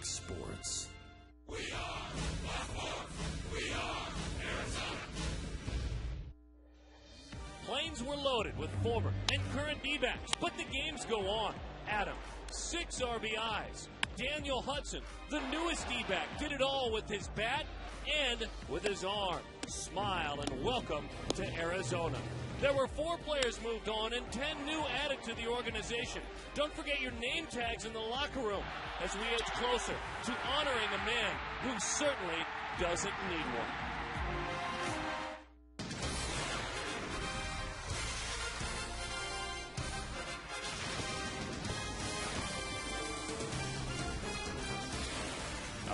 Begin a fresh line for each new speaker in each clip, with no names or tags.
Fox Sports.
We are Fox. We are Arizona.
Planes were loaded with former and current D-backs, but the games go on. Adam, 6 RBIs. Daniel Hudson, the newest D-back, did it all with his bat and with his arm. Smile and welcome to Arizona. There were 4 players moved on and 10 new added to the organization. Don't forget your name tags in the locker room as we edge closer to honoring a man who certainly doesn't need one.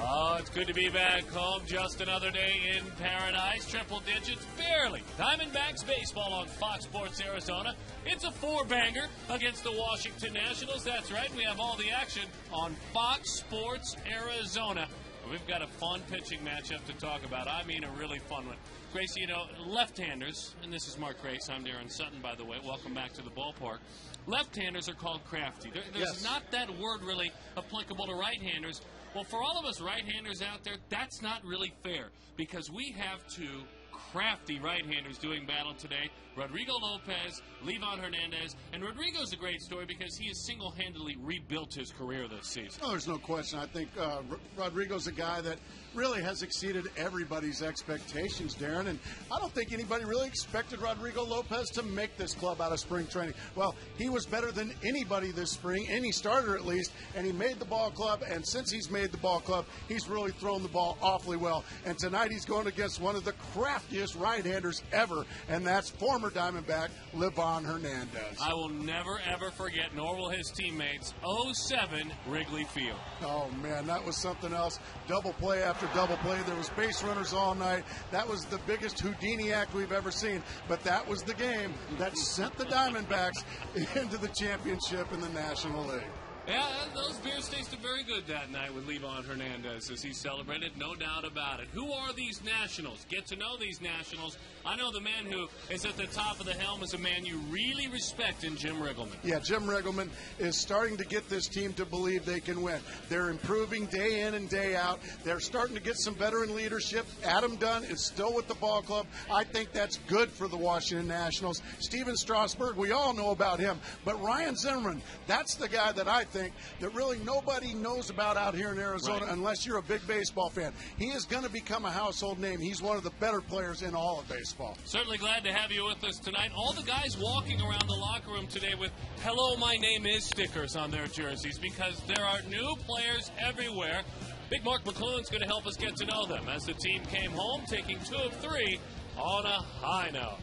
Oh, it's good to be back home. Just another day in paradise. Triple digits, barely. Diamondbacks baseball on Fox Sports Arizona. It's a 4-banger against the Washington Nationals. That's right. We have all the action on Fox Sports Arizona. We've got a fun pitching matchup to talk about. I mean, a really fun one. Grace, you know, left-handers, and this is Mark Grace. I'm Darren Sutton, by the way. Welcome back to the ballpark. Left-handers are called crafty. There's not that word really applicable to right-handers. Well, for all of us right-handers out there, that's not really fair because we have 2 crafty right-handers doing battle today. Rodrigo Lopez, Livan Hernandez, and Rodrigo's a great story because he has single-handedly rebuilt his career this season.
Oh, there's no question. I think Rodrigo's a guy that really has exceeded everybody's expectations, Darren, and I don't think anybody really expected Rodrigo Lopez to make this club out of spring training. Well, he was better than anybody this spring, any starter at least, and he made the ball club, and since he's made the ball club, he's really thrown the ball awfully well, and tonight he's going against one of the craftiest right-handers ever, and that's former Diamondback Livan Hernandez.
I will never, ever forget, nor will his teammates, 07 Wrigley Field.
Oh, man, that was something else. Double play after double play. There was base runners all night. That was the biggest Houdini act we've ever seen, but that was the game that sent the Diamondbacks into the championship in the National League.
Yeah, those beers tasted very good that night with Livan Hernandez as he celebrated, no doubt about it. Who are these Nationals? Get to know these Nationals. I know the man who is at the top of the helm is a man you really respect in Jim Riggleman.
Yeah, Jim Riggleman is starting to get this team to believe they can win. They're improving day in and day out. They're starting to get some veteran leadership. Adam Dunn is still with the ball club. I think that's good for the Washington Nationals. Steven Strasburg, we all know about him. But Ryan Zimmerman, that's the guy that I think that really nobody knows about out here in Arizona unless you're a big baseball fan. He is going to become a household name. He's one of the better players in all of baseball.
Certainly glad to have you with us tonight. All the guys walking around the locker room today with "Hello, my name is" stickers on their jerseys because there are new players everywhere. Big Mark McClune's going to help us get to know them as the team came home, taking 2 of 3 on a high note.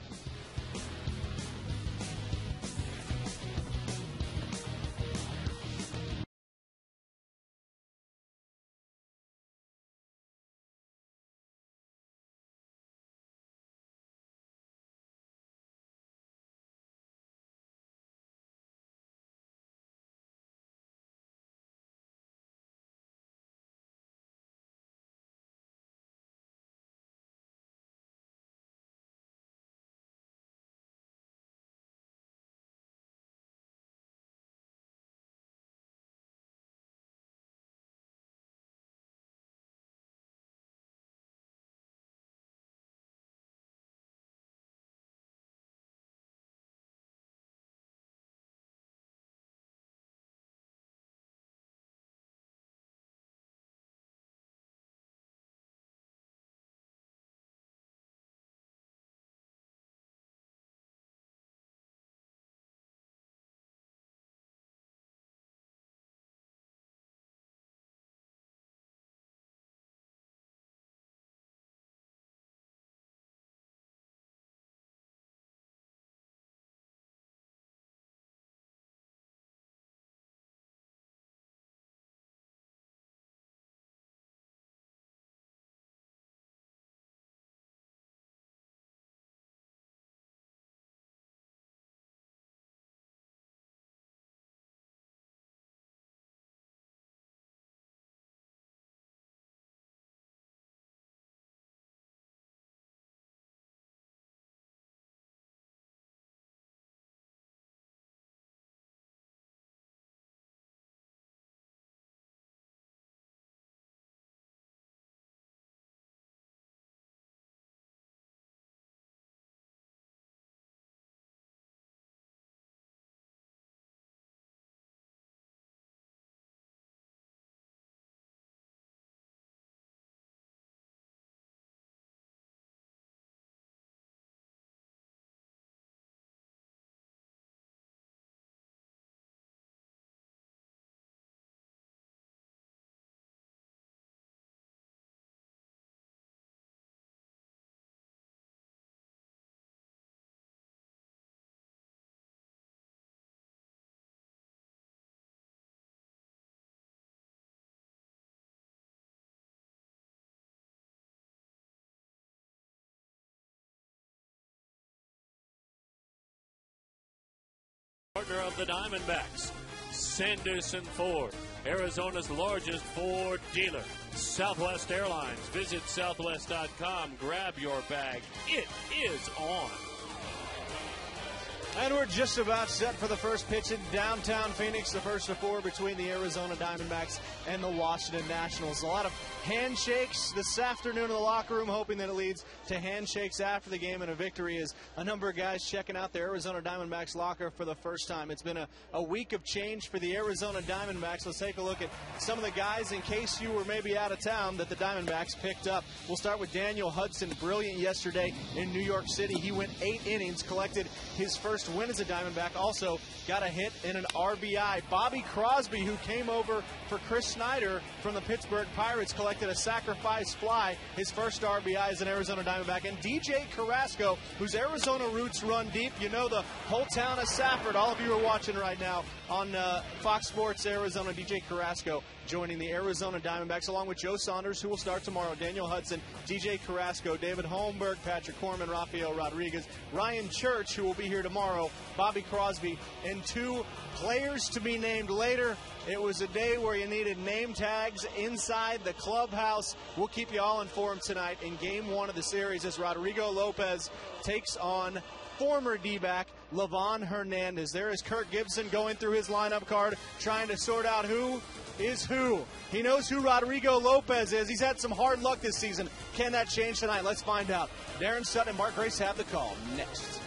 partner of the Diamondbacks. Sanderson Ford, Arizona's largest Ford dealer. Southwest Airlines. Visit southwest.com. Grab your bag. It is on.
And we're just about set for the first pitch in downtown Phoenix, the first of four between the Arizona Diamondbacks and the Washington Nationals. A lot of handshakes this afternoon in the locker room, hoping that it leads to handshakes after the game and a victory, as a number of guys checking out the Arizona Diamondbacks locker for the first time. It's been a week of change for the Arizona Diamondbacks. Let's take a look at some of the guys, in case you were maybe out of town, that the Diamondbacks picked up. We'll start with Daniel Hudson, brilliant yesterday in New York City. He went 8 innings, collected his first win as a Diamondback, also got a hit and an RBI. Bobby Crosby, who came over for Chris Snyder from the Pittsburgh Pirates, collected a sacrifice fly, his first RBI as an Arizona Diamondback. And DJ Carrasco, whose Arizona roots run deep. You know the whole town of Safford. All of you are watching right now on Fox Sports Arizona. DJ Carrasco joining the Arizona Diamondbacks, along with Joe Saunders, who will start tomorrow, Daniel Hudson, DJ Carrasco, David Holmberg, Patrick Corman, Rafael Rodriguez, Ryan Church, who will be here tomorrow, Bobby Crosby, and 2 players to be named later. It was a day where you needed name tags inside the clubhouse. We'll keep you all informed tonight in Game 1 of the series as Rodrigo Lopez takes on former D-back Levon Hernandez. There is Kirk Gibson going through his lineup card, trying to sort out who is who. He knows who Rodrigo Lopez is. He's had some hard luck this season. Can that change tonight? Let's find out. Darren Sutton and Mark Grace have the call next.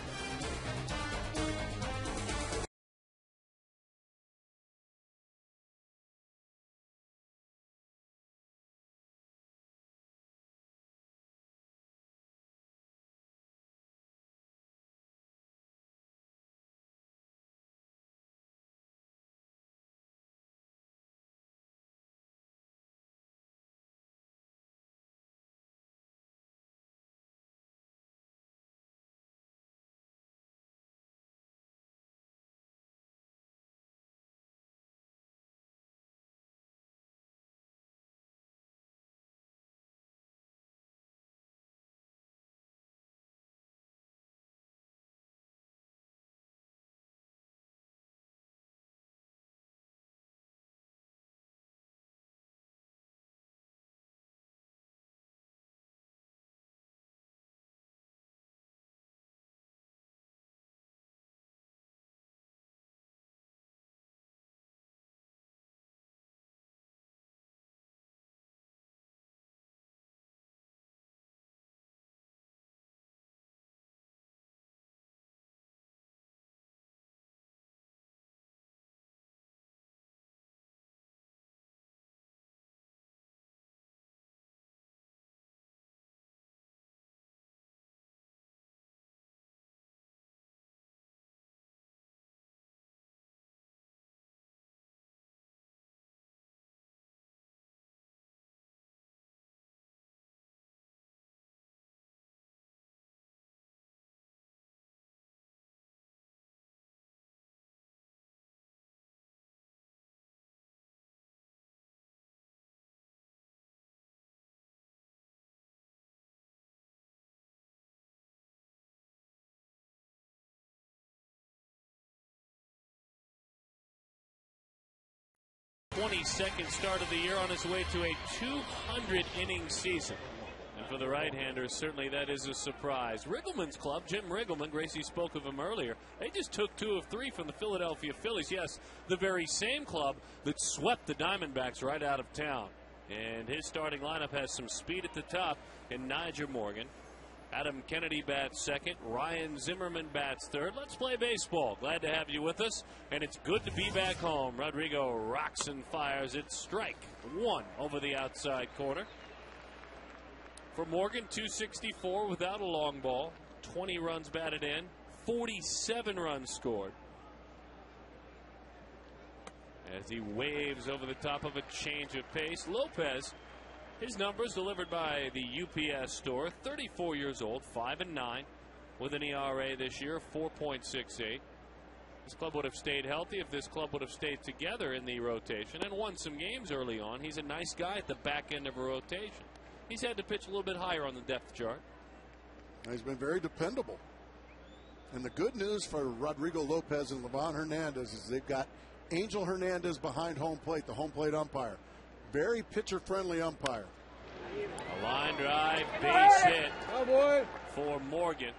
...22nd start of the year on his way to a 200-inning season. And for the right-handers, certainly that is a surprise. Riggleman's club, Jim Riggleman, Gracie spoke of him earlier. They just took 2 of 3 from the Philadelphia Phillies. Yes, the very same club that swept the Diamondbacks right out of town. And his starting lineup has some speed at the top in Niger Morgan. Adam Kennedy bats second. Ryan Zimmerman bats third. Let's play baseball. Glad to have you with us. And it's good to be back home. Rodrigo rocks and fires it. Strike 1 over the outside corner. For Morgan, 264 without a long ball. 20 runs batted in. 47 runs scored. As he waves over the top of a change of pace, Lopez, his numbers delivered by the UPS store, 34 years old, 5-9, with an ERA this year, 4.68. This club would have stayed healthy if this club would have stayed together in the rotation and won some games early on. He's a nice guy at the back end of a rotation. He's had to pitch a little bit higher on the depth chart.
He's been very dependable. And the good news for Rodrigo Lopez and Livan Hernandez is they've got Angel Hernandez behind home plate, the home plate umpire. Very pitcher-friendly umpire.
A line drive, base hit for Morgan.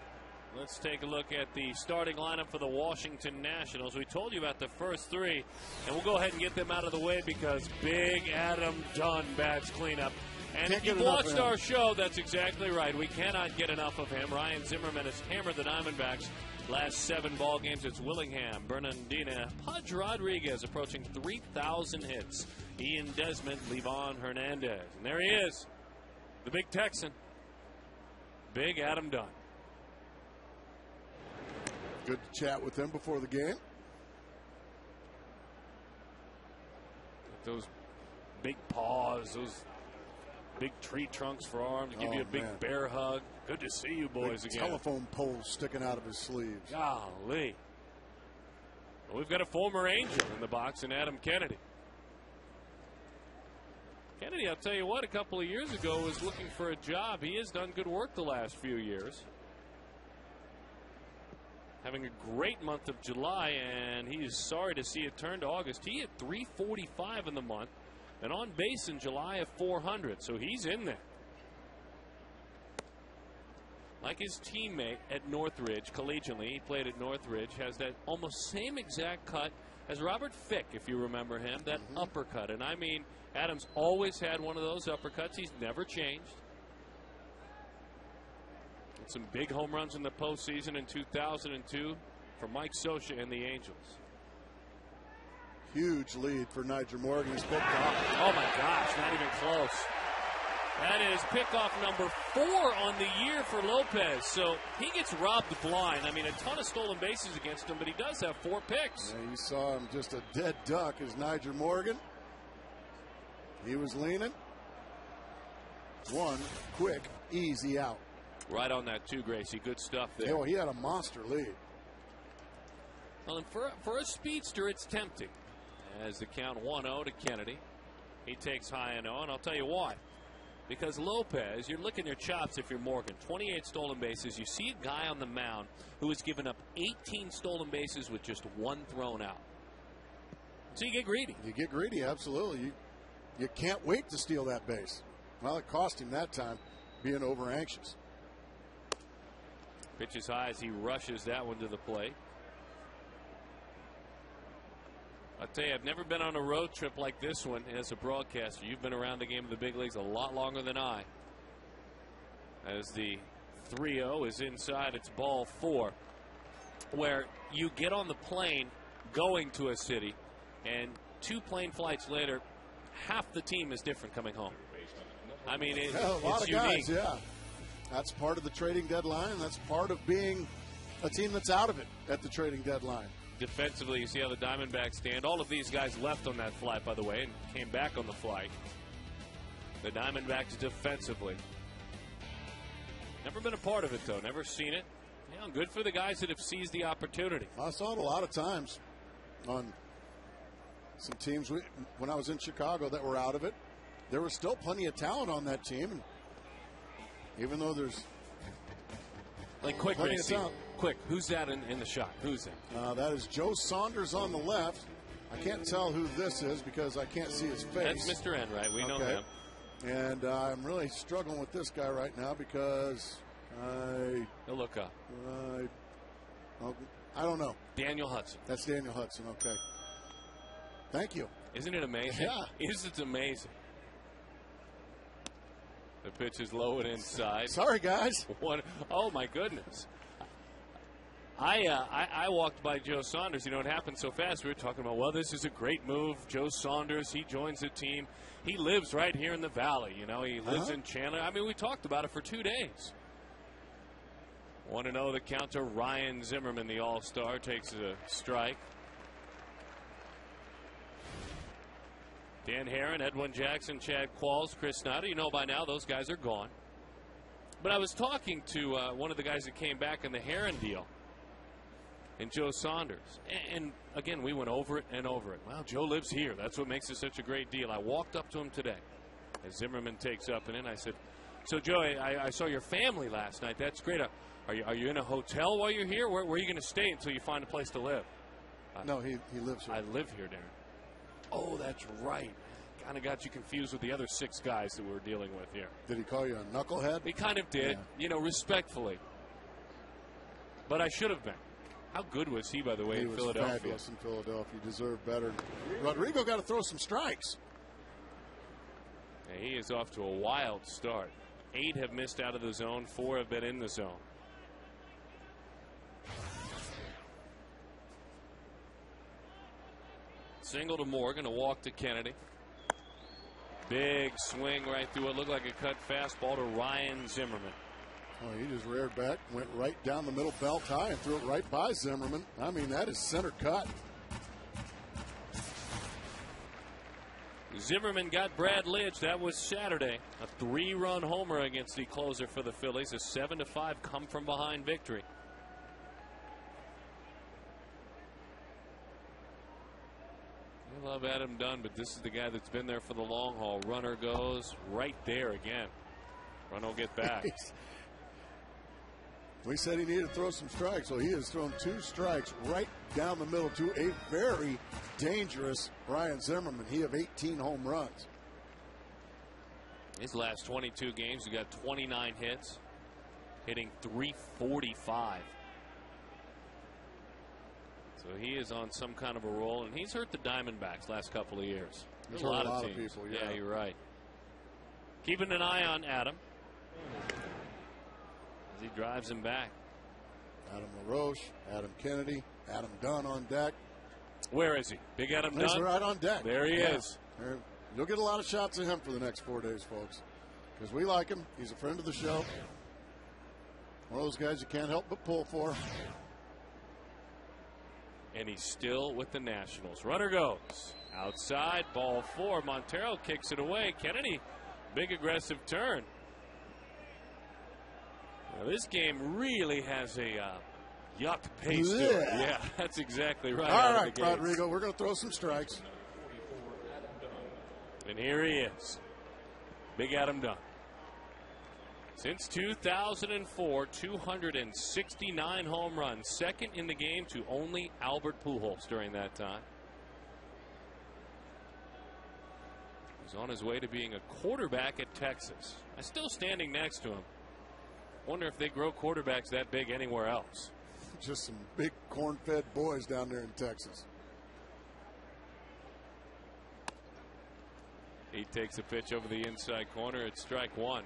Let's take a look at the starting lineup for the Washington Nationals. We told you about the first three, and we'll go ahead and get them out of the way because Big Adam Dunn bats cleanup. And if you've watched our show, that's exactly right. We cannot get enough of him. Ryan Zimmerman has hammered the Diamondbacks last 7 ball games. It's Willingham, Bernardina, Pudge Rodriguez approaching 3,000 hits. Ian Desmond, Livan Hernandez. And there he is, the big Texan, Big Adam Dunn.
Good to chat with him before the game.
Those big paws, those big tree trunks for arms, give you a big bear hug. Good to see you boys again.
Telephone poles sticking out of his sleeves.
Golly. Well, we've got a former Angel in the box in Adam Kennedy. Kennedy, I'll tell you what, a couple of years ago was looking for a job. He has done good work the last few years. Having a great month of July, and he is sorry to see it turn to August. He hit .345 in the month, and on base in July of .400, so he's in there. Like his teammate at Northridge, collegiately, he played at Northridge, has that almost same exact cut as Robert Fick, if you remember him, that uppercut. And I mean, Adams always had one of those uppercuts. He's never changed. Some big home runs in the postseason in 2002 for Mike Scioscia and the Angels.
Huge lead for Nigel Morgan. He's picked off.
Oh my gosh, not even close. That is pickoff number 4 on the year for Lopez. So he gets robbed blind. I mean, a ton of stolen bases against him, but he does have 4 picks.
Yeah, you saw him just a dead duck as Nigel Morgan. He was leaning. One quick, easy out.
Right on that too, Gracie. Good stuff there.
Yeah, he had a monster lead.
Well, and for a speedster, it's tempting. As the count 1-0 to Kennedy. He takes high and 0, and I'll tell you why. Because Lopez, you're licking your chops if you're Morgan. 28 stolen bases. You see a guy on the mound who has given up 18 stolen bases with just 1 thrown out. So you get greedy.
You get greedy, absolutely. You can't wait to steal that base. Well, it cost him that time, being over anxious.
Pitches high as he rushes that one to the plate. I'll tell you, I've never been on a road trip like this one as a broadcaster. You've been around the game of the big leagues a lot longer than I. As the 3-0 is inside, it's ball 4. Where you get on the plane going to a city, and 2 plane flights later, half the team is different coming home. I mean,
a lot
it's
of
unique.
guys, yeah. That's part of the trading deadline. That's part of being a team that's out of it at the trading deadline.
Defensively, you see how the Diamondbacks stand. All of these guys left on that flight, by the way, and came back on the flight. The Diamondbacks defensively. Never been a part of it, though. Never seen it. Yeah, good for the guys that have seized the opportunity.
I saw it a lot of times on some teams when I was in Chicago that were out of it. There was still plenty of talent on that team. And even though there's
quick, who's that in the shot? Who's that?
That is Joe Saunders on the left. I can't tell who this is because I can't see his face.
That's Mr. N, right? We know him.
And I'm really struggling with this guy right now because
He'll look up.
I don't know.
Daniel Hudson.
That's Daniel Hudson. Okay. Thank you.
Isn't it amazing?
Yeah.
It's amazing. The pitch is low and inside.
Sorry, guys.
Oh, my goodness. I walked by Joe Saunders. You know, it happened so fast. We were talking about, well, this is a great move. Joe Saunders, he joins the team. He lives right here in the Valley. You know, he lives in Chandler. I mean, we talked about it for 2 days. 1-0 the count to Ryan Zimmerman, the All-Star, takes a strike. Dan Herron, Edwin Jackson, Chad Qualls, Chris Snyder. You know by now those guys are gone. But I was talking to one of the guys that came back in the Herron deal, and Joe Saunders. And again, we went over it and over it. Well, Joe lives here. That's what makes it such a great deal. I walked up to him today as Zimmerman takes up and in. I said, so, Joe, I saw your family last night. That's great. Are you in a hotel while you're here? Where are you going to stay until you find a place to live?
No, he lives here.
I live here, Darren. Oh, that's right. Kind of got you confused with the other 6 guys that we're dealing with here.
Did he call you a knucklehead?
He kind of did, respectfully. But I should have been. How good was he, by the way, in Philadelphia?
He was fabulous in Philadelphia. He deserved better. Rodrigo got to throw some strikes.
Yeah, he is off to a wild start. 8 have missed out of the zone. 4 have been in the zone. Single to Morgan, a walk to Kennedy. Big swing right through what looked like a cut fastball to Ryan Zimmerman.
Oh, he just reared back, went right down the middle belt high and threw it right by Zimmerman. I mean, that is center cut.
Zimmerman got Brad Lidge. That was Saturday. A 3-run homer against the closer for the Phillies. A 7-5 come from behind victory. I love Adam Dunn, but this is the guy that's been there for the long haul. Runner goes right there again. Run will get back.
We said he needed to throw some strikes, so he has thrown 2 strikes right down the middle to a very dangerous Ryan Zimmerman. He have 18 home runs.
His last 22 games, he got 29 hits, hitting .345. So he is on some kind of a roll, and he's hurt the Diamondbacks last couple of years.
There's a lot of teams. People,
yeah, you're right. Keeping an eye on Adam as he drives him back.
Adam LaRoche, Adam Kennedy, Adam Dunn on deck.
Where is he? Big Adam Dunn?
He's right on deck.
There he is.
You'll get a lot of shots of him for the next 4 days, folks, because we like him. He's a friend of the show. One of those guys you can't help but pull for.
And he's still with the Nationals. Runner goes outside, ball 4. Montero kicks it away. Kennedy, big aggressive turn. Now this game really has a yuck pace to it. Yeah, that's exactly right.
All right, Rodrigo, we're going to throw some strikes.
And here he is, Big Adam Dunn. Since 2004, 269 home runs, second in the game to only Albert Pujols during that time. He's on his way to being a quarterback at Texas. I'm still standing next to him. Wonder if they grow quarterbacks that big anywhere else.
Just some big corn-fed boys down there in Texas.
He takes a pitch over the inside corner. It's strike 1.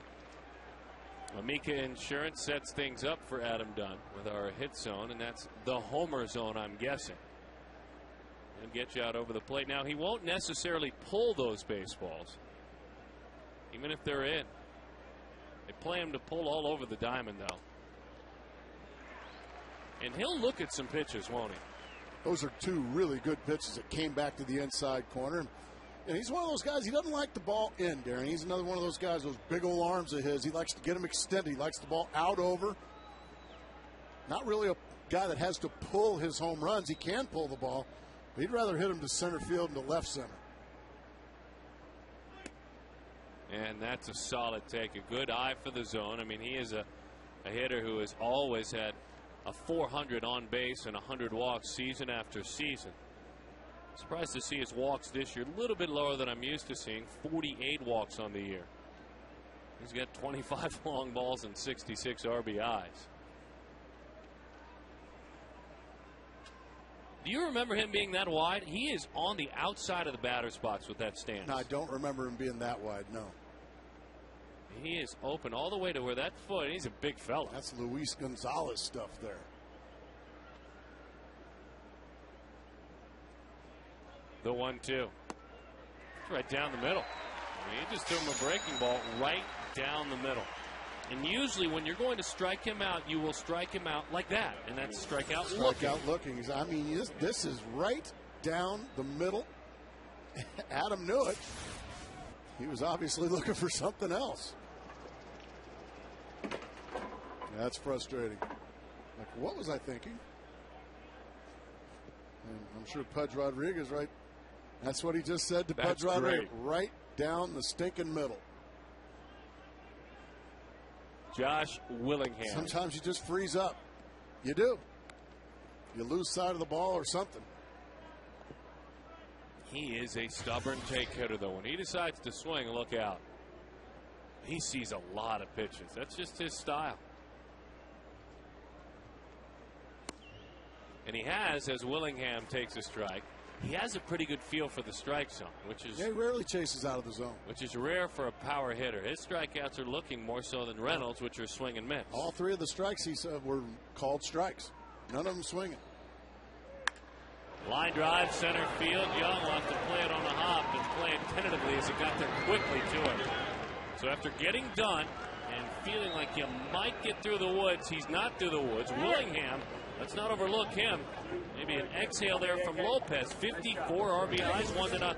Amica Insurance sets things up for Adam Dunn with our hit zone, and that's the homer zone, I'm guessing. And get you out over the plate. Now, he won't necessarily pull those baseballs, even if they're in. They play him to pull all over the diamond, though. And he'll look at some pitches, won't he?
Those are 2 really good pitches that came back to the inside corner. And he's one of those guys, he doesn't like the ball in, Darren. He's another one of those guys, those big old arms of his. He likes to get them extended. He likes the ball out over. Not really a guy that has to pull his home runs. He can pull the ball, but he'd rather hit him to center field and to left center.
And that's a solid take. A good eye for the zone. I mean, he is a hitter who has always had a 400 on base and 100 walks season after season. Surprised to see his walks this year a little bit lower than I'm used to seeing. 48 walks on the year. He's got 25 long balls and 66 RBIs. Do you remember him being that wide? He is on the outside of the batter's box with that stance.
No, I don't remember him being that wide, no.
He is open all the way to where that foot, he's a big fella.
That's Luis Gonzalez stuff there.
The 1-2. Right down the middle. I mean, he just threw him a breaking ball right down the middle. And usually when you're going to strike him out, you will strike him out like that. And that's strikeout looking.
Strikeout looking. I mean, this is right down the middle. Adam knew it. He was obviously looking for something else. That's frustrating. Like, what was I thinking? And I'm sure Pudge Rodriguez, right? That's what he just said to Pudge Rodriguez. Right down the stinking middle.
Josh Willingham.
Sometimes you just freeze up. You do. You lose sight of the ball or something.
He is a stubborn take hitter, though. When he decides to swing, look out. He sees a lot of pitches. That's just his style. And he has, as Willingham takes a strike, he has a pretty good feel for the strike zone, which is
he rarely chases out of the zone,
which is rare for a power hitter. His strikeouts are looking more so than Reynolds, which are swing and miss.
All three of the strikes he said were called strikes. None of them swinging.
Line drive, center field. Young wants to play it on the hop and play it tentatively as it got there quickly to him. So after getting done and feeling like you might get through the woods, he's not through the woods. Willingham, let's not overlook him. Maybe an exhale there from Lopez. 54 RBIs, 1-0.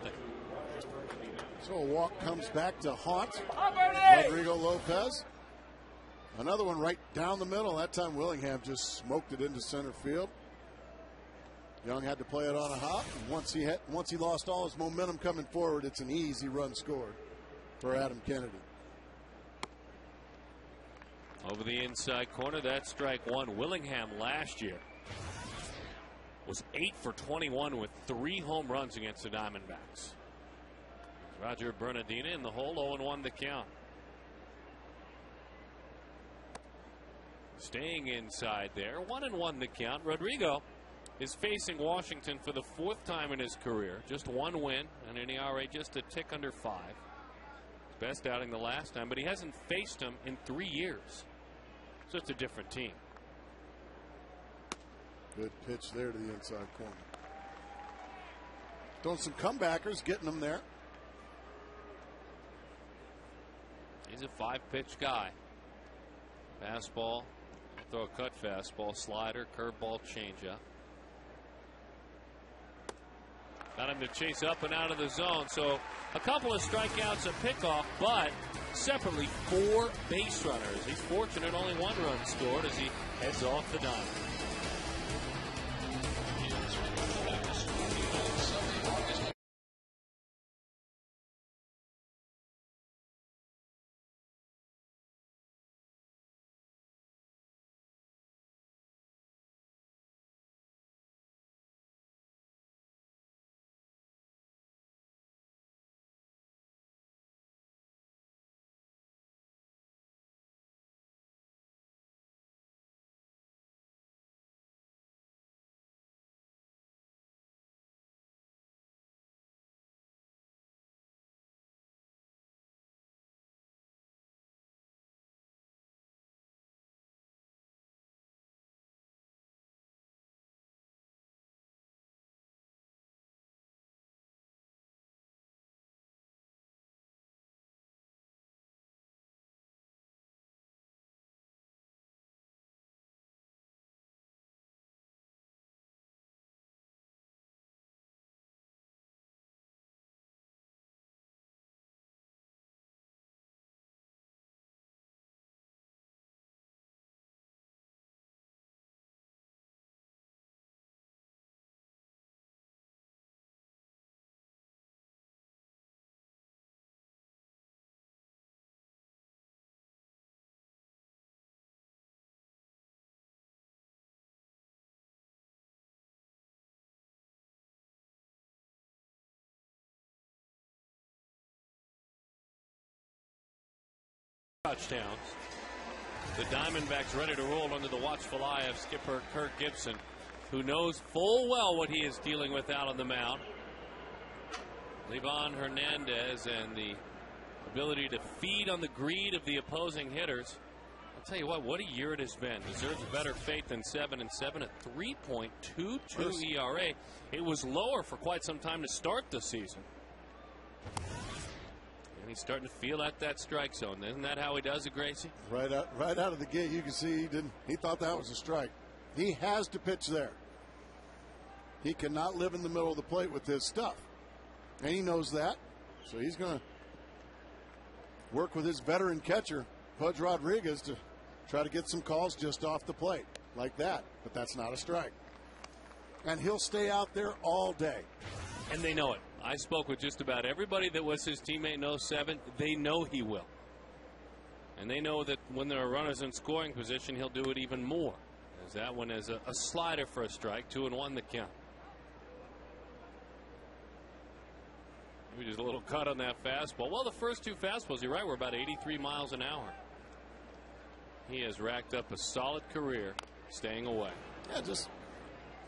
So a walk comes back to haunt Rodrigo Lopez. Another one right down the middle. That time Willingham just smoked it into center field. Young had to play it on a hop. And once he lost all his momentum coming forward, it's an easy run scored for Adam Kennedy.
Over the inside corner, that's strike one. Willingham last year was 8 for 21 with 3 home runs against the Diamondbacks. Roger Bernardina in the hole, 0-1 the count. Staying inside there, 1-1 the count. Rodrigo is facing Washington for the 4th time in his career. Just 1 win and an ERA just a tick under 5. His best outing the last time, but he hasn't faced him in 3 years. So it's a different team.
Good pitch there to the inside corner. Doing some comebackers, getting them there.
He's a 5-pitch guy. Fastball, throw a cut fastball, slider, curveball, changeup. Got him to chase up and out of the zone. So a couple of strikeouts, a pickoff, but separately 4 base runners. He's fortunate only 1 run scored as he heads off the diamond. Touchdowns. The Diamondbacks ready to roll under the watchful eye of skipper Kirk Gibson, who knows full well what he is dealing with out on the mound. Livan Hernandez and the ability to feed on the greed of the opposing hitters. I'll tell you what a year it has been. Deserves better fate than 7-7 at 3.22 ERA. It was lower for quite some time to start the season. And he's starting to feel at that strike zone. Isn't that how he does it, Gracie?
Right out of the gate, you can see he thought that was a strike. He has to pitch there. He cannot live in the middle of the plate with his stuff. And he knows that. So he's going to work with his veteran catcher, Pudge Rodriguez, to try to get some calls just off the plate like that. But that's not a strike. And he'll stay out there all day.
And they know it. I spoke with just about everybody that was his teammate in 07. They know he will. And they know that when there are runners in scoring position, he'll do it even more. As that one is a slider for a strike, 2-1 the count. Maybe just a little cut on that fastball. Well, the first two fastballs, you're right, were about 83 miles an hour. He has racked up a solid career staying away.
Yeah, just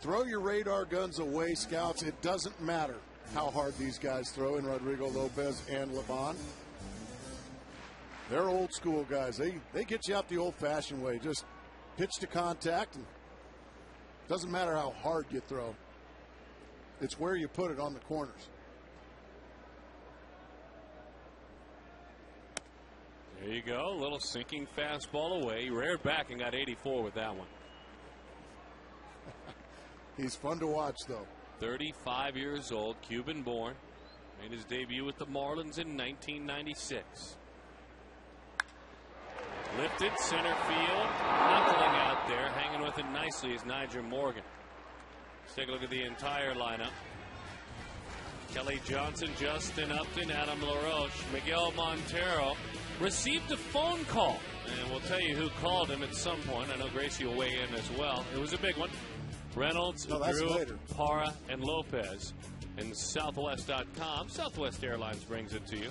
throw your radar guns away, scouts. It doesn't matter how hard these guys throw in Rodrigo Lopez and Laban. They're old school guys. They get you out the old-fashioned way. Just pitch to contact, and it doesn't matter how hard you throw. It's where you put it on the corners.
There you go. A little sinking fastball away. He reared back and got 84 with that one.
He's fun to watch, though.
35 years old, Cuban born. Made his debut with the Marlins in 1996. Lifted center field. Knuckling out there. Hanging with it nicely is Nyjer Morgan. Let's take a look at the entire lineup. Kelly Johnson, Justin Upton, Adam LaRoche, Miguel Montero received a phone call. And we'll tell you who called him at some point. I know Gracie will weigh in as well. It was a big one. Reynolds, Drew, Parra, and Lopez. And Southwest.com. Southwest Airlines brings it to you.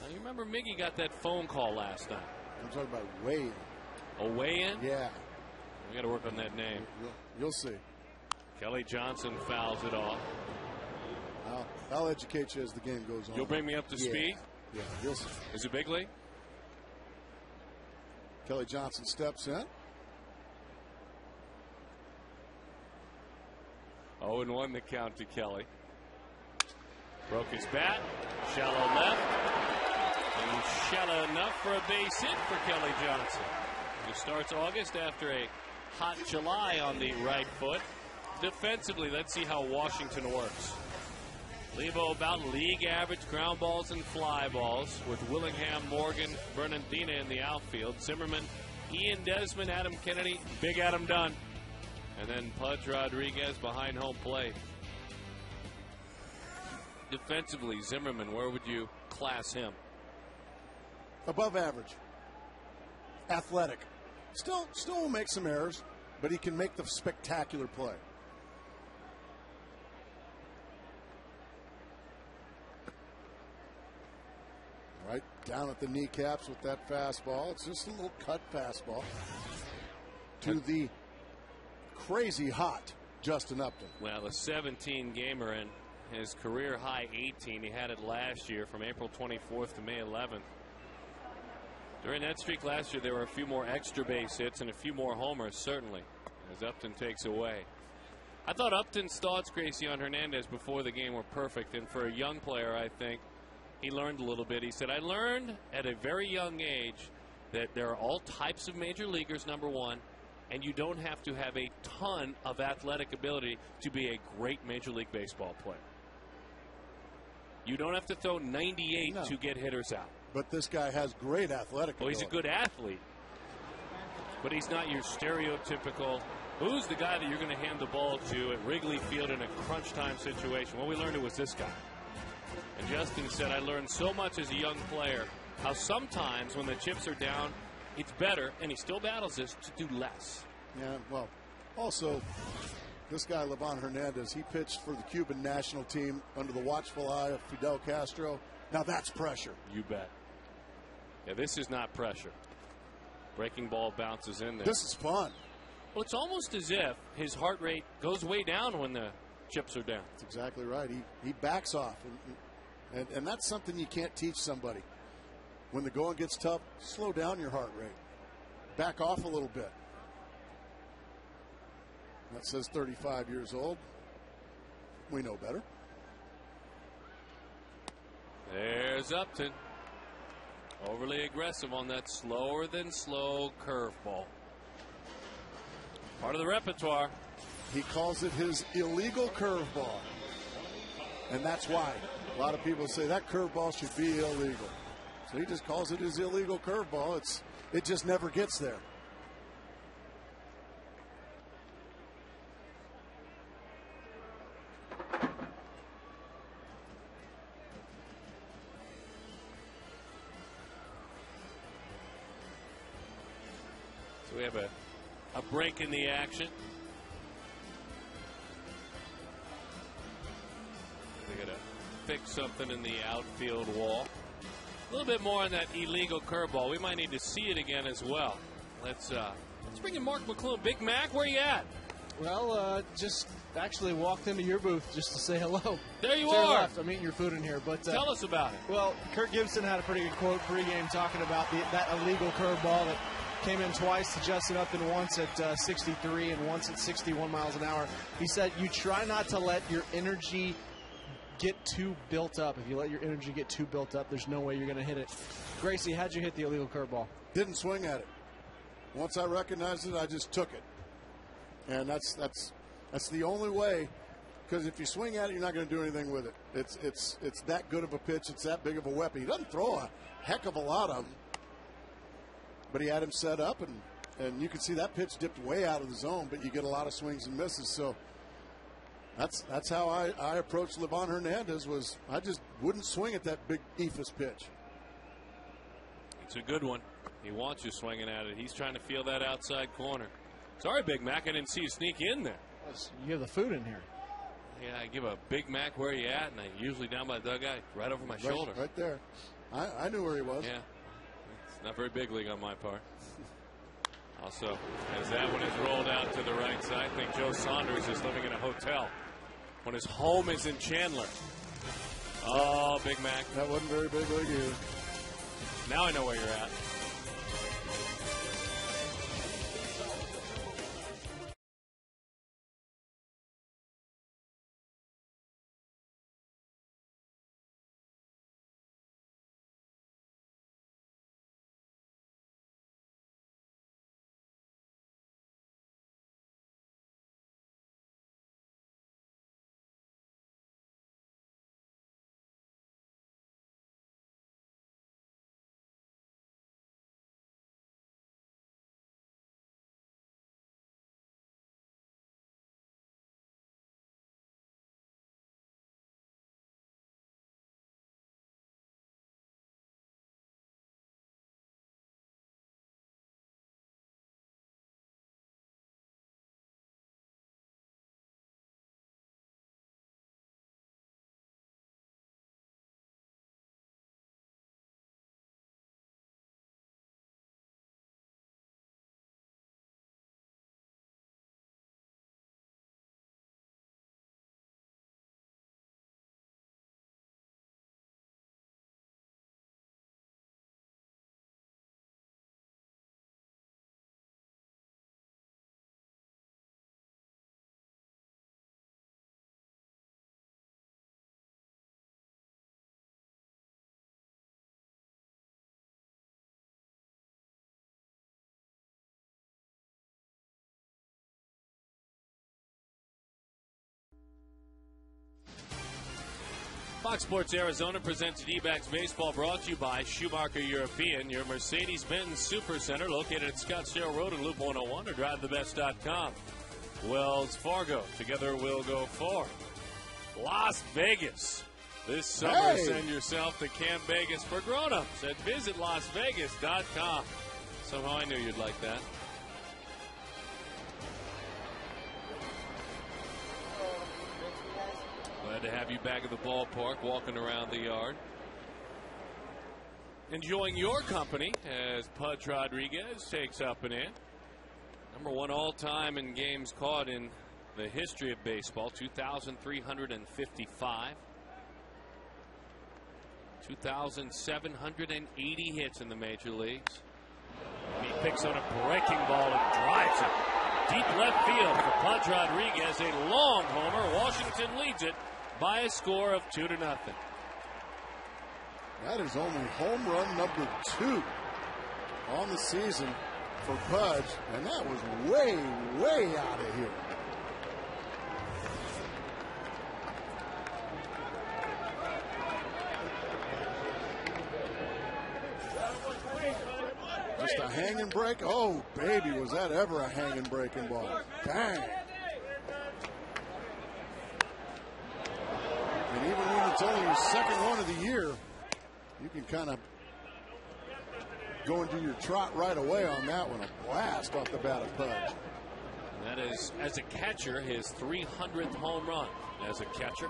Now, you remember Miggy got that phone call last night.
I'm talking about weigh-in.
A weigh-in?
Yeah.
We got to work on that name.
You'll see.
Kelly Johnson fouls it off.
I'll educate you as the game goes on.
You'll bring me up to speed?
Yeah, you'll see.
Is it big league?
Kelly Johnson steps in.
0-1 the count to Kelly. Broke his bat. Shallow left. And shallow enough for a base hit for Kelly Johnson. He starts August after a hot July on the right foot. Defensively, let's see how Washington works. Lebo about league average ground balls and fly balls with Willingham, Morgan, Bernardina in the outfield. Zimmerman, Ian Desmond, Adam Kennedy, Big Adam Dunn. And then Pudge Rodriguez behind home plate. Defensively, Zimmerman, where would you class him?
Above average. Athletic. Still will make some errors, but he can make the spectacular play. Right down at the kneecaps with that fastball. It's just a little cut fastball to the crazy hot Justin Upton.
Well, a 17-gamer and his career high 18. He had it last year from April 24th to May 11th. During that streak last year, there were a few more extra base hits and a few more homers, certainly, as Upton takes away. I thought Upton's thoughts, Gracie, on Hernandez before the game were perfect. And for a young player, I think he learned a little bit. He said, I learned at a very young age that there are all types of major leaguers, number one, and you don't have to have a ton of athletic ability to be a great Major League Baseball player. You don't have to throw 98 to get hitters out.
But this guy has great athletic ability.
Well, he's a good athlete, but he's not your stereotypical, who's the guy that you're going to hand the ball to at Wrigley Field in a crunch time situation? Well, we learned it was this guy. And Justin said, I learned so much as a young player how sometimes when the chips are down, it's better, and he still battles this, to do less.
Yeah, well, also, this guy, Livan Hernandez, he pitched for the Cuban national team under the watchful eye of Fidel Castro. Now that's pressure.
You bet. Yeah, this is not pressure. Breaking ball bounces in there.
This is fun.
Well, it's almost as if his heart rate goes way down when the chips are down.
That's exactly right. He backs off, and that's something you can't teach somebody. When the going gets tough, slow down your heart rate. Back off a little bit. That says 35 years old. We know better.
There's Upton. Overly aggressive on that slower than slow curveball. Part of the repertoire.
He calls it his illegal curveball. And that's why. A lot of people say that curveball should be illegal. So he just calls it his illegal curveball. It just never gets there.
We have a break in the action. They're going to fix something in the outfield wall. A little bit more on that illegal curveball. We might need to see it again as well. Let's bring in Mark McClune. Big Mac, where you at?
Well, just actually walked into your booth just to say hello.
There you
to your
are.
left. I'm eating your food in here. But
tell us about it.
Well, Kirk Gibson had a pretty good quote pregame talking about that illegal curveball that came in twice to Justin Upton, once at 63 and once at 61 miles an hour. He said, you try not to let your energy get too built up. If you let your energy get too built up, there's no way you're going to hit it. Gracie, how'd you hit the illegal curveball?
Didn't swing at it. Once I recognized it, I just took it. And that's the only way, because if you swing at it, you're not going to do anything with it. It's that good of a pitch. It's that big of a weapon. He doesn't throw a heck of a lot of them, but he had him set up, and you can see that pitch dipped way out of the zone, but you get a lot of swings and misses. So that's how I approached Livan Hernandez. Was I just wouldn't swing at that big eephus pitch.
It's a good one. He wants you swinging at it. He's trying to feel that outside corner. Sorry, Big Mac, I didn't see you sneak in there.
You have the food in here.
Yeah, I give a Big Mac where you at, and I usually down by the dugout, right over my shoulder.
Right there. I knew where he was.
Yeah. It's not very big league on my part. Also, as that one is rolled out to the right side, I think Joe Saunders is living in a hotel when his home is in Chandler. Oh, Big Mac.
That wasn't very big league either.
Now I know where you're at. Fox Sports Arizona presents D-backs baseball, brought to you by Schumacher European, your Mercedes-Benz Supercenter located at Scottsdale Road and Loop 101 or drivethebest.com. Wells Fargo, together we'll go far. Las Vegas. This summer, send yourself to Camp Vegas for grown-ups at visitlasvegas.com. Somehow I knew you'd like that. Glad to have you back at the ballpark, walking around the yard. Enjoying your company as Pudge Rodriguez takes up and in. Number one all-time in games caught in the history of baseball, 2,355. 2,780 hits in the major leagues. He picks on a breaking ball and drives it deep left field for Pudge Rodriguez. A long homer. Washington leads it by a score of 2-0.
That is only home run number 2 on the season for Pudge, and that was way, way out of here. Just a hanging break. Oh, baby, was that ever a hanging breaking ball. Bang. And even when it's only your second one of the year, you can kind of going to your trot right away on that one. A blast off the bat of Pudge.
And that is, as a catcher, his 300th home run as a catcher.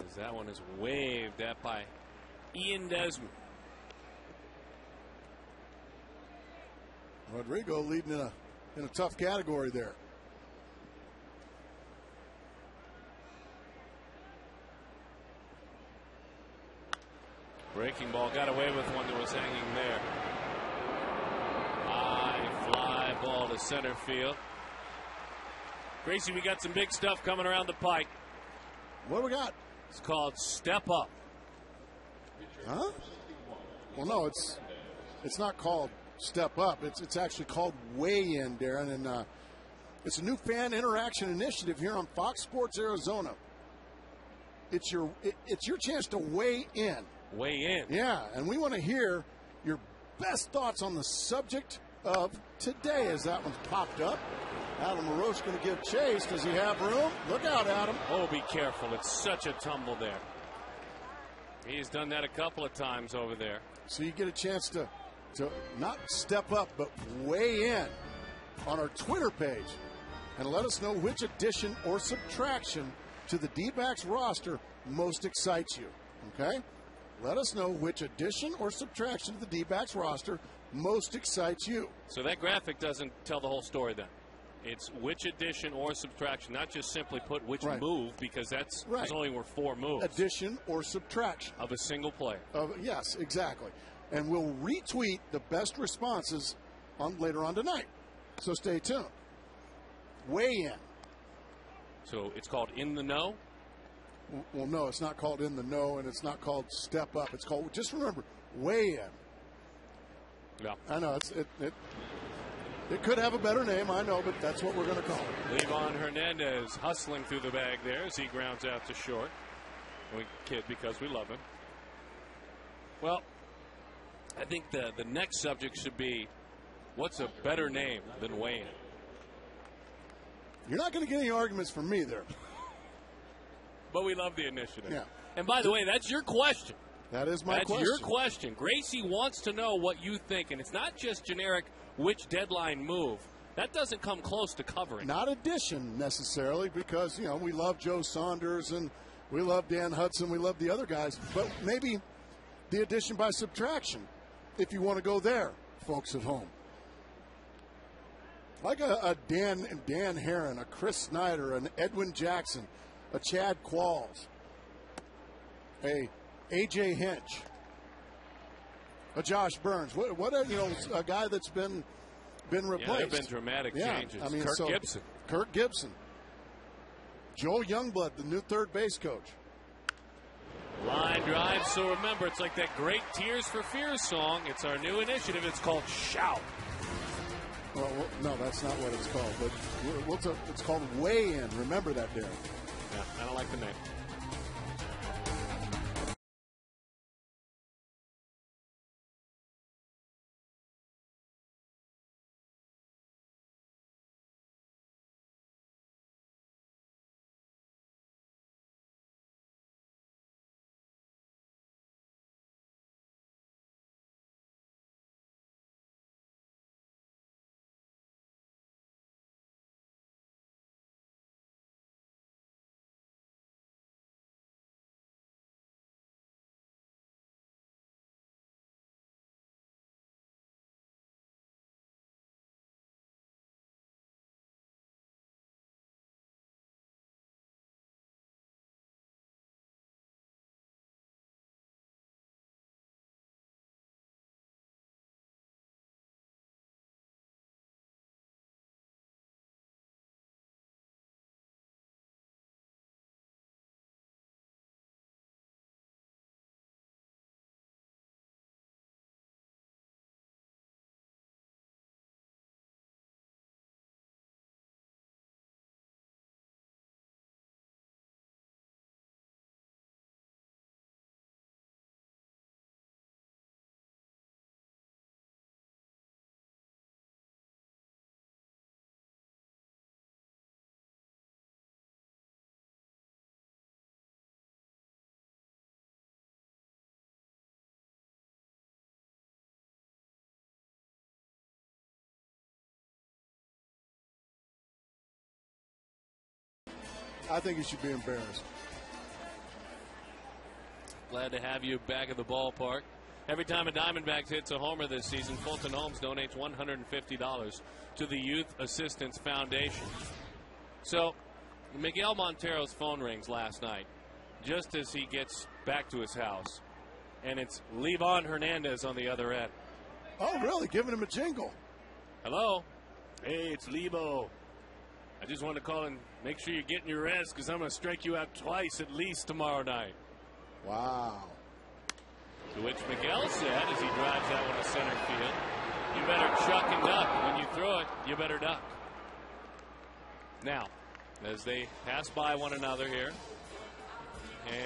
As that one is waved at by Ian Desmond.
Rodrigo leading in a tough category there.
Breaking ball got away with one that was hanging there. High fly ball to center field. Gracie, we got some big stuff coming around the pike.
What do we got?
It's called Step Up.
Huh? Well, no, it's not called Step Up. It's actually called Weigh In, Darren, and it's a new fan interaction initiative here on Fox Sports Arizona. It's your chance to weigh in.
Weigh in.
Yeah, and we want to hear your best thoughts on the subject of today as that one's popped up. Adam LaRoche going to give chase. Does he have room? Look out, Adam.
Oh, be careful. It's such a tumble there. He's done that a couple of times over there.
So you get a chance to not step up, but weigh in on our Twitter page and let us know which addition or subtraction to the D-backs roster most excites you. Okay? Let us know which addition or subtraction to the D-backs roster most excites you.
So that graphic doesn't tell the whole story then. It's which addition or subtraction, not just simply put which move, because there's only were 4 moves.
Addition or subtraction.
Of a single player.
Yes, exactly. And we'll retweet the best responses later on tonight. So stay tuned. Weigh in.
So it's called In the Know?
Well, no, it's not called In the Know, and it's not called Step Up. It's called, just remember, Weigh In.
Yeah.
I know, it could have a better name, I know, but that's what we're going to call it.
Levon Hernandez hustling through the bag there as he grounds out to short. We kid because we love him. Well, I think the next subject should be, what's a better name than Wayne?
You're not going to get any arguments from me there.
But we love the initiative.
Yeah.
And by the way, that's your question.
That is my question.
That's your question. Gracie wants to know what you think, and it's not just generic which deadline move. That doesn't come close to covering.
Not addition necessarily, because we love Joe Saunders and we love Dan Hudson, we love the other guys, but maybe the addition by subtraction, if you want to go there, folks at home. Like a Dan Herron, a Chris Snyder, an Edwin Jackson, a Chad Qualls, a A.J. Hinch, a Josh Burns. What a guy that's been replaced.
Yeah, there have been dramatic changes.
I mean,
Gibson.
Kirk Gibson. Joel Youngblood, the new third base coach.
Line drive. So remember, it's like that great Tears for Fears song. It's our new initiative. It's called Shout.
Well, no, that's not what it's called. But it's called Weigh In. Remember that, Darren.
Yeah, I don't like the name.
I think he should be embarrassed.
Glad to have you back at the ballpark. Every time a Diamondbacks hits a homer this season, Fulton Holmes donates $150 to the Youth Assistance Foundation. So Miguel Montero's phone rings last night just as he gets back to his house, and it's Levon Hernandez on the other end.
Oh, really? Giving him a jingle.
Hello? Hey, it's Lebo. I just want to call and make sure you're getting your rest because I'm going to strike you out twice at least tomorrow night.
Wow.
To which Miguel said as he drives that one to center field, you better chuck and duck. When you throw it, you better duck. Now, as they pass by one another here,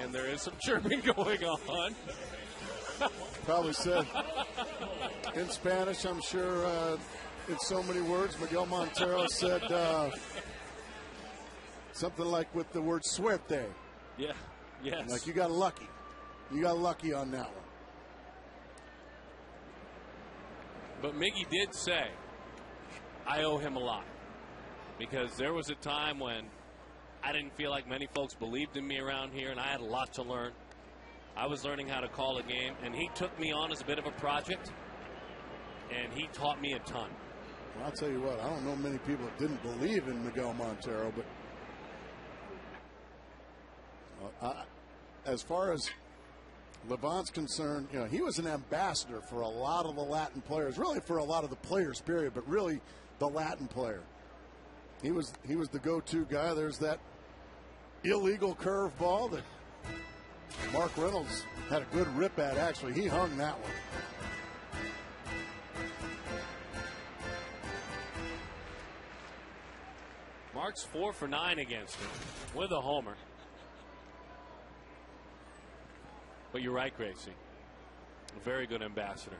and there is some chirping going on.
Probably said in Spanish, I'm sure, in so many words. Miguel Montero said something like with the word suerte.
Yeah, yes.
Like you got lucky. You got lucky on that one.
But Miggy did say, I owe him a lot. Because there was a time when I didn't feel like many folks believed in me around here, and I had a lot to learn. I was learning how to call a game, and he took me on as a bit of a project, and he taught me a ton.
Well, I'll tell you what, I don't know many people that didn't believe in Miguel Montero, but as far as Levon's concerned, you know, he was an ambassador for a lot of the Latin players, really for a lot of the players, period, but really the Latin player. He was the go-to guy. There's that illegal curveball that Mark Reynolds had a good rip at, actually. He hung that one.
Mark's 4 for 9 against him with a homer. But you're right, Gracie. A very good ambassador.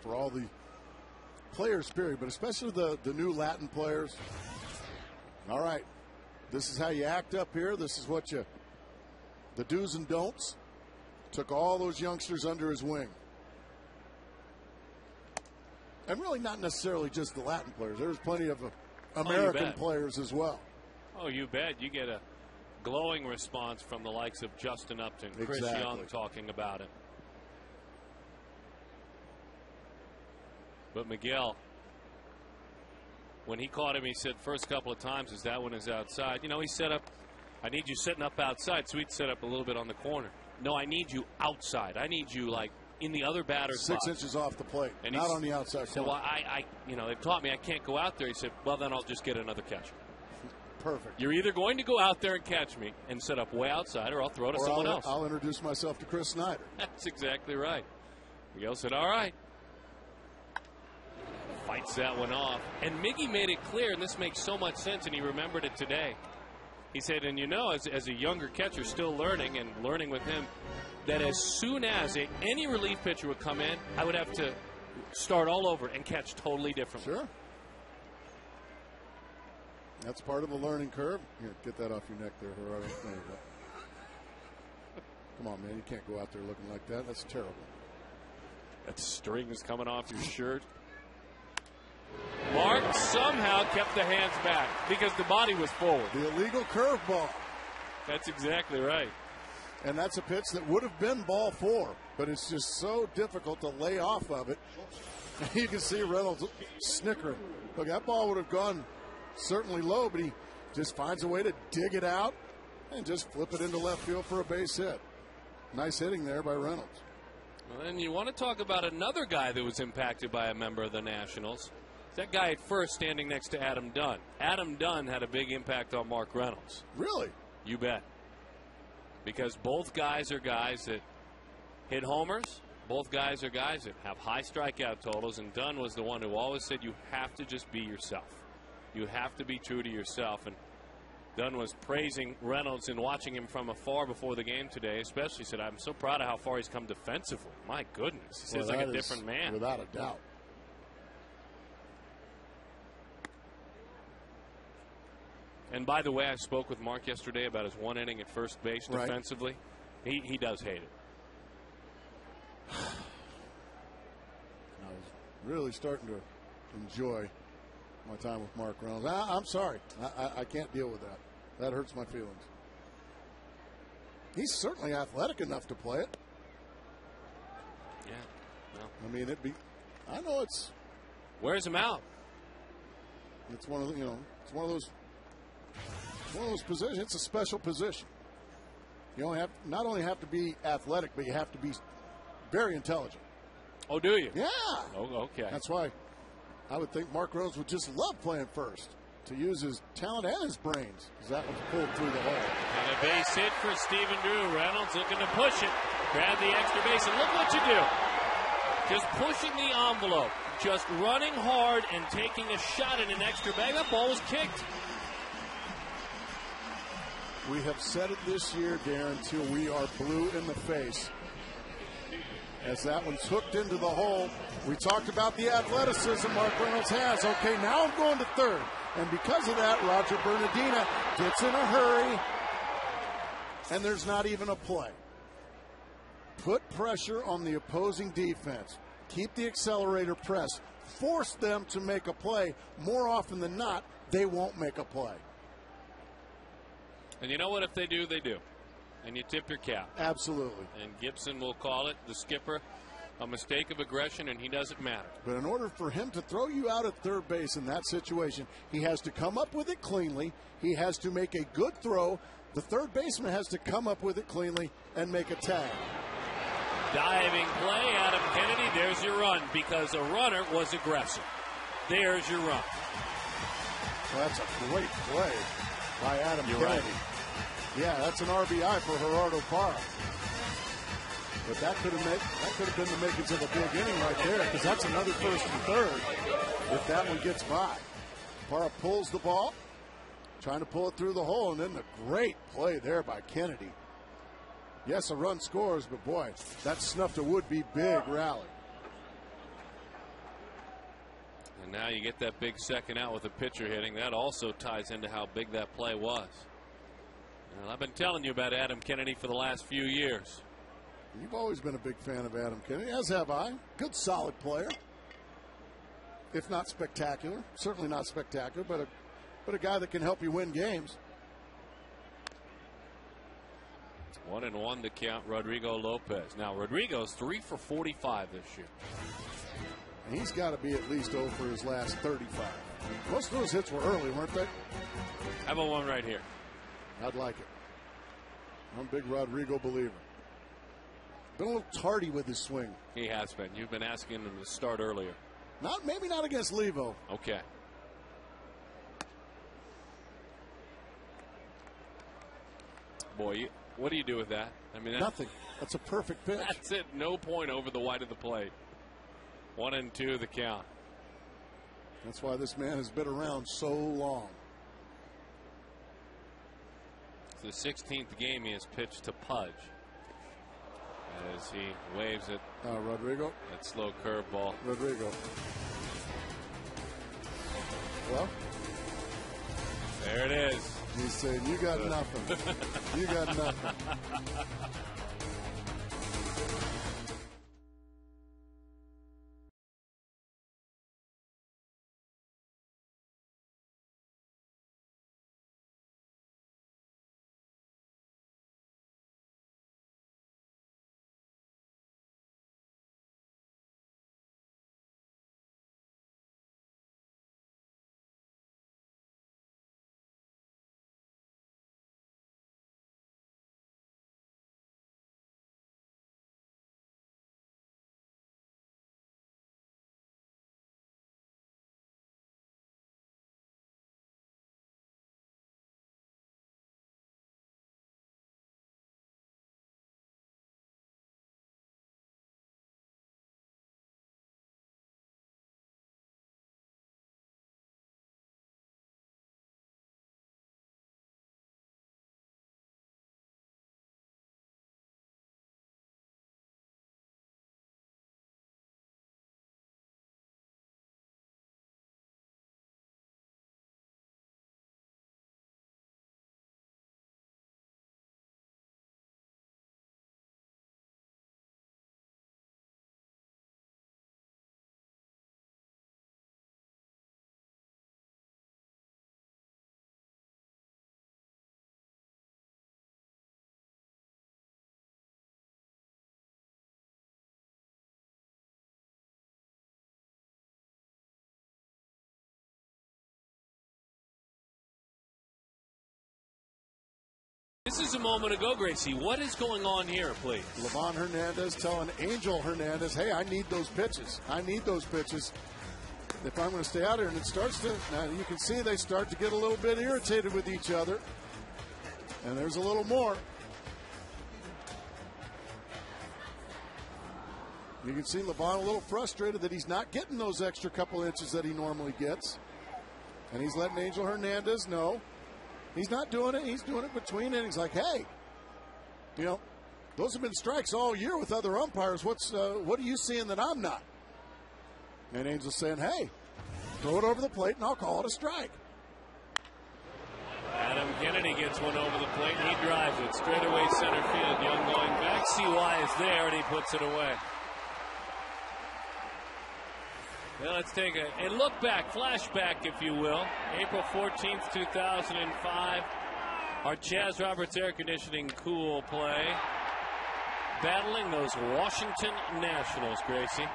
For all the players, period, but especially the new Latin players. All right, this is how you act up here. This is what the do's and don'ts. Took all those youngsters under his wing. And really not necessarily just the Latin players. There's plenty of American players as well.
Oh, you bet. You get a glowing response from the likes of Justin Upton, Chris Young talking about it. But Miguel, when he caught him, he said first couple of times is that one is outside. You know, he set up, I need you sitting up outside, so he'd set up a little bit on the corner. No, I need you outside. I need you like in the other batter's
6
box.
inches off the plate,
and
not on the outside.
So well, you know, they've taught me I can't go out there. He said, well, then I'll just get another catcher.
Perfect.
You're either going to go out there and catch me and set up way outside, or I'll throw to someone else.
I'll introduce myself to Chris Snyder.
That's exactly right. Miguel said, all right. Fights that one off. And Miggy made it clear, and this makes so much sense, and he remembered it today. He said, and you know, as a younger catcher still learning and learning with him, that as soon as any relief pitcher would come in, I would have to start all over and catch totally differently.
Sure. That's part of the learning curve. Here, get that off your neck there, Gerardo. There you go. Come on, man. You can't go out there looking like that. That's terrible.
That string is coming off your shirt. Mark somehow kept the hands back because the body was forward.
The illegal curveball.
That's exactly right.
And that's a pitch that would have been ball 4, but it's just so difficult to lay off of it. You can see Reynolds snickering. Look, that ball would have gone certainly low, but he just finds a way to dig it out and just flip it into left field for a base hit. Nice hitting there by Reynolds.
Well, and you want to talk about another guy that was impacted by a member of the Nationals. That guy at first standing next to Adam Dunn. Adam Dunn had a big impact on Mark Reynolds.
Really?
You bet. Because both guys are guys that hit homers. Both guys are guys that have high strikeout totals. And Dunn was the one who always said you have to just be yourself. You have to be true to yourself. And Dunn was praising Reynolds and watching him from afar before the game today, especially said, I'm so proud of how far he's come defensively. My goodness. He seems like a different man.
Without a doubt.
And by the way, I spoke with Mark yesterday about his one inning at first base defensively. He does hate it.
I was really starting to enjoy my time with Mark Reynolds. I'm sorry. I can't deal with that. That hurts my feelings. He's certainly athletic enough to play it.
Yeah. Well,
I mean, I know it's.
Wears him out.
It's one of the, it's one of those positions. It's a special position. You not only have to be athletic, but you have to be very intelligent.
Oh, do you?
Yeah.
Oh, okay.
That's why I would think Mark Reynolds would just love playing first, to use his talent and his brains, because that was pulled through the hole.
And a base hit for Stephen Drew. Reynolds looking to push it, grab the extra base, and look what you do. Just pushing the envelope, just running hard and taking a shot at an extra bag. That ball was kicked.
We have said it this year, Darren, till we are blue in the face. As that one's hooked into the hole. We talked about the athleticism Mark Reynolds has. Okay, now I'm going to third. And because of that, Roger Bernardina gets in a hurry. And there's not even a play. Put pressure on the opposing defense. Keep the accelerator press. Force them to make a play. More often than not, they won't make a play.
And you know what? If they do, they do. And you tip your cap.
Absolutely.
And Gibson will call it, the skipper, a mistake of aggression, and he doesn't matter.
But in order for him to throw you out at third base in that situation, he has to come up with it cleanly. He has to make a good throw. The third baseman has to come up with it cleanly and make a tag.
Diving play, Adam Kennedy. There's your run, because a runner was aggressive. There's your run.
Well, that's a great play by Adam
You're
Kennedy.
right.
Yeah, that's an RBI for Gerardo Parra. But that could have been the makings of a big inning right there, because that's another first and third if that one gets by. Parra pulls the ball, trying to pull it through the hole, and then the great play there by Kennedy. Yes, a run scores, but boy, that snuffed a would-be big rally.
And now you get that big second out with the pitcher hitting. That also ties into how big that play was. And I've been telling you about Adam Kennedy for the last few years.
You've always been a big fan of Adam Kennedy, as have I. Good, solid player. If not spectacular. Certainly not spectacular, but a guy that can help you win games.
1-1 to count Rodrigo Lopez. Now, Rodrigo's 3 for 45 this year.
And he's got to be at least over his last 35. Most of those hits were early, weren't they?
How about one right here?
I'd like it. I'm a big Rodrigo believer. Been a little tardy with his swing.
He has been. You've been asking him to start earlier.
Maybe not against Levo.
Okay. Boy, what do you do with that? I mean,
nothing. That's a perfect pitch.
That's it. No point over the wide of the plate. 1-2 the count.
That's why this man has been around so long.
It's the 16th game he has pitched to Pudge. As he waves it.
Rodrigo.
That slow curveball.
Rodrigo. Well,
there it is.
He's saying, you got nothing. You got nothing.
This is a moment ago, Gracie. What is going on here, please?
Livan Hernandez telling Angel Hernandez, hey, I need those pitches. I need those pitches if I'm going to stay out here. And it starts to, now you can see they start to get a little bit irritated with each other. And there's a little more. You can see Livan a little frustrated that he's not getting those extra couple inches that he normally gets. And he's letting Angel Hernandez know he's not doing it. He's doing it between innings. Like, hey, you know, those have been strikes all year with other umpires. What are you seeing that I'm not? And Angel's saying, hey, throw it over the plate and I'll call it a strike.
Adam Kennedy gets one over the plate and he drives it straight away center field. Young going back. CY is there and he puts it away. Well, let's take a look back, flashback, if you will. April 14th, 2005. Our Chaz Roberts air conditioning cool play. Battling those Washington Nationals, Gracie.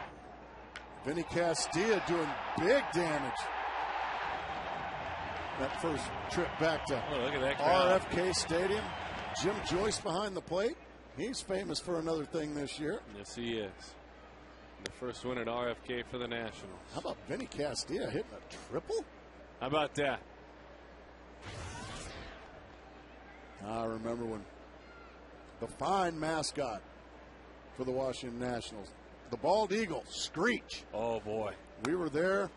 Vinny Castilla doing big damage. That first trip back to
look at that crowd.
RFK Stadium. Jim Joyce behind the plate. He's famous for another thing this year.
Yes, he is. The first win at RFK for the Nationals.
How about Vinny Castilla hitting a triple?
How about that?
I remember when the fine mascot for the Washington Nationals, the bald eagle, Screech.
Oh, boy.
We were there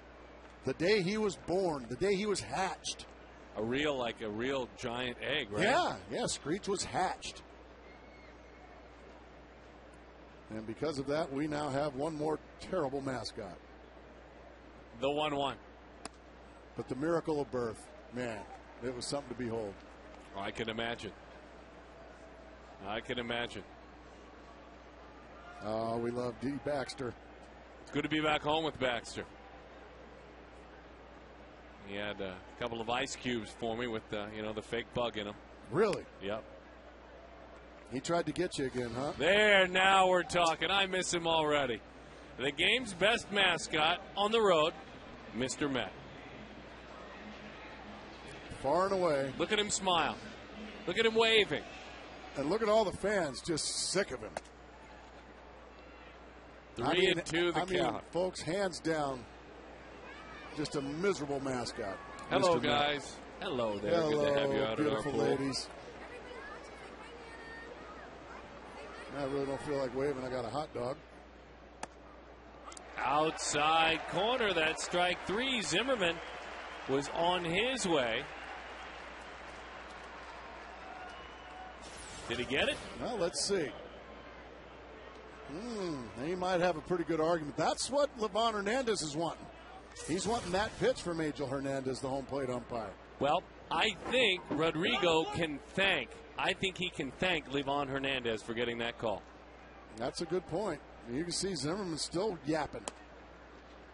the day he was born, the day he was hatched.
A real giant egg, right?
Yeah, Screech was hatched. And because of that, we now have one more terrible mascot.
The 1-1.
But the miracle of birth, man, it was something to behold.
Oh, I can imagine. I can imagine.
Oh, we love D. Baxter.
It's good to be back home with Baxter. He had a couple of ice cubes for me with the fake bug in them.
Really?
Yep.
He tried to get you again, huh?
There, now we're talking. I miss him already. The game's best mascot on the road, Mr. Met.
Far and away.
Look at him smile. Look at him waving.
And look at all the fans just sick of him.
3-2 the count.
Folks, hands down, just a miserable mascot.
Hello,
Mr.
guys.
Met.
Hello there.
Hello,
good to have you out
beautiful
at our pool.
ladies. I really don't feel like waving. I got a hot dog.
Outside corner, that strike three. Zimmerman was on his way. Did he get it?
Well, let's see. He might have a pretty good argument. That's what Livan Hernandez is wanting. He's wanting that pitch from Angel Hernandez, the home plate umpire.
Well, I think Rodrigo can thank. I think he can thank Livan Hernandez for getting that call.
That's a good point. You can see Zimmerman still yapping.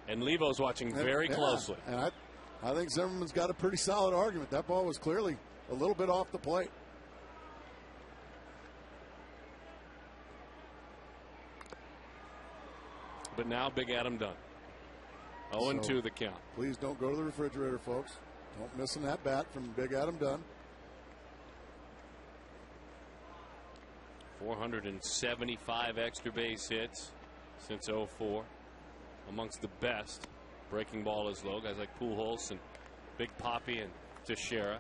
And Levo's watching very closely.
And I think Zimmerman's got a pretty solid argument. That ball was clearly a little bit off the plate.
But now Big Adam done. 0-2 the count.
Please don't go to the refrigerator, folks. Don't miss an at-bat from Big Adam Dunn.
475 extra base hits since 04. Amongst the best. Breaking ball is low. Guys like Pujols and Big Papi and Teixeira.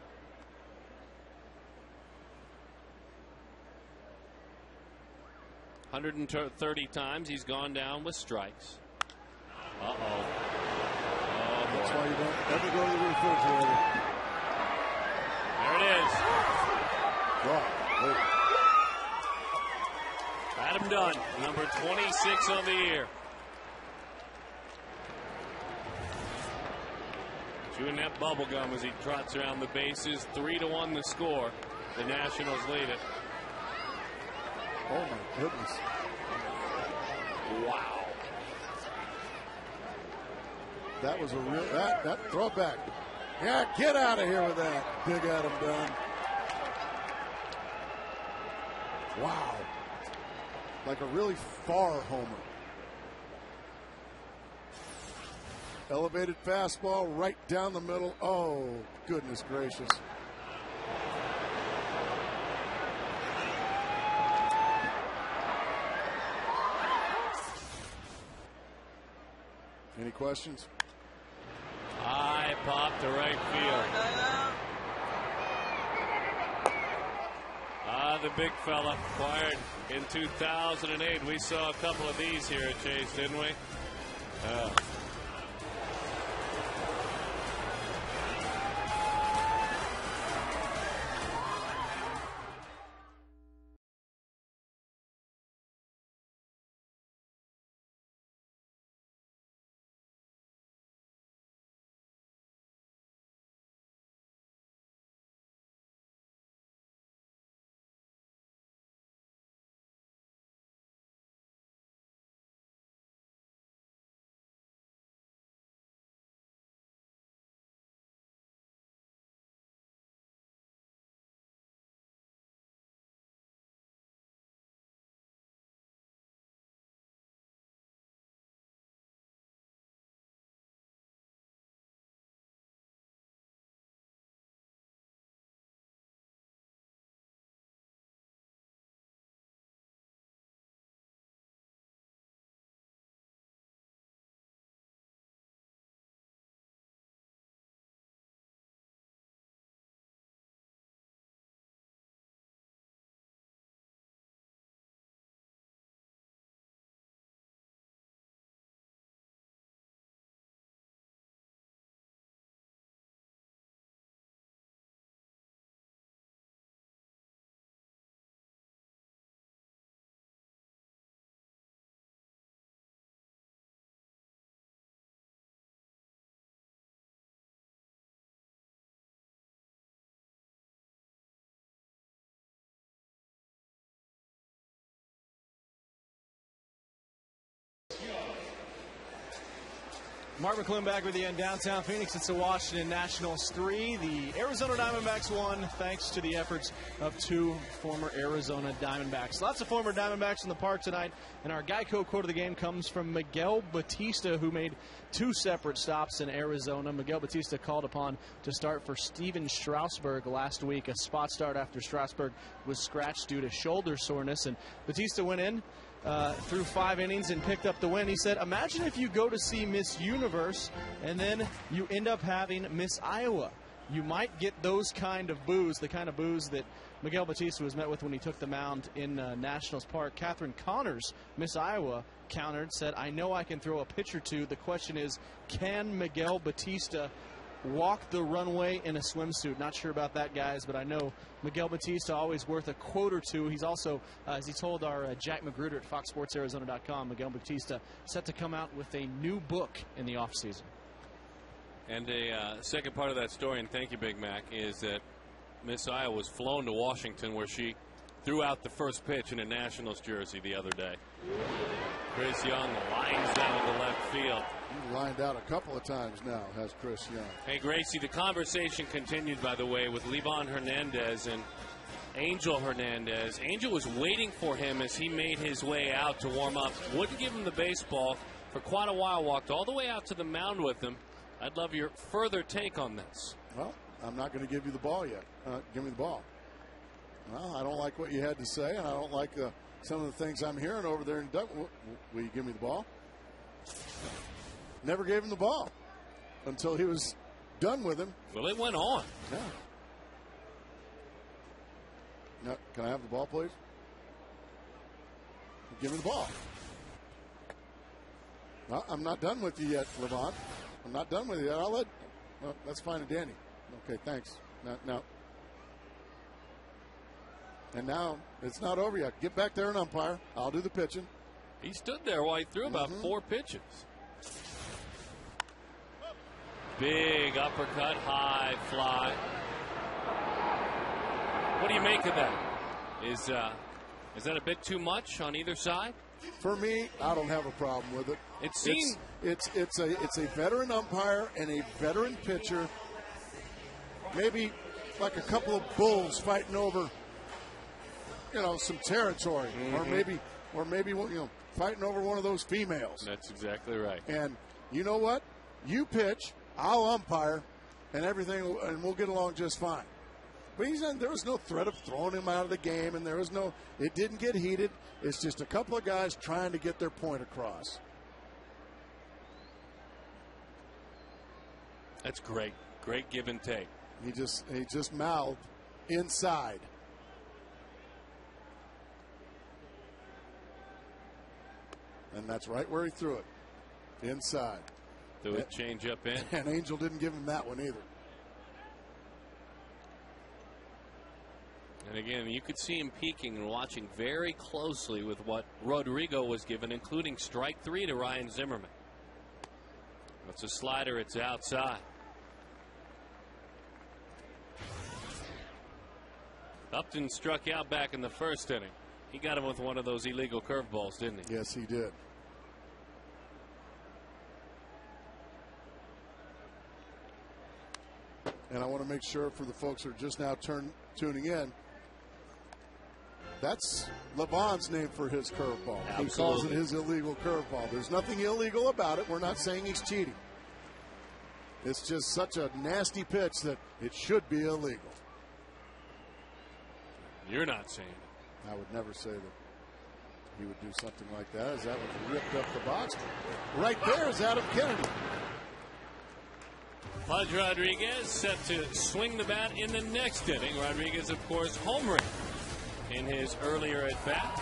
.130 times he's gone down with strikes. Uh-oh.
That's why you don't ever go to the refrigerator.
There it is.
Wow.
Adam Dunn, number 26 on the year. Chewing that bubble gum as he trots around the bases. 3-1 the score. The Nationals lead it.
Oh my goodness.
Wow.
That was a real that throwback. Yeah, get out of here with that, Big Adam Dunn. Wow. Like a really far homer. Elevated fastball right down the middle. Oh, goodness gracious. questions?
High pop to right field. The big fella acquired in 2008. We saw a couple of these here at Chase, didn't we?
Mark McClune back with you in downtown Phoenix. It's the Washington Nationals 3. The Arizona Diamondbacks 1, thanks to the efforts of 2 former Arizona Diamondbacks. Lots of former Diamondbacks in the park tonight. And our Geico quote of the game comes from Miguel Batista, who made 2 separate stops in Arizona. Miguel Batista called upon to start for Steven Strasburg last week. A spot start after Strasburg was scratched due to shoulder soreness. And Batista went in through 5 innings and picked up the win. He said, imagine if you go to see Miss Universe and then you end up having Miss Iowa. You might get those kind of boos, the kind of boos that Miguel Batista was met with when he took the mound in Nationals Park. Catherine Connors, Miss Iowa, countered, said, I know I can throw a pitch or two. The question is, can Miguel Batista walk the runway in a swimsuit? Not sure about that, guys, but I know Miguel Batista always worth a quote or two. He's also, as he told our Jack Magruder at FoxSportsArizona.com, Miguel Batista set to come out with a new book in the offseason.
And a second part of that story, and thank you, Big Mac, is that Miss Iowa was flown to Washington, where she threw out the first pitch in a Nationals jersey the other day. Chris Young lines down to left field.
He's lined out a couple of times now, has Chris Young.
Hey, Gracie, the conversation continued, by the way, with Livan Hernandez and Angel Hernandez. Angel was waiting for him as he made his way out to warm up. Wouldn't give him the baseball for quite a while, walked all the way out to the mound with him. I'd love your further take on this.
Well, I'm not going to give you the ball yet. Give me the ball. Well, I don't like what you had to say, and I don't like some of the things I'm hearing over there in Doug. Will you give me the ball? Never gave him the ball until he was done with him.
Well, it went on.
Yeah. No, can I have the ball, please? Give me the ball. No, I'm not done with you yet, Levant. I'm not done with you yet. Well, that's fine to Danny. Okay, thanks. No. And now it's not over yet. Get back there and umpire. I'll do the pitching.
He stood there while he threw about 4 pitches. Big uppercut, high fly. What do you make of that? Is that a bit too much on either side?
For me, I don't have a problem with it.
It seems
it's a veteran umpire and a veteran pitcher. Maybe like a couple of bulls fighting over, some territory, or maybe fighting over one of those females.
That's exactly right.
And you know what? You pitch, I'll umpire, and everything, and we'll get along just fine. But there was no threat of throwing him out of the game, and it didn't get heated. It's just a couple of guys trying to get their point across.
That's great. Great give and take.
He just mouthed inside. And that's right where he threw it. Inside.
Threw it change up in.
And Angel didn't give him that one either.
And again, you could see him peeking and watching very closely with what Rodrigo was given, including strike 3 to Ryan Zimmerman. It's a slider. It's outside. Upton struck out back in the first inning. He got him with one of those illegal curveballs, didn't he?
Yes, he did. And I want to make sure for the folks who are just now tuning in, that's LeVon's name for his curveball. He calls it his illegal curveball. There's nothing illegal about it. We're not saying he's cheating. It's just such a nasty pitch that it should be illegal.
You're not saying it.
I would never say that he would do something like that, as that was ripped up the box. Right there is Adam Kennedy.
Pudge Rodriguez set to swing the bat in the next inning. Rodriguez, of course, homering in his earlier at bat.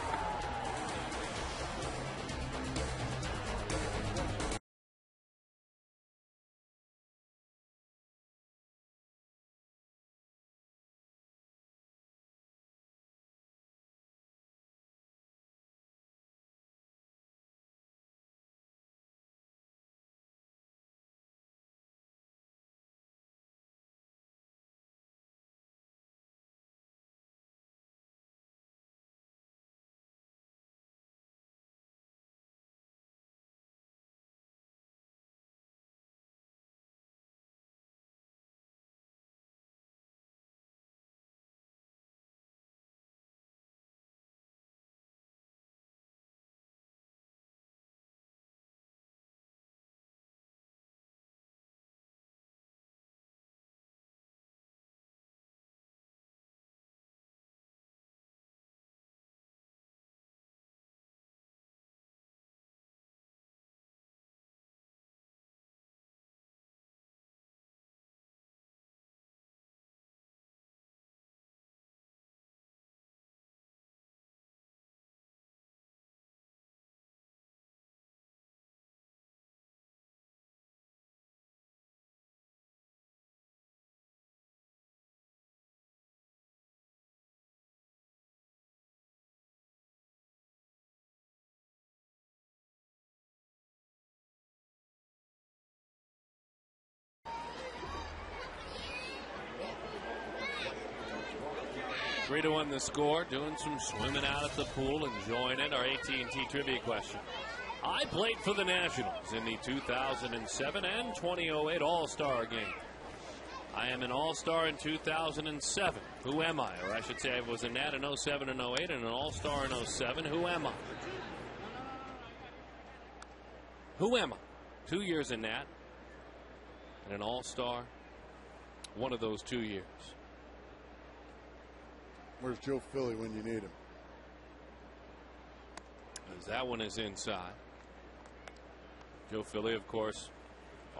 Three to 1 the score. Doing some swimming out at the pool, enjoying it. Our AT&T trivia question. I played for the Nationals in the 2007 and 2008 All-Star game. I am an All-Star in 2007. Who am I? Or I should say I was a Nat in 07 and 08 and an All-Star in 07. Who am I? Who am I? 2 years a Nat and an All-Star. One of those 2 years.
Where's Joe Philly when you need him?
As that one is inside. Joe Philly, of course,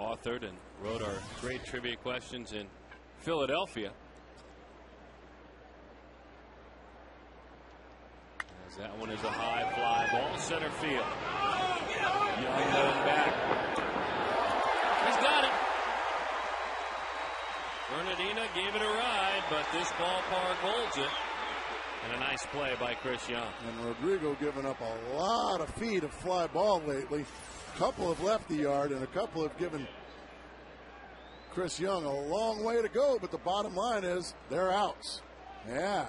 authored and wrote our great trivia questions in Philadelphia. As that one is a high fly ball, center field. Young going back. He's got it. Bernardina gave it a ride, but this ballpark holds it. And a nice play by Chris Young.
And Rodrigo giving up a lot of feet of fly ball lately. A couple have left the yard and a couple have given Chris Young a long way to go, but the bottom line is they're outs. Yeah.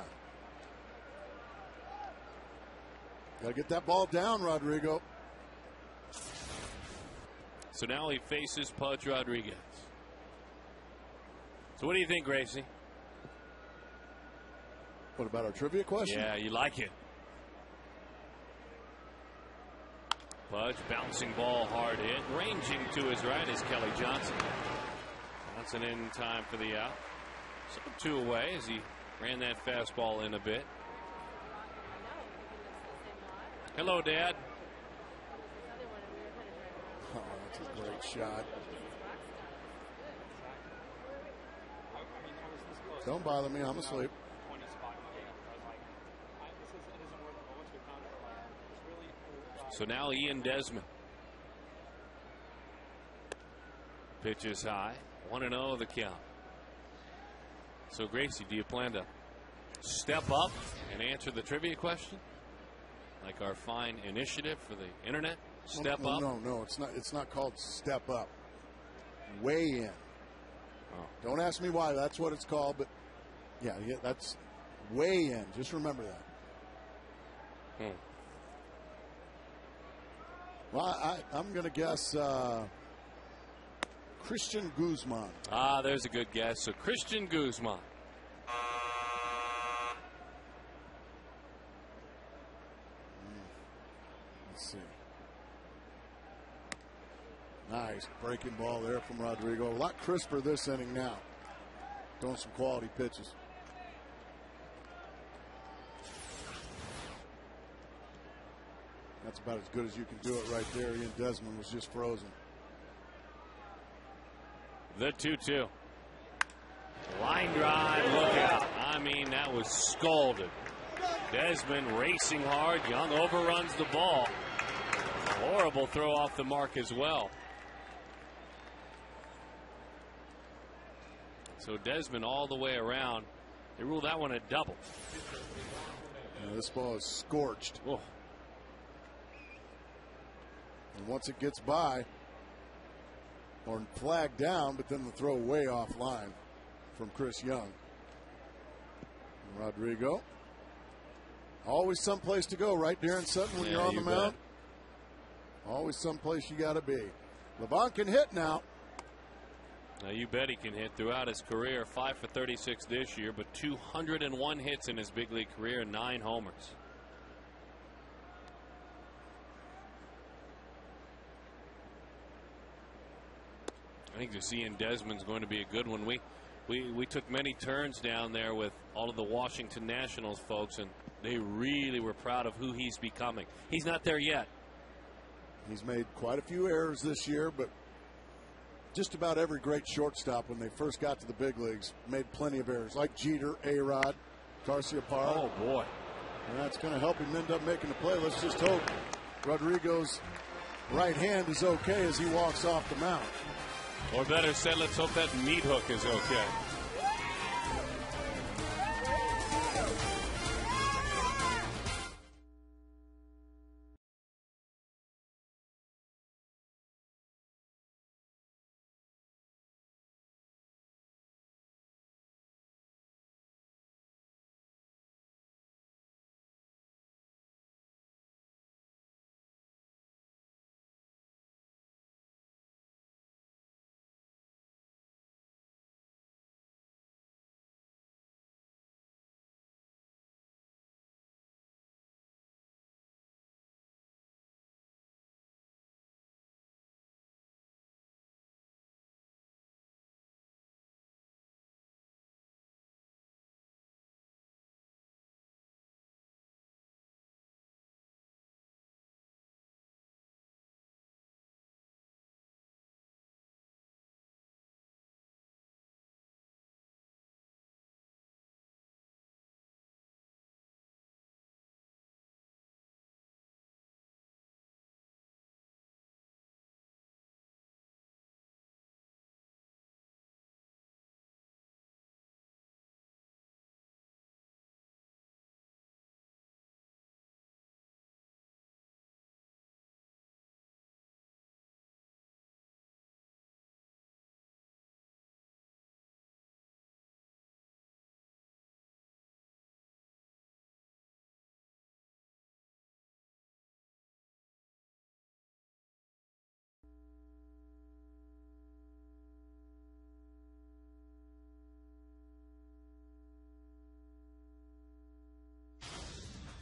Got to get that ball down, Rodrigo.
So now he faces Pudge Rodriguez. So what do you think, Gracie?
What about our trivia question?
Yeah, you like it. Pudge bouncing ball hard hit. Ranging to his right is Kelly Johnson. Johnson in time for the out. So 2 away as he ran that fastball in a bit. Hello, Dad.
Oh, that's a great shot. Don't bother me. I'm asleep.
So now Ian Desmond. Pitch is high. 1-0 the count. So Gracie, do you plan to step up and answer the trivia question? Like our fine initiative for the internet? Step up?
No, it's not called step up. Weigh in.
Oh.
Don't ask me why that's what it's called, but yeah, that's weigh in. Just remember that. Well, I'm going to guess Christian Guzman.
Ah, there's a good guess. So Christian Guzman.
Let's see. Nice breaking ball there from Rodrigo. A lot crisper this inning now. Doing some quality pitches. That's about as good as you can do it right there. Ian Desmond was just frozen.
The 2-2. Line drive, look out. I mean, that was scalded. Desmond racing hard. Young overruns the ball. Horrible throw off the mark as well. So Desmond all the way around. They ruled that one a double.
Yeah, this ball is scorched.
Oh.
And once it gets by, or flagged down, but then the throw way offline from Chris Young. And Rodrigo. Always someplace to go, right, Darren Sutton, when you're on the mound? Always someplace you got to be. LeBron can hit now.
Now, you bet he can hit throughout his career. 5 for 36 this year, but 201 hits in his big league career and 9 homers. I think this Ian Desmond's going to be a good one. We took many turns down there with all of the Washington Nationals folks, and they really were proud of who he's becoming. He's not there yet.
He's made quite a few errors this year, but just about every great shortstop when they first got to the big leagues made plenty of errors, like Jeter, A-Rod, Garciaparra.
Oh, boy.
And that's going to help him end up making the play. Let's just hope Rodrigo's right hand is okay as he walks off the mound.
Or better said, let's hope that meat hook is okay.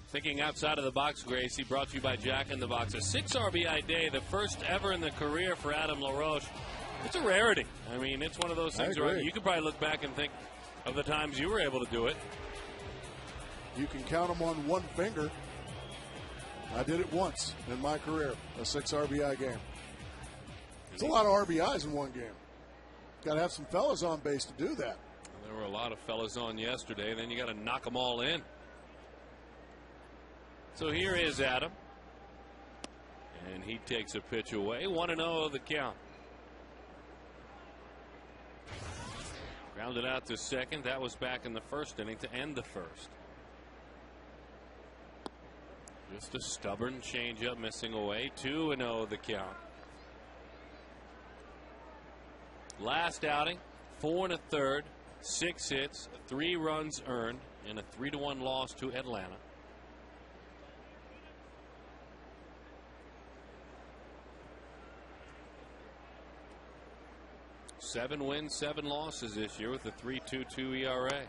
Thinking outside of the box, Gracie, brought to you by Jack in the Box. A 6 RBI day, the first ever in the career for Adam LaRoche. It's a rarity. I mean, it's one of those things where you could probably look back and think of the times you were able to do it.
You can count them on one finger. I did it once in my career, a 6 RBI game. It's a lot of RBIs in one game. Got to have some fellas on base to do that.
There There were a lot of fellas on yesterday, and then you got to knock them all in. So here is Adam. And he takes a pitch away. 1-0 the count. Grounded out to second. That was back in the first inning to end the first. Just a stubborn changeup missing away. 2-0 the count. Last outing, 4 1/3, 6 hits, 3 runs earned, and a 3-1 loss to Atlanta. Seven wins, 7 losses this year with a 3.22 ERA.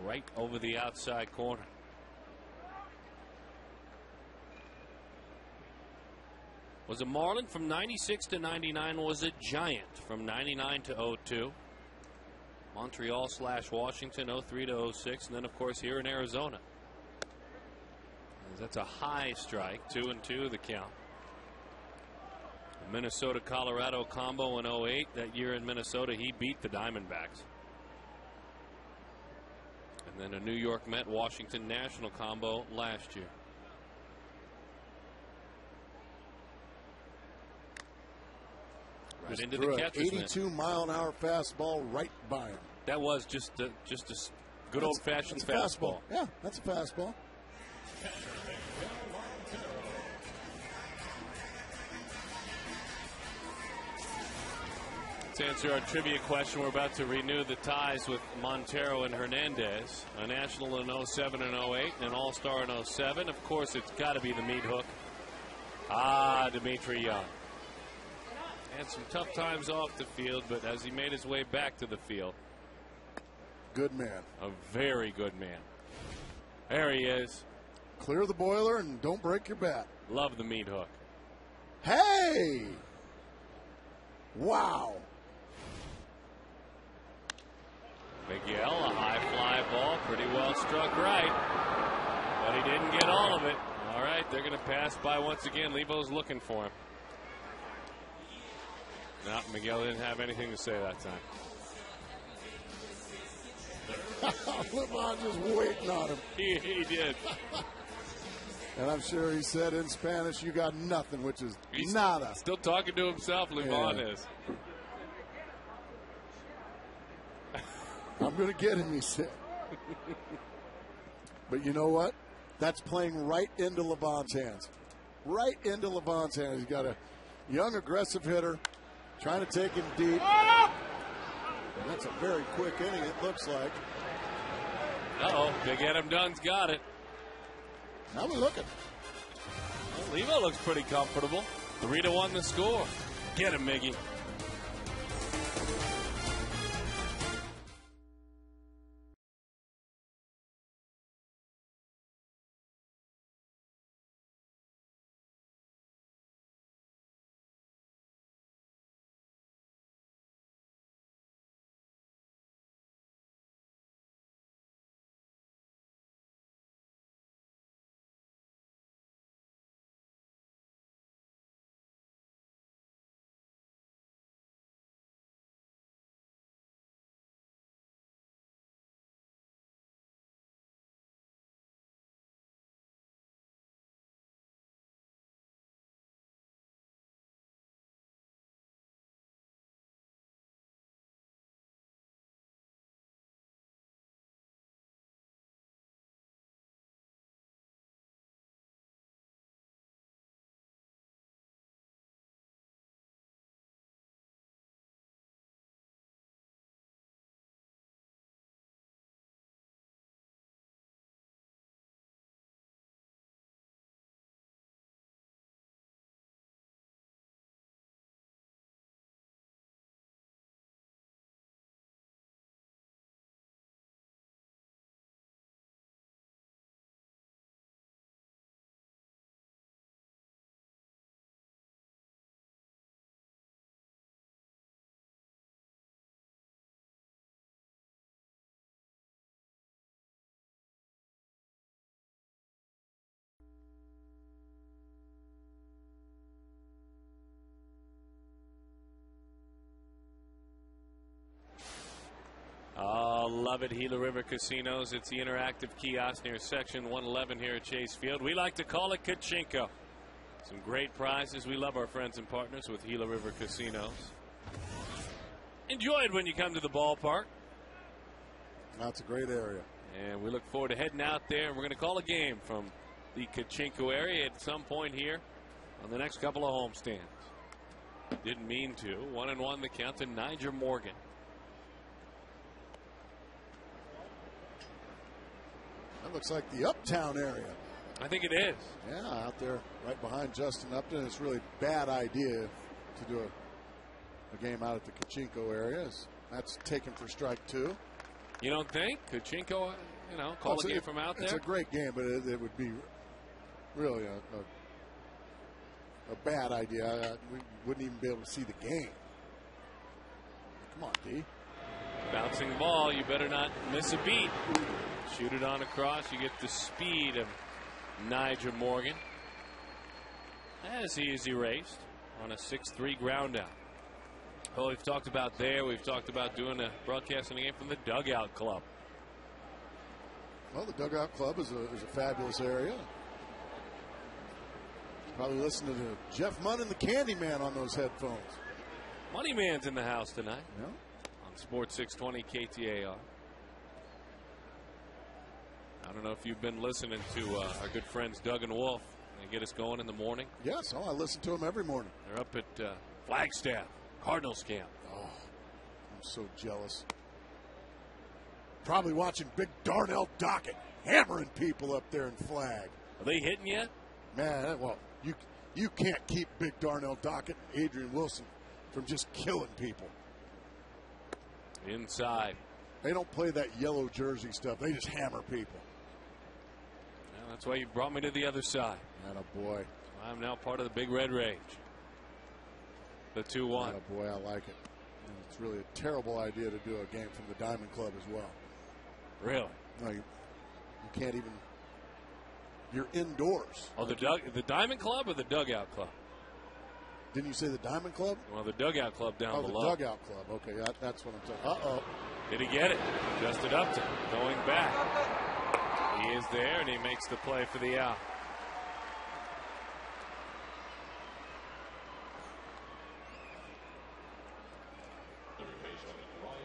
Right over the outside corner. Was a Marlin from 96 to 99, was a Giant from 99 to 02. Montreal/Washington 03 to 06, and then of course here in Arizona. That's a high strike. 2-2 the count. The Minnesota-Colorado combo in 08. That year in Minnesota he beat the Diamondbacks. And then a New York Met-Washington National combo last year. Right into the catcher's mitt.
82-mile-an-hour fastball right by him.
That was just a good old-fashioned fastball.
Yeah, that's a fastball.
To answer our trivia question, we're about to renew the ties with Montero and Hernandez. A National in 07 and 08, and an All-Star in 07. Of course, it's got to be the meat hook. Dimitri Young. Had some tough times off the field, but as he made his way back to the field.
Good man.
A very good man. There he is.
Clear the boiler and don't break your bat.
Love the meat hook.
Hey! Wow.
Miguel, a high fly ball, pretty well struck right, but he didn't get all of it. All right, they're going to pass by once again. Levo's looking for him. No, Miguel didn't have anything to say that time.
LeBron just waiting on him.
He did.
And I'm sure he said in Spanish, you got nothing, which is
He's
nada.
Still talking to himself, Levon is.
I'm going to get him, he said. But you know what? That's playing right into LeBron's hands. Right into LeBron's hands. He's got a young, aggressive hitter trying to take him deep. And that's a very quick inning, it looks like.
Uh-oh, Big Adam Dunn's got it.
Now we're looking.
Well, Levo looks pretty comfortable. 3-1 the score. Get him, Miggy. love it. Gila River Casinos. It's the interactive kiosk near Section 111 here at Chase Field. We like to call it Kachinko. Some great prizes. We love our friends and partners with Gila River Casinos. Enjoy it when you come to the ballpark.
That's a great area.
And we look forward to heading out there. We're going to call a game from the Kachinko area at some point here on the next couple of homestands. Didn't mean to. 1-1 the count to Niger Morgan.
That looks like the Uptown area.
I think it is.
Yeah, out there right behind Justin Upton. It's really a bad idea to do a game out at the Kachinko area. That's taken for strike 2.
You don't think? Kachinko, call a game from out there?
It's a great game, but it would be really a bad idea. We wouldn't even be able to see the game. Come on, D.
Bouncing ball, you better not miss a beat. Shoot it on across, you get the speed of Niger Morgan. As he is erased on a 6-3 ground out. Well, we've talked about we've talked about doing a broadcasting game from the Dugout Club.
Well, the Dugout Club is a fabulous area. Probably listening to Jeff Munn and the Candyman on those headphones.
Moneyman's in the house tonight.
Yeah.
On Sports 620 KTAR. I don't know if you've been listening to our good friends Doug and Wolf. They get us going in the morning.
Yes, I listen to them every morning.
They're up at Flagstaff, Cardinals camp.
Oh, I'm so jealous. Probably watching Big Darnell Dockett hammering people up there in Flag.
Are they hitting yet?
Man, well, you can't keep Big Darnell Dockett and Adrian Wilson from just killing people.
Inside.
They don't play that yellow jersey stuff. They just hammer people.
Well, that's why you brought me to the other side.
Attaboy.
I'm now part of the Big Red Rage. The 2-1.
Attaboy, I like it. And it's really a terrible idea to do a game from the Diamond Club as well.
Really?
No, you can't even. You're indoors.
Oh, the Diamond Club or the Dugout Club?
Didn't you say the Diamond Club?
Well, the Dugout Club down below.
Oh, the Dugout Club. Okay, that's what I'm saying. Uh-oh.
Did he get it? Justin Upton going back. He is there, and he makes the play for the out.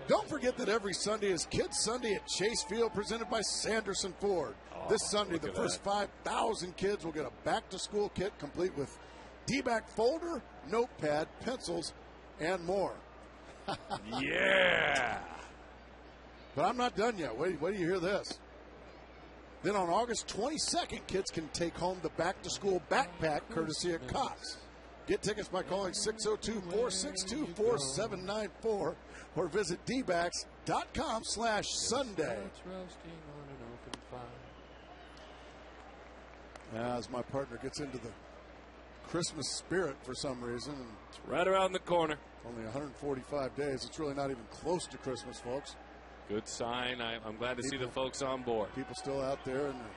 Don't forget that every Sunday is Kids Sunday at Chase Field, presented by Sanderson Ford. This Sunday, the first 5,000 kids will get a back-to-school kit complete with D-back folder, notepad, pencils, and more.
Yeah!
But I'm not done yet. Wait do you hear this? Then on August 22nd, kids can take home the back-to-school backpack courtesy of Cox. Get tickets by calling 602-462-4794 or visit dbacks.com/Sunday. As my partner gets into the Christmas spirit for some reason. And
it's right around the corner.
Only 145 days. It's really not even close to Christmas, folks.
Good sign. I'm glad to see the folks on board.
People still out there in their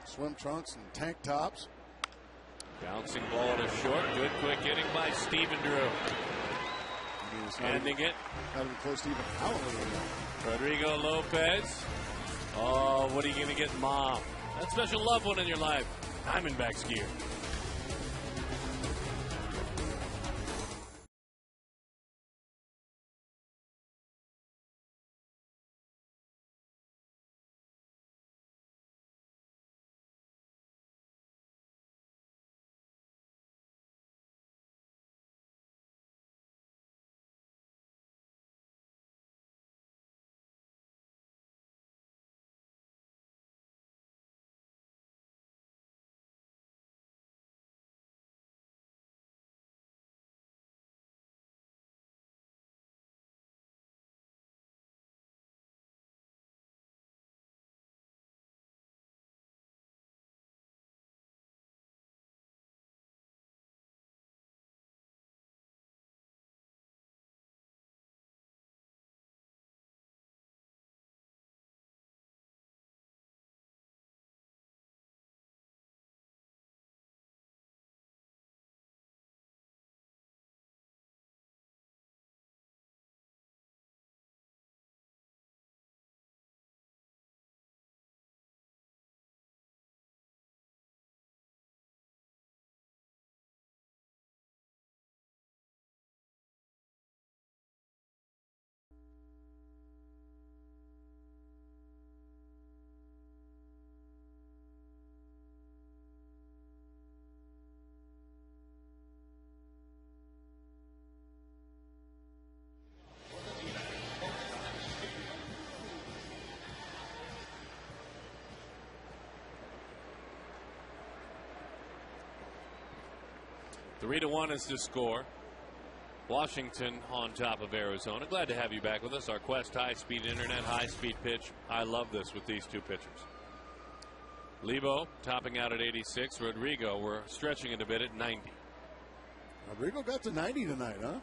swim trunks and tank tops.
Bouncing ball to short. Good quick hitting by Stephen Drew. Ending it.
Not even close to even out.
Rodrigo Lopez. Oh, what are you going to get, Mom? That special loved one in your life. Diamondbacks gear. 3-1 is the score. Washington on top of Arizona. Glad to have you back with us. Our Quest high-speed internet, high-speed pitch. I love this with these two pitchers. Lebo topping out at 86. Rodrigo, we're stretching it a bit at 90.
Rodrigo got to 90 tonight, huh?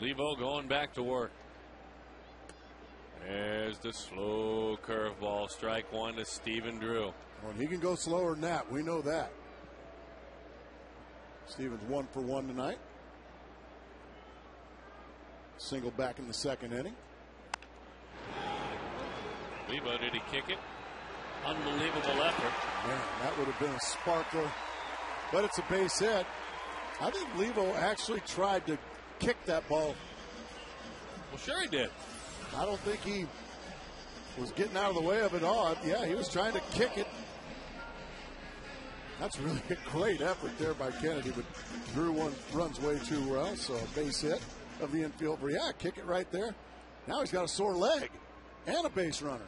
Lebo going back to work. There's the slow curveball. Strike one to Stephen Drew.
Well, he can go slower than that. We know that. Stevens 1 for 1 tonight. Single back in the second inning.
Lebo, did he kick it? Unbelievable effort.
Man, that would have been a sparkler. But it's a base hit. I think Lebo actually tried to kick that ball.
Well, sure he did.
I don't think he was getting out of the way of it all. Yeah, he was trying to kick it. That's really a great effort there by Kennedy, but Drew runs way too well, so a base hit of the infielder. Yeah, kick it right there. Now he's got a sore leg and a base runner.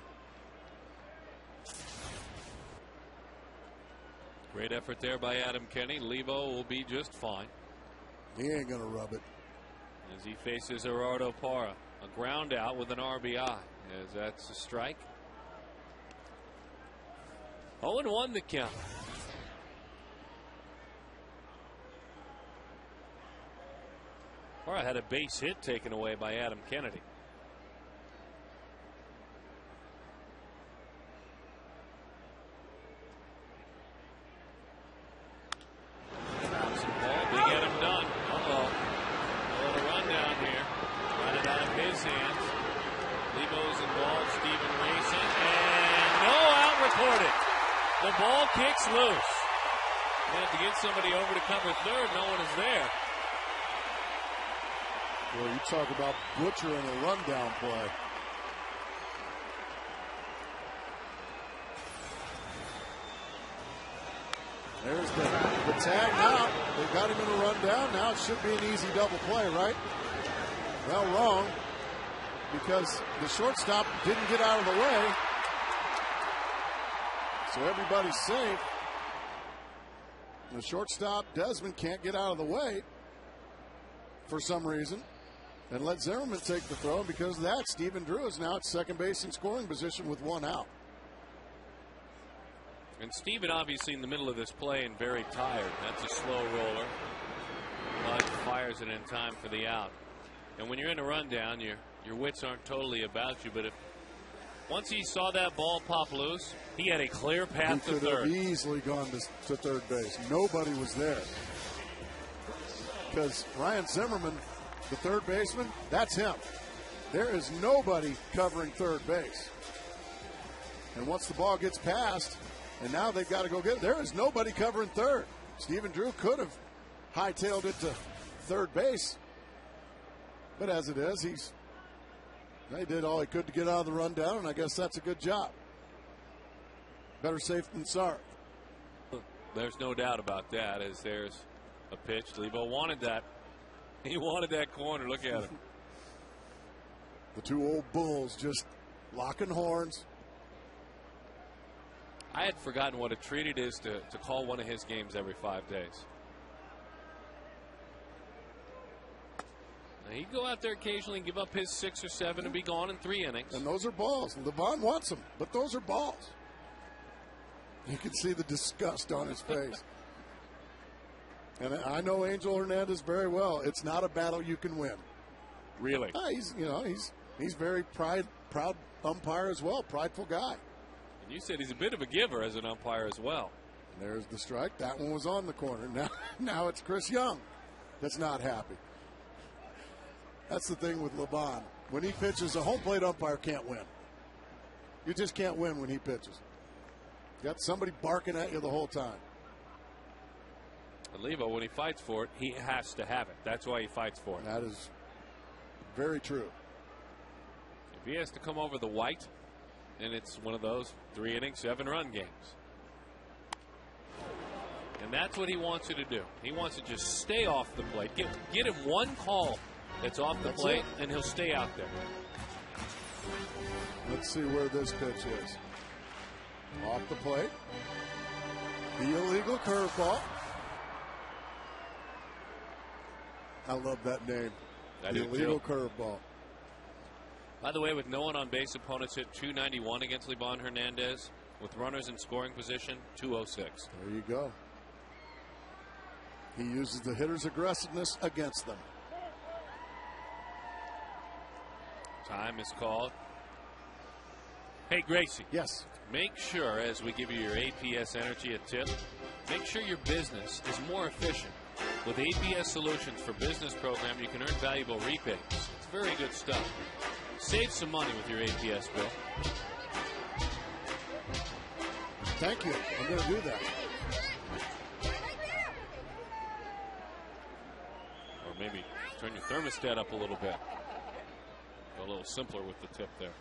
Great effort there by Adam Kennedy. Lebo will be just fine.
He ain't going to rub it.
As he faces Gerardo Parra. A ground out with an RBI. As that's a strike. 0-1 the count. Parra had a base hit taken away by Adam Kennedy. Big Adam done. Uh-oh. A little run down here. Got it out of his hands. Lebo's involved. Steven racing. And no out recorded. The ball kicks loose. They have to get somebody over to cover third. No one is there.
Well, you talk about butchering a rundown play. There's the tag now. They got him in a rundown. Now it should be an easy double play, right? Well, wrong. Because the shortstop didn't get out of the way. So everybody's safe. The shortstop, Desmond, can't get out of the way for some reason. And let Zimmerman take the throw. And because of that, Stephen Drew is now at second base in scoring position with one out.
And Stephen obviously in the middle of this play and very tired. That's a slow roller. But fires it in time for the out. And when you're in a rundown, your wits aren't totally about you. But if once he saw that ball pop loose, he had a clear path to third.
He could have easily gone to third base. Nobody was there. Because Ryan Zimmerman, the third baseman, that's him. There is nobody covering third base. And once the ball gets passed, and now they've got to go get it, there is nobody covering third. Stephen Drew could have hightailed it to third base. But as it is, they did all he could to get out of the rundown, and I guess that's a good job. Better safe than sorry.
There's no doubt about that, as there's a pitch. Lebo wanted that. He wanted that corner. Look at him.
The two old bulls just locking horns.
I had forgotten what a treat it is to call one of his games every 5 days. Now, he'd go out there occasionally and give up his 6 or 7 and be gone in 3 innings.
And those are balls. LeBron wants them, but those are balls. You can see the disgust on his face. And I know Angel Hernandez very well. It's not a battle you can win.
Really?
He's very proud umpire as well, prideful guy.
And you said he's a bit of a giver as an umpire as well.
And there's the strike. That one was on the corner. Now it's Chris Young that's not happy. That's the thing with LeBron. When he pitches, a home plate umpire can't win. You just can't win when he pitches. You got somebody barking at you the whole time.
And Lebo, when he fights for it, he has to have it. That's why he fights for it.
That is very true.
If he has to come over the white, then it's one of those 3 inning, 7 run games. And that's what he wants you to do. He wants to just stay off the plate. Get him one call that's off the plate, and he'll stay out there.
Let's see where this pitch is. Off the plate. The illegal curveball. I love that name. The illegal curveball.
By the way, with no one on base, opponents hit .291 against Liban Hernandez. With runners in scoring position, .206.
There you go. He uses the hitter's aggressiveness against them.
Time is called. Hey, Gracie.
Yes.
Make sure, as we give you your APS Energy a tip, make sure your business is more efficient. With APS Solutions for Business program, you can earn valuable rebates. It's very good stuff. Save some money with your APS bill.
Thank you. I'm going to do that.
Or maybe turn your thermostat up a little bit. A little simpler with the tip there.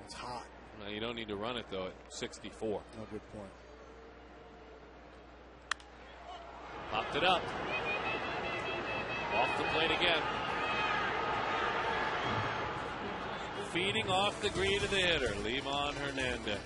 It's hot.
Now, you don't need to run it, though, at 64.
No, good point.
Popped it up. Off the plate again. Feeding off the greed of the hitter, Liban Hernandez.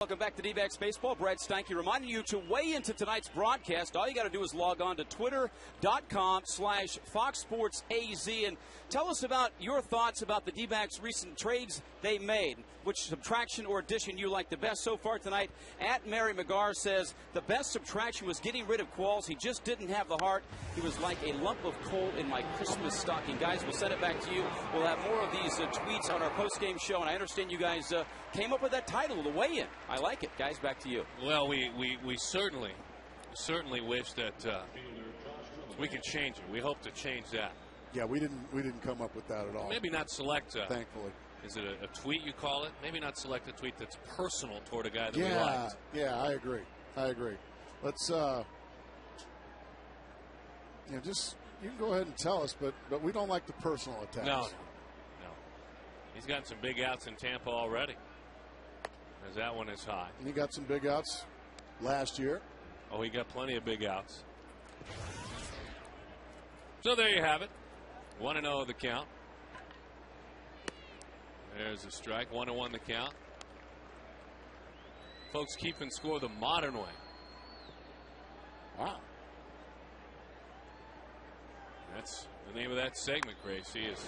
Welcome back to D-backs Baseball. Brad Steinke reminding you to weigh into tonight's broadcast. All you got to do is log on to twitter.com/FoxSportsAZ and tell us about your thoughts about the D-backs' recent trades they made. Which subtraction or addition you like the best so far tonight? At Mary McGarr says the best subtraction was getting rid of Qualls. He just didn't have the heart. He was like a lump of coal in my Christmas stocking. Guys, we'll send it back to you. We'll have more of these tweets on our post-game show, and I understand you guys came up with that title, The Weigh-In. I like it. Guys, back to you.
Well, we certainly wish that we could change it. We hope to change that.
Yeah, we didn't come up with that at all.
Maybe not select.
Thankfully.
Is it a tweet you call it? Maybe not select a tweet that's personal toward a guy that we liked.
Yeah, I agree. Let's just you can go ahead and tell us, but we don't like the personal attacks.
No. He's gotten some big outs in Tampa already. As that one is high.
And he got some big outs last year.
Oh, he got plenty of big outs. So there you have it. 1-0 the count. There's a strike. 1-1 the count. Folks keeping score the modern way.
Wow.
That's the name of that segment, Gracie. Is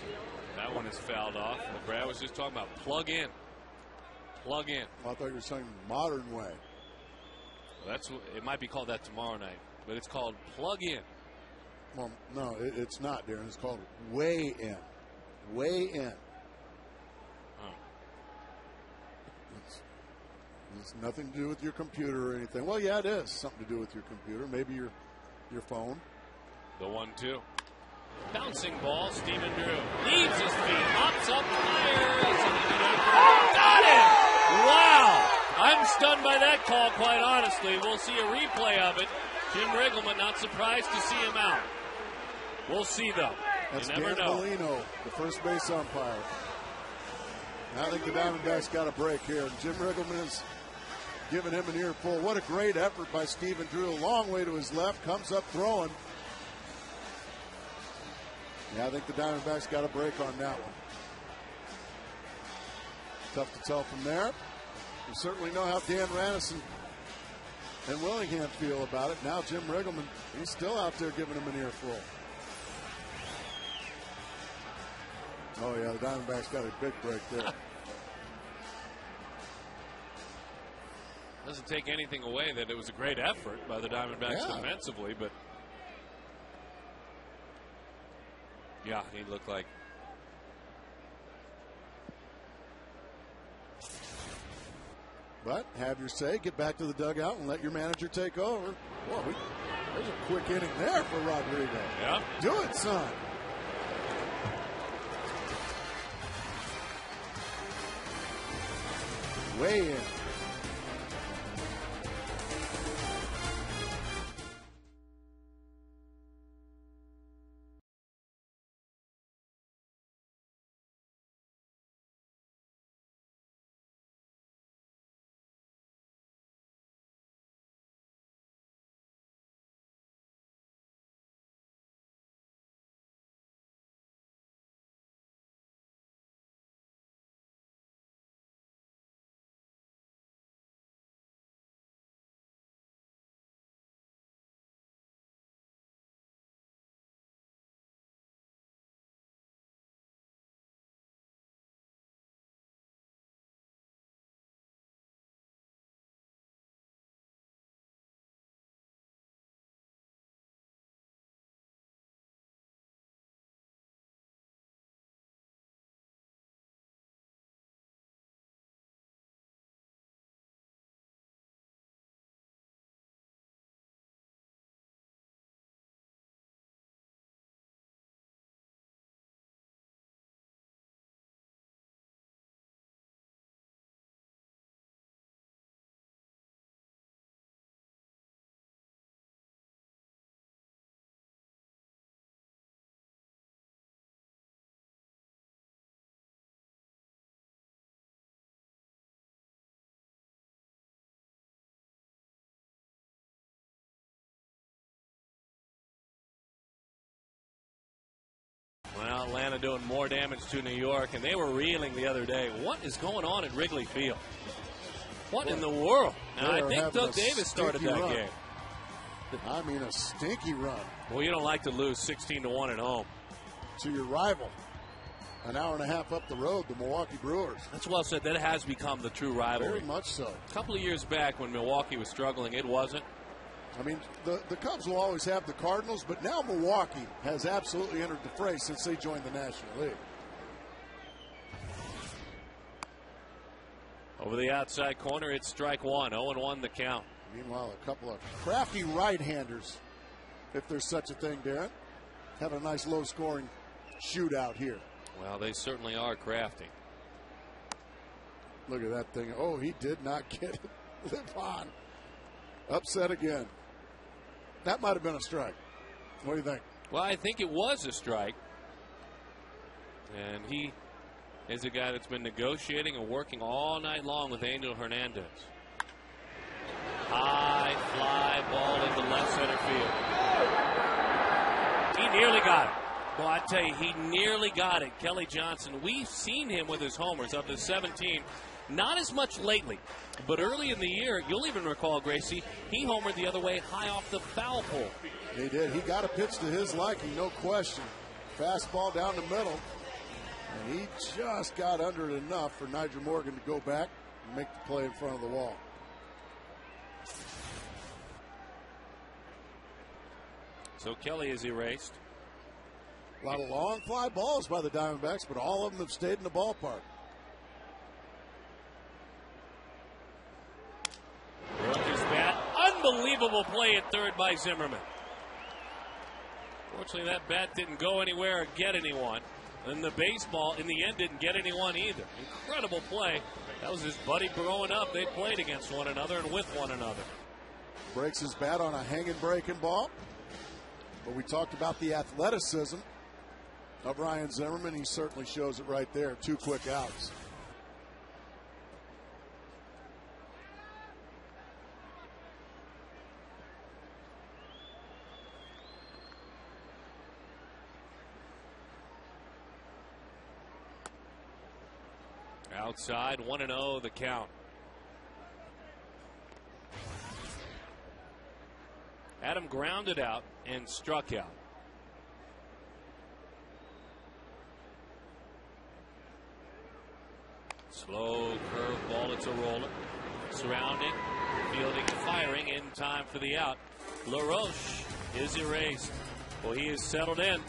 that one is fouled off. Well, Brad was just talking about plug in. Plug in.
Well, I thought you were saying modern way.
Well, it might be called that tomorrow night, but it's called plug in.
Well, no, it's not, Darren. It's called weigh in. Weigh in. It's nothing to do with your computer or anything. Well, yeah, it is something to do with your computer. Maybe your phone.
The 1-2. Bouncing ball, Stephen Drew leaves his feet, hops up, fires, and got it! Wow! I'm stunned by that call, quite honestly. We'll see a replay of it. Jim Riggleman not surprised to see him out. We'll see, though.
That's
You never
Dan
know.
Bellino, the first base umpire. I think the Diamondbacks got a break here. Jim Riggleman is giving him an earful. What a great effort by Stephen Drew. A long way to his left, comes up throwing. Yeah, I think the Diamondbacks got a break on that one. Tough to tell from there. You certainly know how Dan Ranison and Willingham feel about it. Now Jim Riggleman, he's still out there giving him an earful. Oh, yeah, the Diamondbacks got a big break there.
Doesn't take anything away that it was a great effort by the Diamondbacks defensively, but yeah, he looked like.
But have your say, get back to the dugout and let your manager take over. Whoa, there's a quick inning there for Rodrigo.
Yeah.
Do it, son. Way in.
Well, Atlanta doing more damage to New York, and they were reeling the other day. What is going on at Wrigley Field? What in the world? Now, I think Doug Davis started that game.
I mean, a stinky run.
Well, you don't like to lose 16-1 at home.
To your rival. An hour and a half up the road, the Milwaukee Brewers.
That's well said. That has become the true rivalry.
Very much so.
A couple of years back when Milwaukee was struggling, it wasn't.
I mean, the Cubs will always have the Cardinals, but now Milwaukee has absolutely entered the fray since they joined the National League.
Over the outside corner, it's strike one. 0-1 the count.
Meanwhile, a couple of crafty right-handers, if there's such a thing, Darren, have a nice low-scoring shootout here.
Well, they certainly are crafty.
Look at that thing. Oh, he did not get it. Live on. Upset again. That might have been a strike. What do you think?
Well, I think it was a strike. And he is a guy that's been negotiating and working all night long with Angel Hernandez. High fly ball into left center field. He nearly got it. Well, I tell you, he nearly got it. Kelly Johnson, we've seen him with his homers of the 17. Not as much lately, but early in the year, you'll even recall, Gracie, he homered the other way high off the foul pole.
He did. He got a pitch to his liking, no question. Fastball down the middle, and he just got under it enough for Nigel Morgan to go back and make the play in front of the wall.
So Kelly is erased.
A lot of long fly balls by the Diamondbacks, but all of them have stayed in the ballpark.
Broke his bat. Unbelievable play at third by Zimmerman. Fortunately, that bat didn't go anywhere or get anyone. And the baseball, in the end, didn't get anyone either. Incredible play. That was his buddy growing up. They played against one another and with one another.
Breaks his bat on a hanging breaking ball. But we talked about the athleticism of Ryan Zimmerman. He certainly shows it right there. 2 quick outs.
Outside, 1-0 the count. Adam grounded out and struck out. Slow curve ball, it's a roller. Surrounding, fielding, firing in time for the out. LaRoche is erased. Well, he is settled in.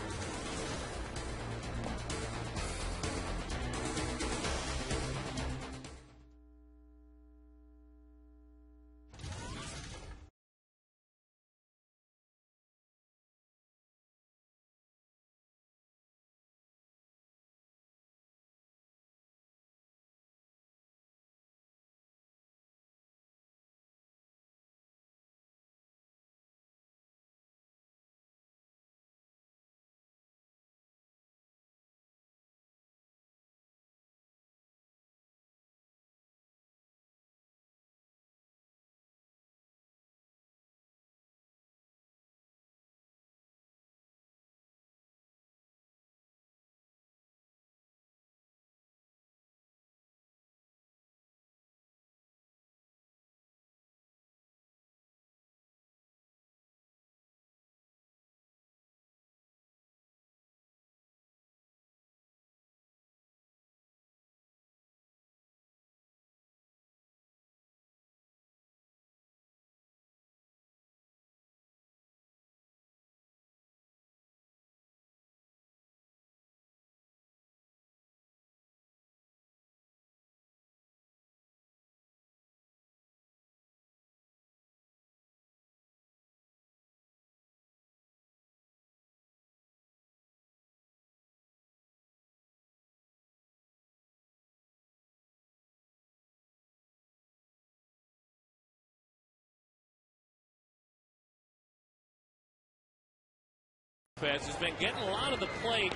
Has been getting a lot of the plate,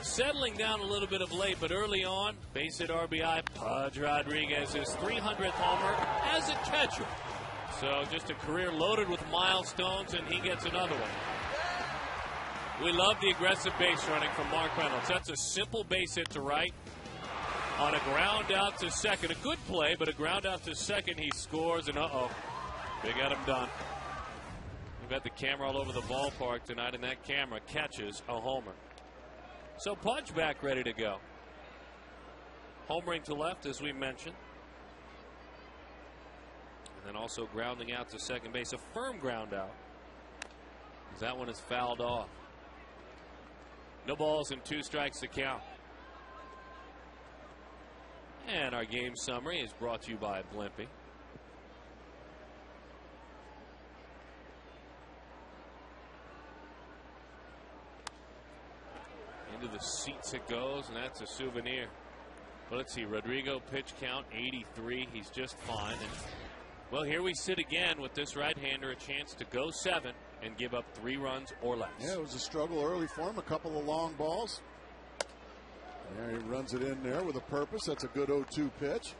settling down a little bit of late, but early on, base hit RBI, Pudge Rodriguez, his 300th homer as a catcher. So just a career loaded with milestones, and he gets another one. We love the aggressive base running from Mark Reynolds. That's a simple base hit to right on a ground out to second. A good play, but a ground out to second, he scores, and they got him done. We've got the camera all over the ballpark tonight, and that camera catches a homer. So Pudge back ready to go. Homering to left, as we mentioned. And then also grounding out to second base. A firm ground out, as that one is fouled off. No balls and 2 strikes to count. And our game summary is brought to you by Blimpie. Into the seats it goes, and that's a souvenir. But let's see, Rodrigo pitch count 83. He's just fine. And, well, here we sit again with this right-hander, a chance to go 7 and give up 3 runs or less.
Yeah, it was a struggle early for him. A couple of long balls. There he runs it in there with a purpose. That's a good 0-2 pitch.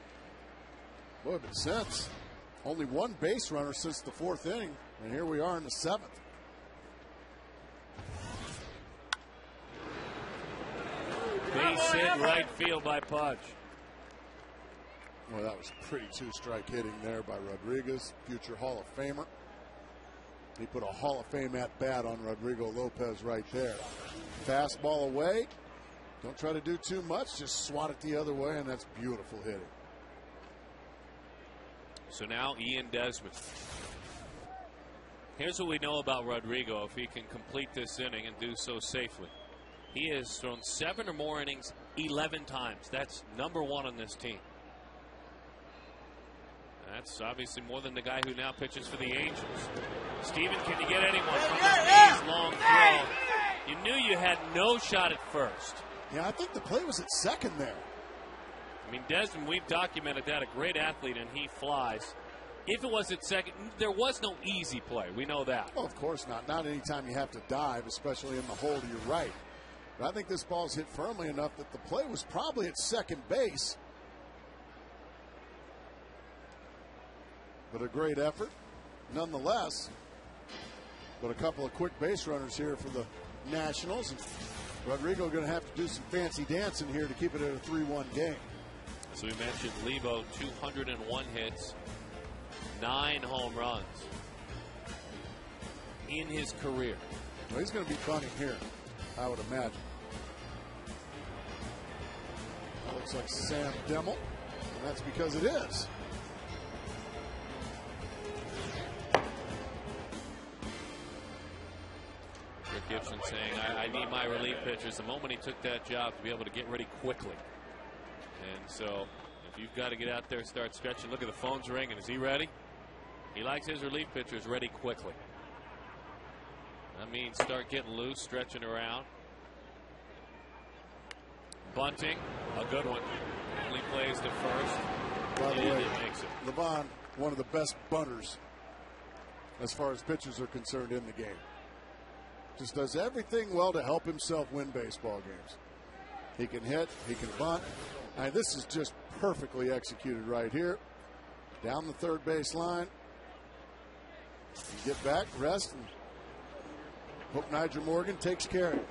Boy, but since only 1 base runner since the 4th inning, and here we are in the 7th.
Base hit right field by Pudge.
Well, that was pretty 2-strike hitting there by Rodriguez, future Hall of Famer. He put a Hall of Fame at bat on Rodrigo Lopez right there. Fastball away. Don't try to do too much. Just swat it the other way, and that's beautiful hitting.
So now Ian Desmond. Here's what we know about Rodrigo if he can complete this inning and do so safely. He has thrown 7 or more innings 11 times. That's number 1 on this team. That's obviously more than the guy who now pitches for the Angels. Steven, can you get anyone from his knees long throw? You knew you had no shot at first.
Yeah, I think the play was at second there.
I mean, Desmond, we've documented that, a great athlete, and he flies. If it was at second, there was no easy play. We know that.
Well, of course not. Not anytime you have to dive, especially in the hole to your right. But I think this ball's hit firmly enough that the play was probably at second base. But a great effort, nonetheless. But a couple of quick base runners here for the Nationals. And Rodrigo going to have to do some fancy dancing here to keep it at a 3-1 game.
So we mentioned Lebo, 201 hits, 9 home runs in his career.
Well, he's going to be bunting here, I would imagine. That looks like Sam Demmel, and that's because it is.
Rick Gibson saying, I need my relief pitchers. The moment he took that job to be able to get ready quickly. And so if you've got to get out there and start stretching, look at the phones ringing. Is he ready? He likes his relief pitchers ready quickly. That means start getting loose, stretching around. Bunting, a good one. Only plays to first.
By the way,
makes it.
Levon, one of the best bunters as far as pitchers are concerned in the game. Just does everything well to help himself win baseball games. He can hit, he can bunt. And this is just perfectly executed right here. Down the third base line. You get back, rest, and hope Nigel Morgan takes care of it.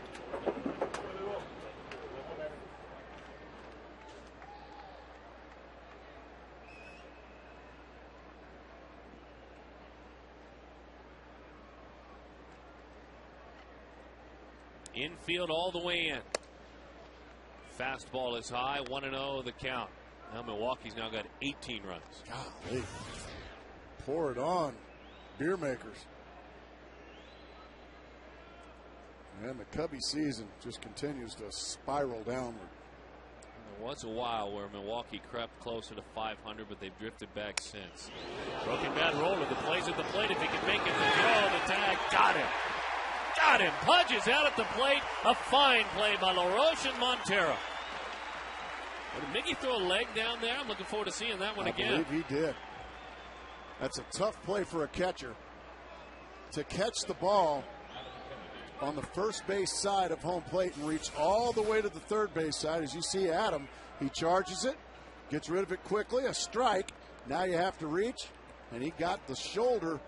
Infield all the way in. Fastball is high, 1-0 the count. Now Milwaukee's now got 18 runs.
Golly. Pour it on, beer makers. And the Cubby season just continues to spiral downward.
There was a while where Milwaukee crept closer to 500, but they've drifted back since. Broken bat roller, the plays at the plate. If he can make it to throw, the tag, got him. Got him. Pudges out at the plate. A fine play by LaRoche and Montero. Did Mickey throw a leg down there? I'm looking forward to seeing that one again.
I believe he did. That's a tough play for a catcher. To catch the ball on the first base side of home plate and reach all the way to the third base side. As you see Adam, he charges it, gets rid of it quickly, a strike. Now you have to reach, and he got the shoulder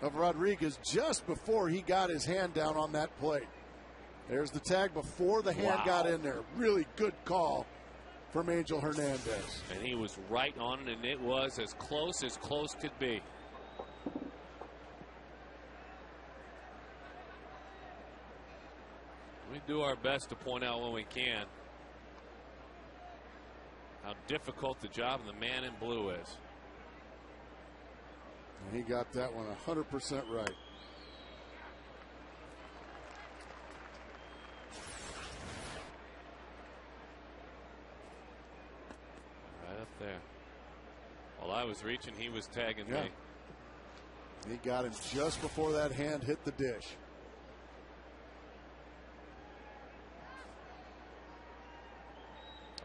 of Rodriguez just before he got his hand down on that plate. There's the tag before the hand got in there. Really good call from Angel Hernandez.
And he was right on it, and it was as close could be. We do our best to point out when we can how difficult the job of the man in blue is.
And he got that one 100% right.
Right up there. While I was reaching, he was tagging me.
He got him just before that hand hit the dish.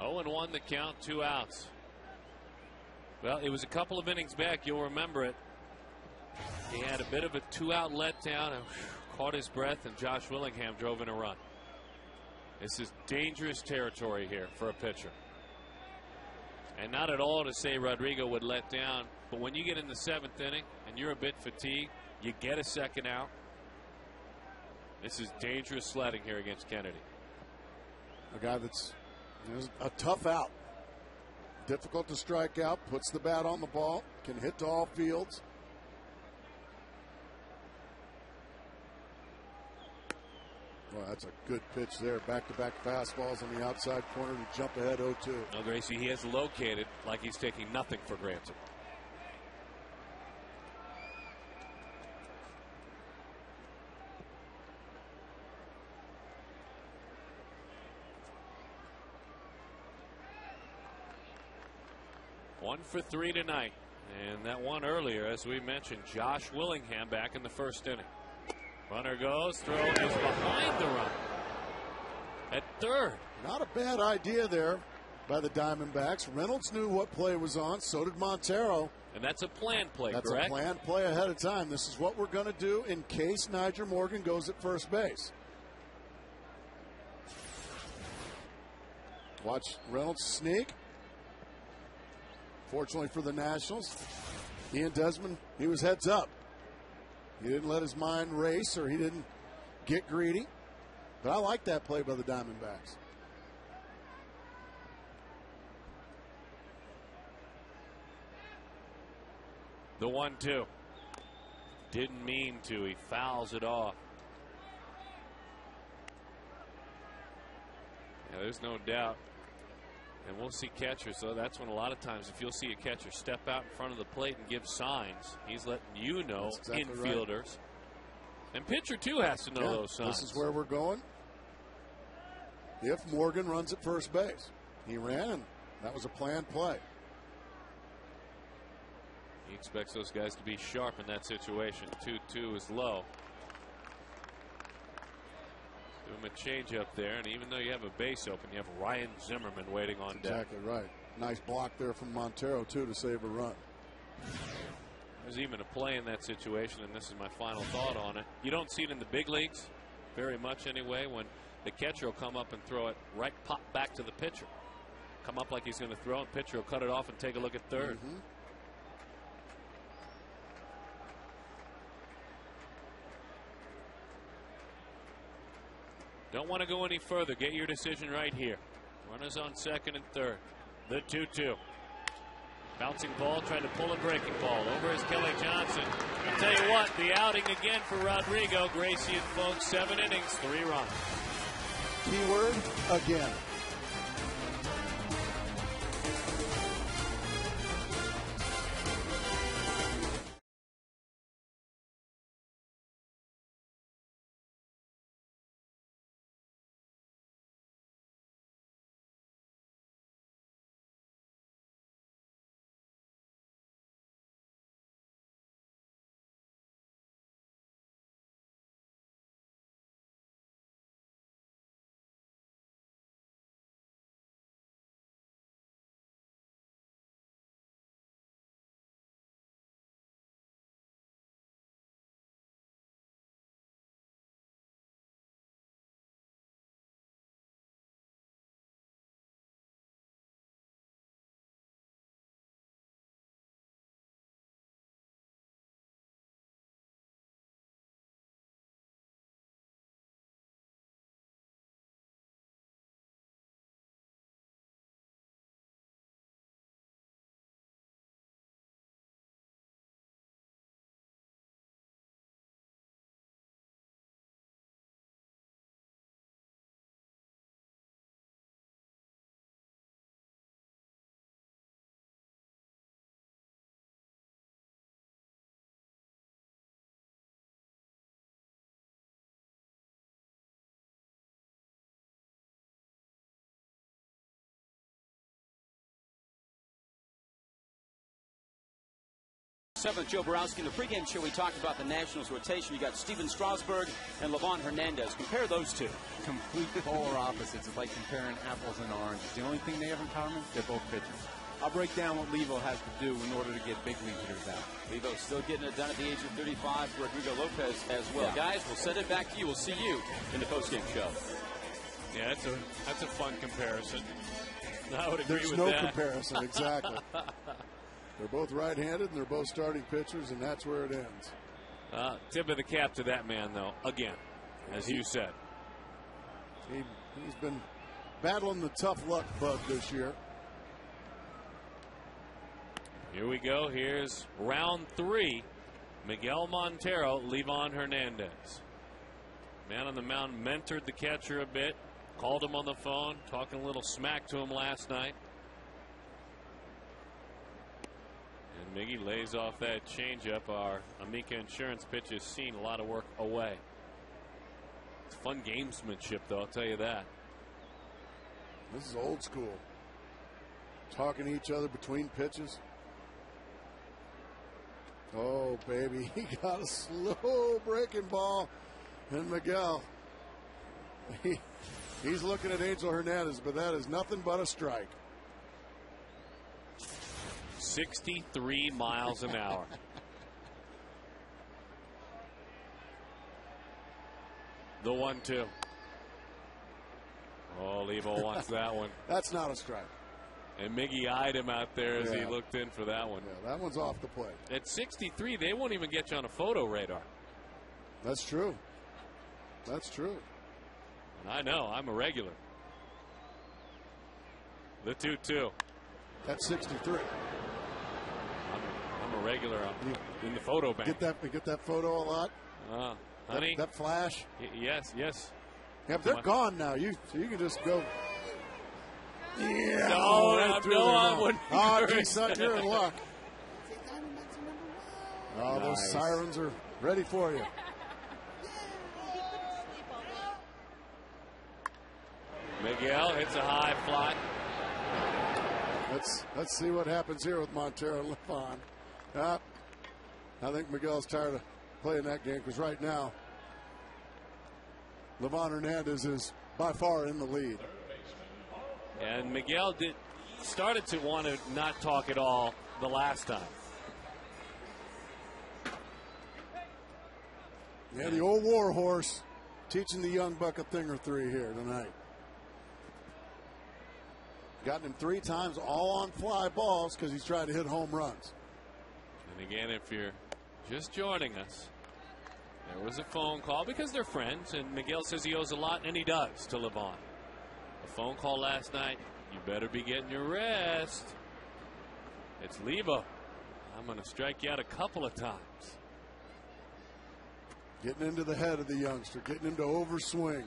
Oh, and 1 the count, 2 outs. Well, it was a couple of innings back. You'll remember it. He had a bit of a 2-out letdown and caught his breath, and Josh Willingham drove in a run. This is dangerous territory here for a pitcher. And not at all to say Rodrigo would let down, but when you get in the 7th inning and you're a bit fatigued, you get a second out. This is dangerous sledding here against Kennedy.
A guy that's a tough out. Difficult to strike out, puts the bat on the ball, can hit to all fields. Well, that's a good pitch there. Back-to-back fastballs on the outside corner to jump ahead 0-2.
No, Gracie, he has located like he's taking nothing for granted. One for 3 tonight. And that one earlier, as we mentioned, Josh Willingham back in the 1st inning. Runner goes, throw is behind the run. That third.
Not a bad idea there by the Diamondbacks. Reynolds knew what play was on. So did Montero.
And that's a planned play,
That's
correct?
a planned play ahead of time. This is what we're going to do in case Nyjer Morgan goes at first base. Watch Reynolds sneak. Fortunately for the Nationals, Ian Desmond, he was heads up. He didn't let his mind race, or he didn't get greedy. But I like that play by the Diamondbacks.
The 1-2. Didn't mean to. He fouls it off. Yeah, there's no doubt. And we'll see catchers, so that's when a lot of times if you'll see a catcher step out in front of the plate and give signs, he's letting you know,
exactly
infielders. Right. And pitcher, too, has to know those signs.
This is where we're going. If Morgan runs at first base. He ran, and that was a planned play.
He expects those guys to be sharp in that situation. 2-2 is low. Give him a change up there, and even though you have a base open, you have Ryan Zimmerman waiting on deck.
Exactly right. Nice block there from Montero, too, to save a run.
There's even a play in that situation, and this is my final thought on it. You don't see it in the big leagues very much anyway, when the catcher will come up and throw it right pop back to the pitcher. Come up like he's going to throw it, pitcher will cut it off and take a look at third.
Mm-hmm.
Don't want to go any further. Get your decision right here. Runners on second and third. The 2-2. Bouncing ball, trying to pull a breaking ball. Over is Kelly Johnson. I'll tell you what, the outing again for Rodrigo. Gracie and folks, 7 innings, 3 runs.
Keyword, again.
Seventh, Joe Borowski. In the pregame show, we talked about the Nationals rotation. You got Steven Strasburg and Levon Hernandez. Compare those two.
Complete polar opposites. It's like comparing apples and oranges. The only thing they have in common, they're both pitchers. I'll break down what Levo has to do in order to get big league hitters out.
Levo still getting it done at the age of 35. Rodrigo Lopez as well.
Yeah.
Guys, we'll send it back to you. We'll see you in the postgame show.
Yeah, that's a fun comparison. I would agree
There's
with
no
that.
comparison, exactly. They're both right-handed, and they're both starting pitchers, and that's where it ends.
Tip of the cap to that man, though, again, as you said.
He's been battling the tough luck bug this year.
Here we go. Here's round 3. Miguel Montero, Levon Hernandez. Man on the mound mentored the catcher a bit, called him on the phone, talking a little smack to him last night. And Miggy lays off that changeup. Our Amica Insurance pitch has seen a lot of work away. It's fun gamesmanship, though, I'll tell you that.
This is old school. Talking to each other between pitches. Oh, baby. He got a slow breaking ball. And Miguel, He's looking at Angel Hernandez, but that is nothing but a strike.
63 miles an hour. The 1-2. Oh, Levo wants that one.
That's not a strike.
And Miggy eyed him out there as he looked in for that one.
Yeah, that one's off the plate.
At 63, they won't even get you on a photo radar.
That's true. That's true.
And I know. I'm a regular. The 2-2.
That's 63.
I'm a regular in the photo bank.
Get that photo a lot?
Honey?
That flash?
Yes.
Yeah, but they're gone now. So you can just go. Yeah.
No, I wouldn't.
Oh, geez, son, you're in luck. Oh,
Nice.
Those sirens are ready for you.
Miguel hits a high fly.
Let's see what happens here with Montero and Levon. I think Miguel's tired of playing that game because right now Levon Hernandez is by far in the lead.
And Miguel started to want to not talk at all the last time.
Yeah, the old war horse teaching the young buck a thing or three here tonight. Gotten him 3 times, all on fly balls because he's trying to hit home runs.
And again, if you're just joining us, there was a phone call because they're friends, and Miguel says he owes a lot, and he does, to Levon. A phone call last night. You better be getting your rest. It's Levo. I'm going to strike you out a couple of times.
Getting into the head of the youngster, getting him to overswing.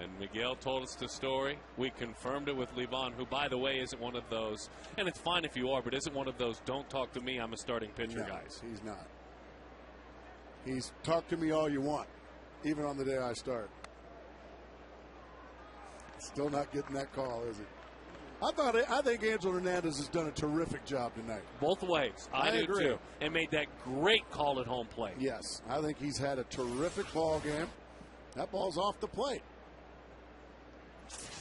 And Miguel told us the story. We confirmed it with Levon, who, by the way, isn't one of those, and it's fine if you are, but isn't one of those don't talk to me, I'm a starting pitcher guys.
He's not. He's talk to me all you want, even on the day I start. Still not getting that call, is he? I think Angel Hernandez has done a terrific job tonight.
Both ways. I do
agree.
too. And made that great call at home plate.
Yes, I think he's had a terrific ball game. That ball's off the plate.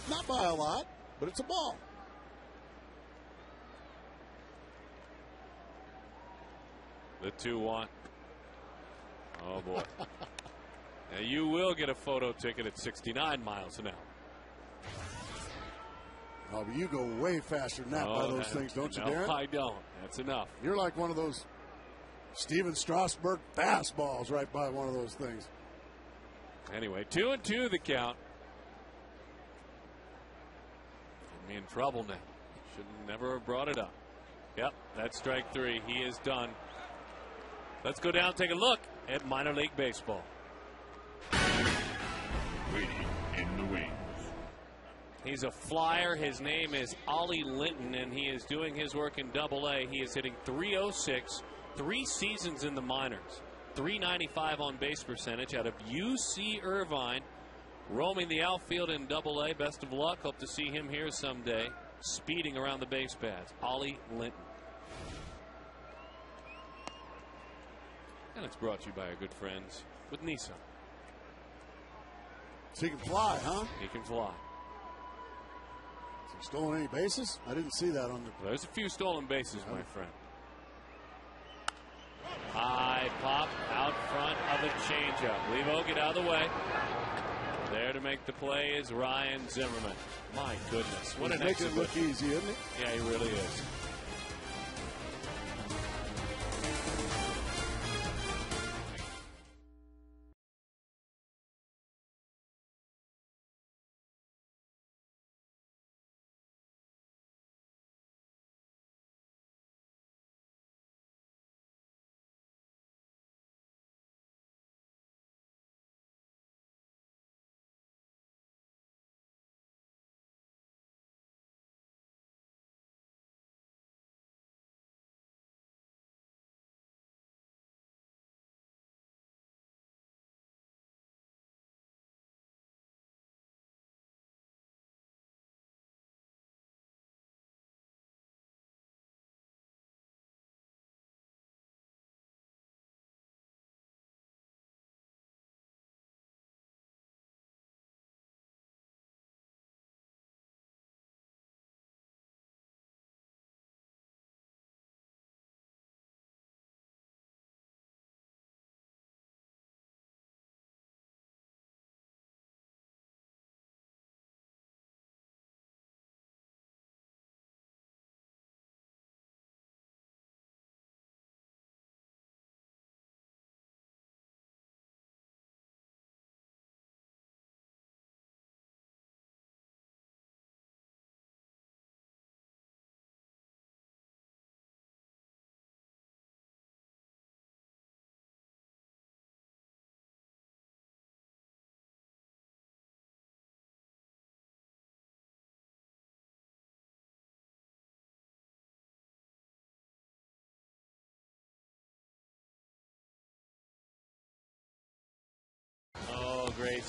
Not by a lot, but it's a ball.
The 2-1. Oh, boy. Now, you will get a photo ticket at 69 miles an hour.
Oh, but you go way faster than that by those things, don't you, Darren?
No, I don't. That's enough.
You're like one of those Steven Strasburg fastballs right by one of those things.
Anyway, 2-2 the count. Get me in trouble now. Should never have brought it up. Yep, that's strike 3. He is done. Let's go down and take a look at minor league baseball.
Waiting in the wings.
He's a flyer. His name is Ollie Linton, and he is doing his work in Double-A. He is hitting .306, 3 seasons in the minors, .395 on base percentage out of UC Irvine, roaming the outfield in Double-A. Best of luck. Hope to see him here someday, speeding around the base paths. Ollie Linton. And it's brought to you by our good friends with Nissan.
So he can fly, huh?
He can fly.
Has he stolen any bases? I didn't see that on the.
There's a few stolen bases, my friend. High pop out front of a changeup. Levo, get out of the way. There to make the play is Ryan Zimmerman. My goodness, what an
He's making it look easy, isn't it?
Yeah, he really is.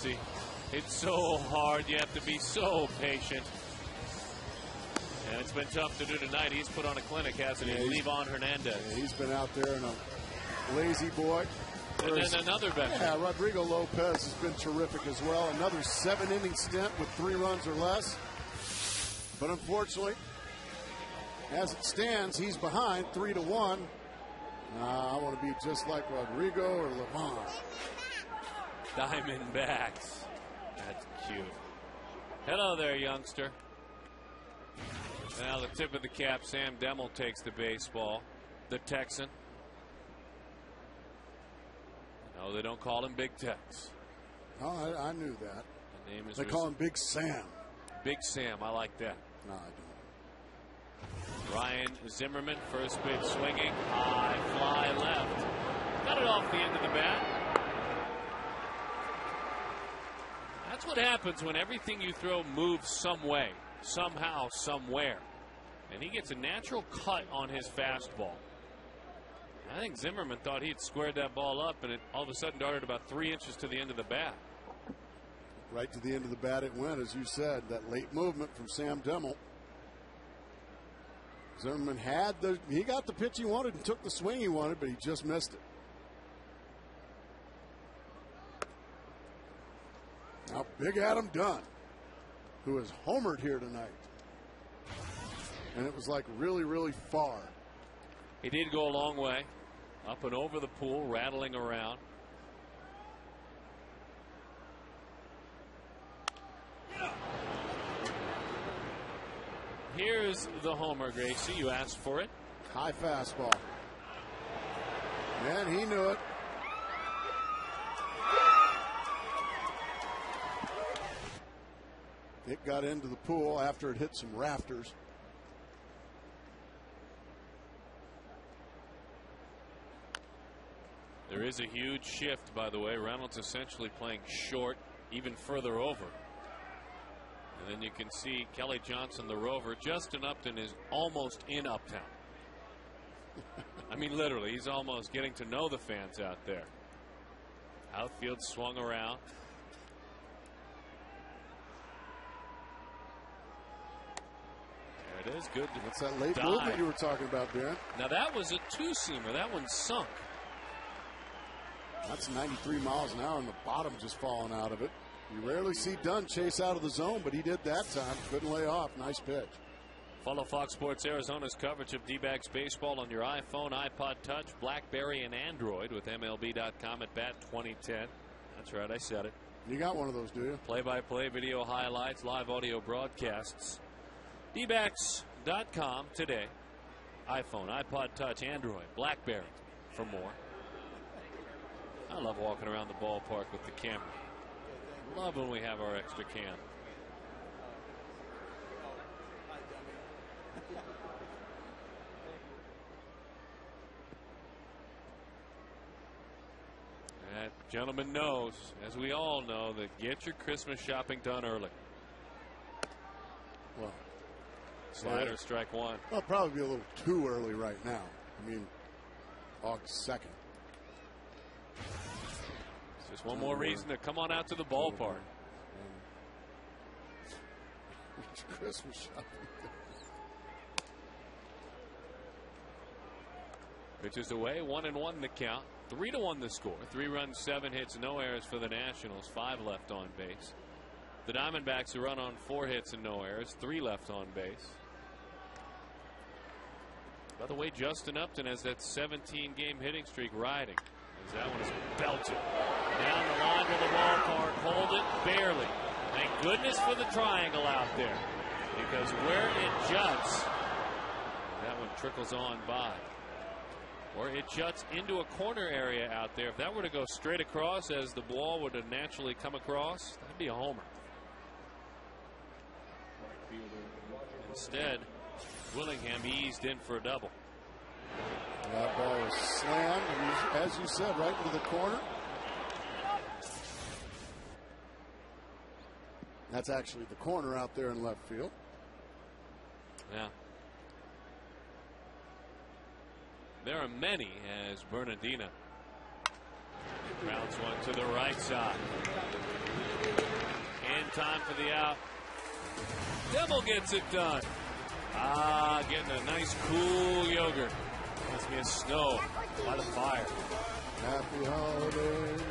Gracie. It's so hard. You have to be so patient. And it's been tough to do tonight. He's put on a clinic, hasn't he? Levon Hernandez.
Yeah, he's been out there in a lazy boy.
And then another veteran.
Yeah, Rodrigo Lopez has been terrific as well. Another 7-inning stint with 3 runs or less. But unfortunately, as it stands, he's behind 3-1. I want to be just like Rodrigo or Levon.
Diamondbacks. That's cute. Hello there, youngster. Now the tip of the cap, Sam Demmel takes the baseball. The Texan. No, they don't call him Big Tex.
Oh, I knew that.
The name is
they call him Big Sam.
Big Sam, I like that.
No, I don't.
Ryan Zimmerman, first pitch swinging, high fly left. Got it off the end of the bat. That's what happens when everything you throw moves some way, somehow, somewhere. And he gets a natural cut on his fastball. I think Zimmerman thought he'd squared that ball up, and it all of a sudden darted about 3 inches to the end of the bat.
Right to the end of the bat it went, as you said. That late movement from Sam Demmel. Zimmerman he got the pitch he wanted and took the swing he wanted, but he just missed it. Now Big Adam Dunn, who has homered here tonight. And it was like really, really far.
He did go a long way. Up and over the pool, rattling around. Here's the homer, Gracie. You asked for it.
High fastball. And he knew it. It got into the pool after it hit some rafters.
There is a huge shift, by the way. Reynolds essentially playing short, even further over. And then you can see Kelly Johnson, the rover. Justin Upton is almost in Uptown. I mean, literally, he's almost getting to know the fans out there. Outfield swung around. There it is. Good.
That's that late movement you were talking about, Darren.
Now, that was a two-seamer. That one sunk.
That's 93 miles an hour, and the bottom just falling out of it. You rarely see Dunn chase out of the zone, but he did that time. Couldn't lay off. Nice pitch.
Follow Fox Sports Arizona's coverage of D-backs baseball on your iPhone, iPod Touch, BlackBerry, and Android with MLB.com at Bat 2010. That's right, I said it.
You got one of those, do you?
Play-by-play video highlights, live audio broadcasts. D-backs.com today. iPhone, iPod Touch, Android, BlackBerry for more. I love walking around the ballpark with the camera. Love when we have our extra cam. That gentleman knows, as we all know, that get your Christmas shopping done early.
Well,
slider, strike one.
Well, probably be a little too early right now. I mean, August 2nd.
Just one more reason to come on out to the ballpark.
Christmas shopping.
Pitches away, 1-1 the count. 3-1 the score. 3 runs, 7 hits, no errors for the Nationals. 5 left on base. The Diamondbacks who run on 4 hits and no errors. 3 left on base. By the way, Justin Upton has that 17-game hitting streak riding. As that one is belted down the line to the ballpark. Hold it barely. Thank goodness for the triangle out there, because where it juts, that one trickles on by. Or it juts into a corner area out there. If that were to go straight across as the ball would have naturally come across, that'd be a homer. Instead, Willingham eased in for a double.
That ball was slammed, as you said, right into the corner. That's actually the corner out there in left field.
Yeah. There are many as Bernardina grounds one to the right side. in time for the out. Devil gets it done. Getting a nice cool yogurt. Must be a snow by the fire.
Happy holidays.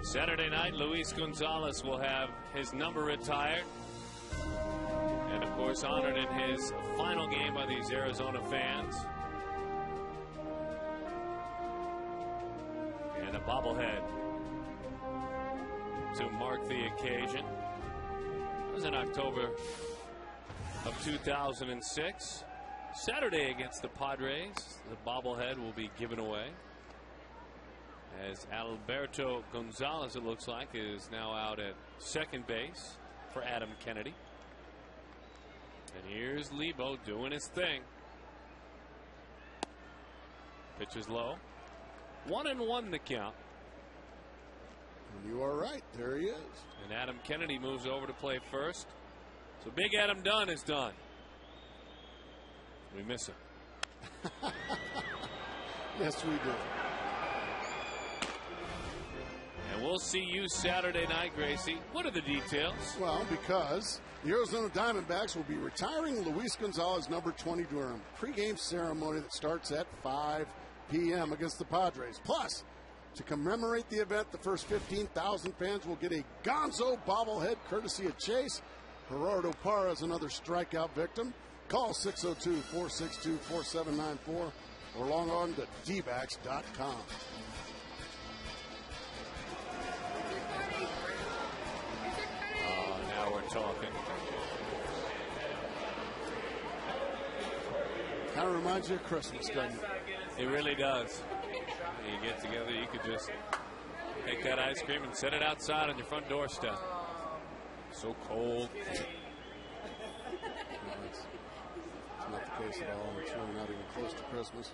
Saturday night, Luis Gonzalez will have his number retired. And, of course, honored in his final game by these Arizona fans. And a bobblehead to mark the occasion. It was in October of 2006. Saturday against the Padres, the bobblehead will be given away. As Alberto Gonzalez, it looks like, is now out at second base for Adam Kennedy. And here's Lebo doing his thing. Pitch is low. 1-1 the count.
You are right. There he is.
And Adam Kennedy moves over to play first. So Big Adam Dunn is done. We miss him.
Yes, we do.
And we'll see you Saturday night, Gracie. What are the details?
Well, because the Arizona Diamondbacks will be retiring Luis Gonzalez, number 20, during a pregame ceremony that starts at 5 p.m. against the Padres. Plus, to commemorate the event, the first 15,000 fans will get a Gonzo bobblehead courtesy of Chase. Gerardo Parra is another strikeout victim. Call 602-462-4794 or log on to dbacks.com.
Now we're talking.
Kind of reminds you of Christmas, doesn't it?
It really does. You get together, you could just take that ice cream and set it outside on your front doorstep. So cold.
It's not the case at all. It's really not even close to Christmas.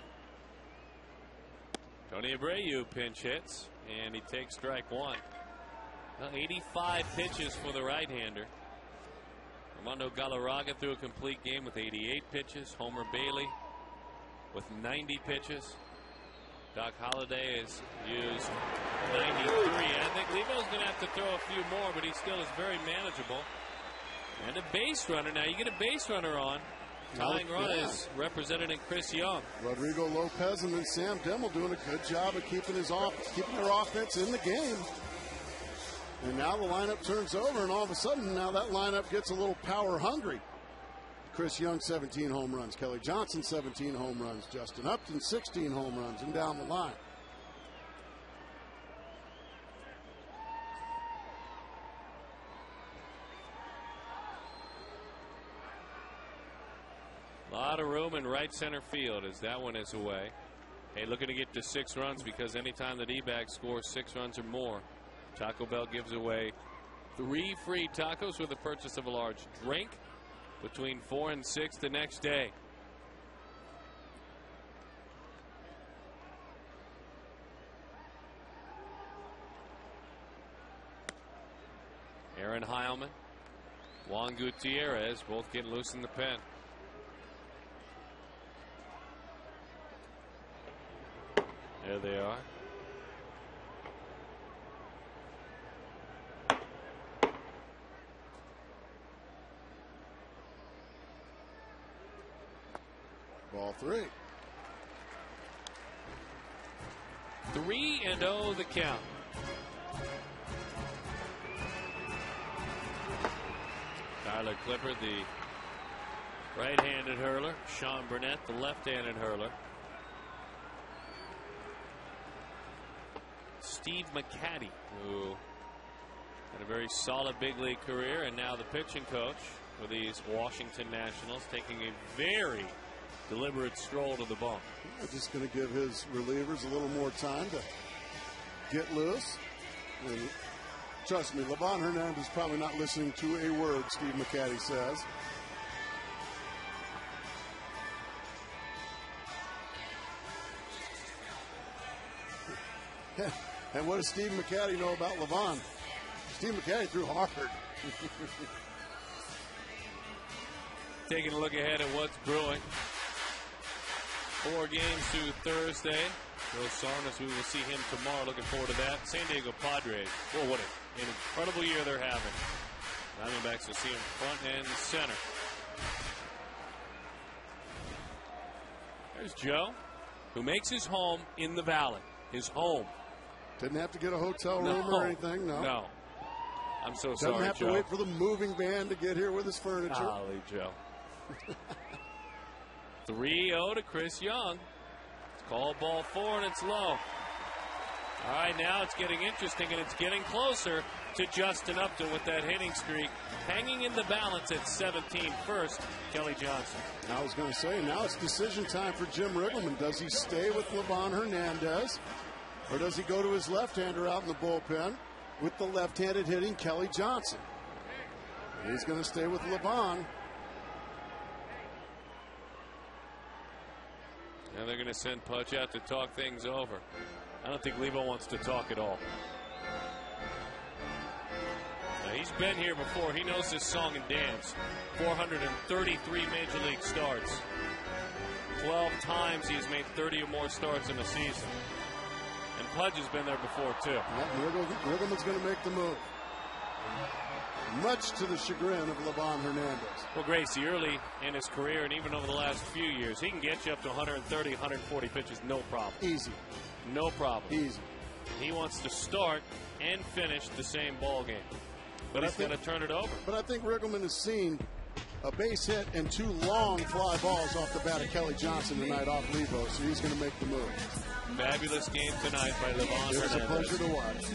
Tony Abreu pinch hits, and he takes strike one. Well, 85 pitches for the right-hander. Armando Galarraga threw a complete game with 88 pitches. Homer Bailey with 90 pitches. Doc Holliday has used 93. I think Levo's going to have to throw a few more, but he still is very manageable. And a base runner. Now you get a base runner on. Tying run is represented in Chris Young.
Rodrigo Lopez and then Sam Dimmel doing a good job of keeping their offense in the game. And now the lineup turns over, and all of a sudden now that lineup gets a little power hungry. Chris Young, 17 home runs. Kelly Johnson, 17 home runs. Justin Upton, 16 home runs, and down the line.
A lot of room in right center field as that one is away. Hey, looking to get to 6 runs because anytime the D-backs score 6 runs or more, Taco Bell gives away 3 free tacos with the purchase of a large drink between 4 and 6 the next day. Aaron Heilman, Juan Gutierrez both getting loose in the pen. There they are.
Ball 3.
3-0 the count. Tyler Clippard, the right-handed hurler. Sean Burnett, the left-handed hurler. Steve McCaddy, who had a very solid big league career, and now the pitching coach for these Washington Nationals, taking a very deliberate stroll to the bump.
Just going to give his relievers a little more time to get loose. And trust me, Livan Hernandez is probably not listening to a word Steve McCaddy says. And what does Steve McCaddy know about Livan? Steve McCaddy threw hard.
Taking a look ahead at what's brewing. 4 games through Thursday. Joe Sarnas, we will see him tomorrow. Looking forward to that. San Diego Padres. Well, what an incredible year they're having. Diamondbacks will see him front and center. There's Joe, who makes his home in the Valley. His home.
Didn't have to get a hotel room or anything. No.
I'm so
Doesn't
sorry, Joe.
have to wait for the moving van to get here with his furniture.
Golly, Joe. 3-0 to Chris Young. It's called ball 4, and it's low. All right, now it's getting interesting, and it's getting closer to Justin Upton with that hitting streak. Hanging in the balance at 17 first, Kelly Johnson.
I was going to say, now it's decision time for Jim Riggleman. Does he stay with Livan Hernandez, or does he go to his left-hander out in the bullpen with the left-handed hitting Kelly Johnson? He's going to stay with Livan.
Now they're going to send Pudge out to talk things over. I don't think Levo wants to talk at all. Now, he's been here before. He knows this song and dance. 433 Major League starts. 12 times he has made 30 or more starts in a season. And Pudge has been there before, too.
Riggleman's going to make the move. Much to the chagrin of Livan Hernandez.
Well, Gracie, early in his career and even over the last few years, he can get you up to 130, 140 pitches, no problem.
Easy.
No problem.
Easy.
He wants to start and finish the same ball game. But he's going to turn it over.
But I think Riggleman has seen a base hit and 2 long fly balls off the bat of Kelly Johnson tonight off Levo, so he's going to make the move.
Fabulous game tonight by Livan Hernandez.
It was a pleasure to watch.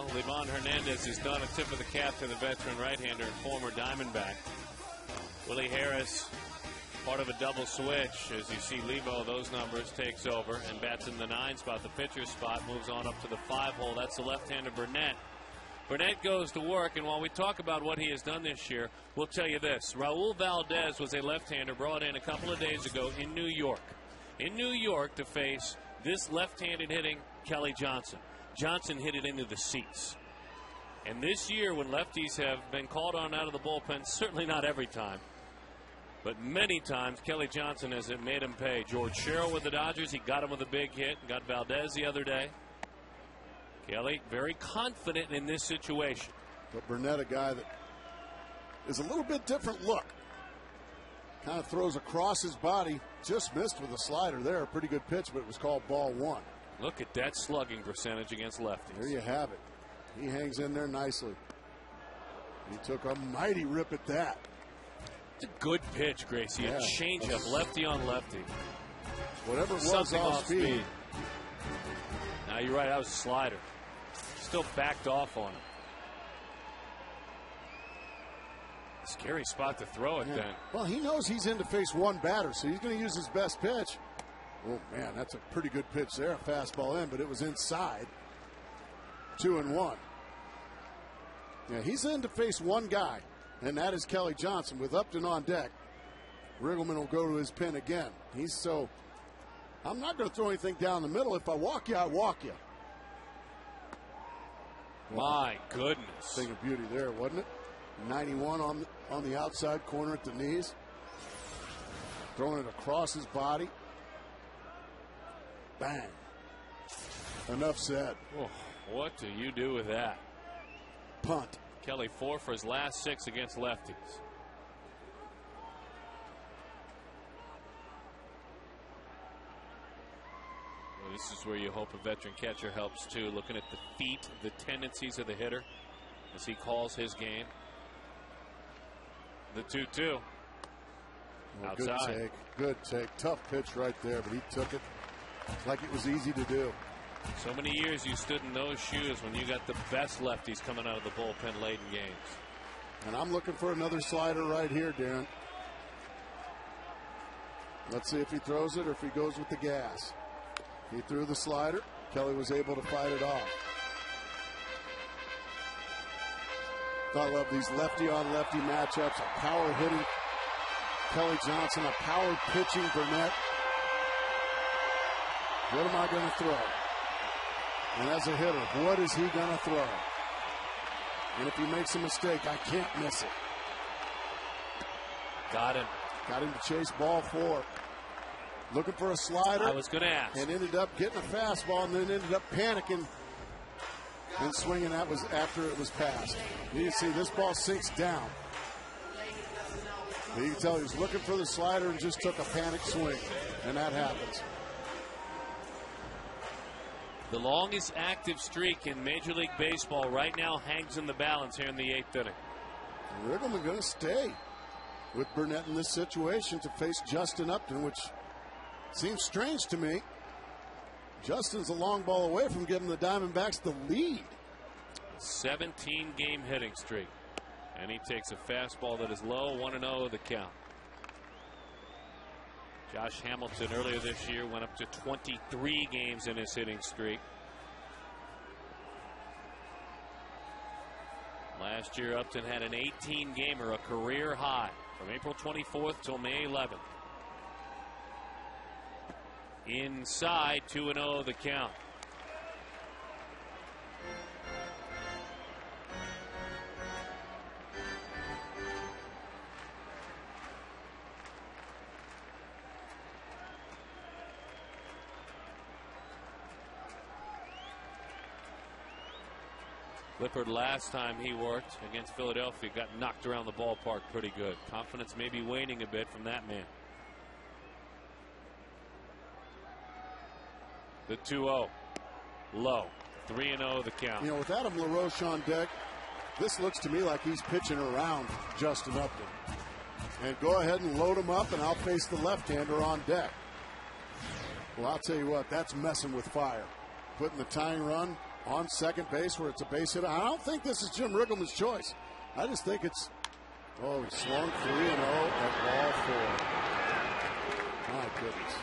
Well, Livan Hernandez has done a tip of the cap to the veteran right-hander and former Diamondback. Willie Harris, part of a double switch. As you see Levo, those numbers, takes over and bats in the 9 spot, the pitcher's spot, moves on up to the 5 hole. That's the left-hander Burnett. Burnett goes to work, and while we talk about what he has done this year, we'll tell you this. Raul Valdez was a left-hander brought in a couple of days ago in New York. In New York to face this left-handed hitting Kelly Johnson. Johnson hit it into the seats. And this year, when lefties have been called on out of the bullpen, certainly not every time, but many times, Kelly Johnson has made him pay. George Sherrill with the Dodgers, he got him with a big hit, got Valdez the other day. Kelly very confident in this situation.
But Burnett, a guy that is a little bit different look. Kind of throws across his body. Just missed with a slider there. A pretty good pitch, but it was called ball 1.
Look at that slugging percentage against lefties.
There you have it. He hangs in there nicely. He took a mighty rip at that.
It's a good pitch, Gracie.
Yeah.
A changeup, lefty on lefty.
Whatever it was,
Something
off speed.
Now, you're right. That was a slider. Still backed off on him. Scary spot to throw it then.
Well, he knows he's in to face one batter, so he's going to use his best pitch. Oh, man, that's a pretty good pitch there. A fastball in, but it was inside. 2-1. Yeah, he's in to face one guy, and that is Kelly Johnson. With Upton on deck, Riggleman will go to his pin again. I'm not going to throw anything down the middle. If I walk you, I walk you.
My goodness.
Thing of beauty there, wasn't it? 91 on the outside corner at the knees. Throwing it across his body. Bang. Enough said.
Oh, what do you do with that?
Punt.
Kelly 4 for his last 6 against lefties. Well, this is where you hope a veteran catcher helps too. Looking at the feet, the tendencies of the hitter as he calls his game. The 2-2.
Well,
Outside.
Good take. Tough pitch right there, but he took it like it was easy to do.
So many years you stood in those shoes when you got the best lefties coming out of the bullpen late in games.
And I'm looking for another slider right here, Darren. Let's see if he throws it or if he goes with the gas. He threw the slider. Kelly was able to fight it off. I love these lefty-on-lefty matchups. A power hitting Kelly Johnson, a power pitching Burnett. What am I going to throw? And as a hitter, what is he going to throw? And if he makes a mistake, I can't miss it.
Got him.
Got him to chase ball 4. Looking for a slider.
I was going to ask.
And ended up getting a fastball and then ended up panicking and swinging. That was after it was passed. You can see this ball sinks down. But you can tell he was looking for the slider and just took a panic swing. And that happens.
The longest active streak in Major League Baseball right now hangs in the balance here in the 8th inning.
Riggleman going to stay with Burnett in this situation to face Justin Upton, which seems strange to me. Justin's a long ball away from giving the Diamondbacks the lead.
17-game hitting streak. And he takes a fastball that is low, 1-0 the count. Josh Hamilton earlier this year went up to 23 games in his hitting streak. Last year, Upton had an 18-gamer, a career high, from April 24th till May 11th. Inside, 2-0 the count. Lippard, last time he worked against Philadelphia, got knocked around the ballpark pretty good. Confidence may be waning a bit from that man. The 2-0. Low. 3-0 the count.
You know, with Adam LaRoche on deck, this looks to me like he's pitching around Justin Upton. And go ahead and load him up, and I'll face the left-hander on deck. Well, I'll tell you what, that's messing with fire. Putting the tying run on second base where it's a base hit. I don't think this is Jim Riggleman's choice. I just think it's, he swung 3-0 at ball 4. My goodness.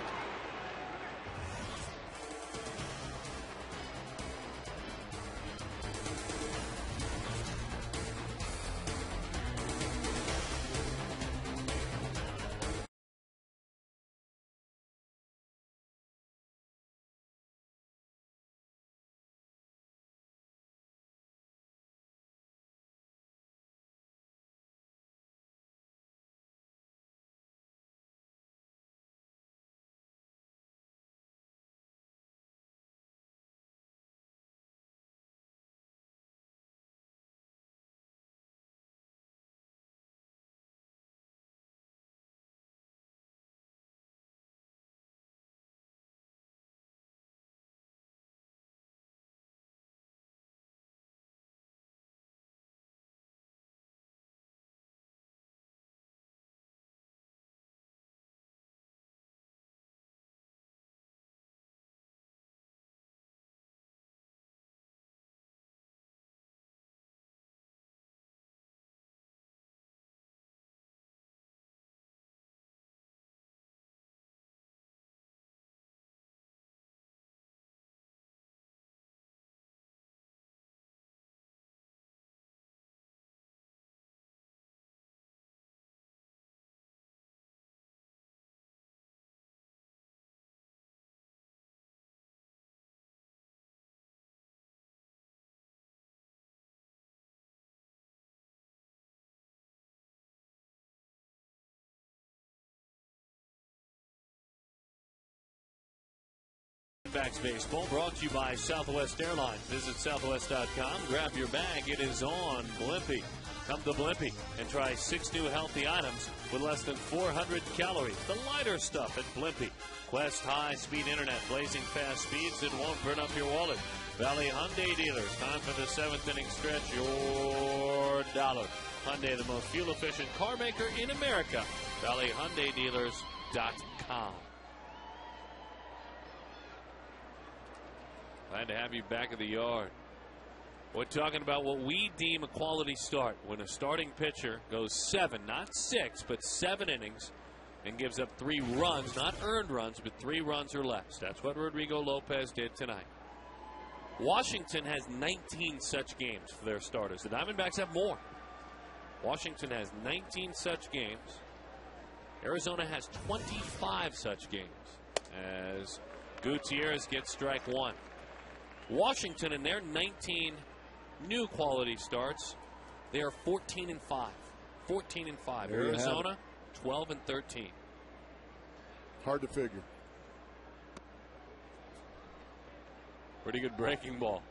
Diamondbacks baseball brought to you by Southwest Airlines. Visit southwest.com. Grab your bag. It is on Blimpie. Come to Blimpie and try 6 new healthy items with less than 400 calories. The lighter stuff at Blimpie. Quest high-speed internet, blazing fast speeds that won't burn up your wallet. Valley Hyundai dealers. Time for the 7th inning stretch. Your dollar. Hyundai, the most fuel-efficient car maker in America. ValleyHyundaiDealers.com. Glad to have you back at the yard. We're talking about what we deem a quality start. When a starting pitcher goes 7, not 6, but 7 innings and gives up 3 runs, not earned runs, but 3 runs or less. That's what Rodrigo Lopez did tonight. Washington has 19 such games for their starters. The Diamondbacks have more. Washington has 19 such games. Arizona has 25 such games as Gutierrez gets strike 1. Washington, in their 19 new quality starts, they are 14-5. 14-5. Arizona, 12-13.
Hard to figure.
Pretty good breaking ball.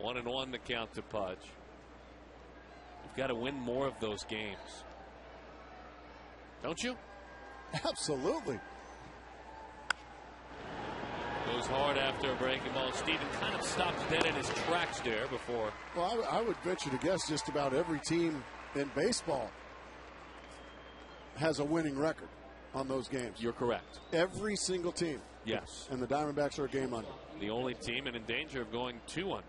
1-1 the count to Pudge. You've got to win more of those games. Don't you?
Absolutely.
Goes hard after a breaking ball. Steven kind of stops dead in his tracks there before.
Well, I would venture to guess just about every team in baseball has a winning record on those games.
You're correct.
Every single team.
Yes.
And the Diamondbacks are a game under.
The only team and in danger of going 2 under.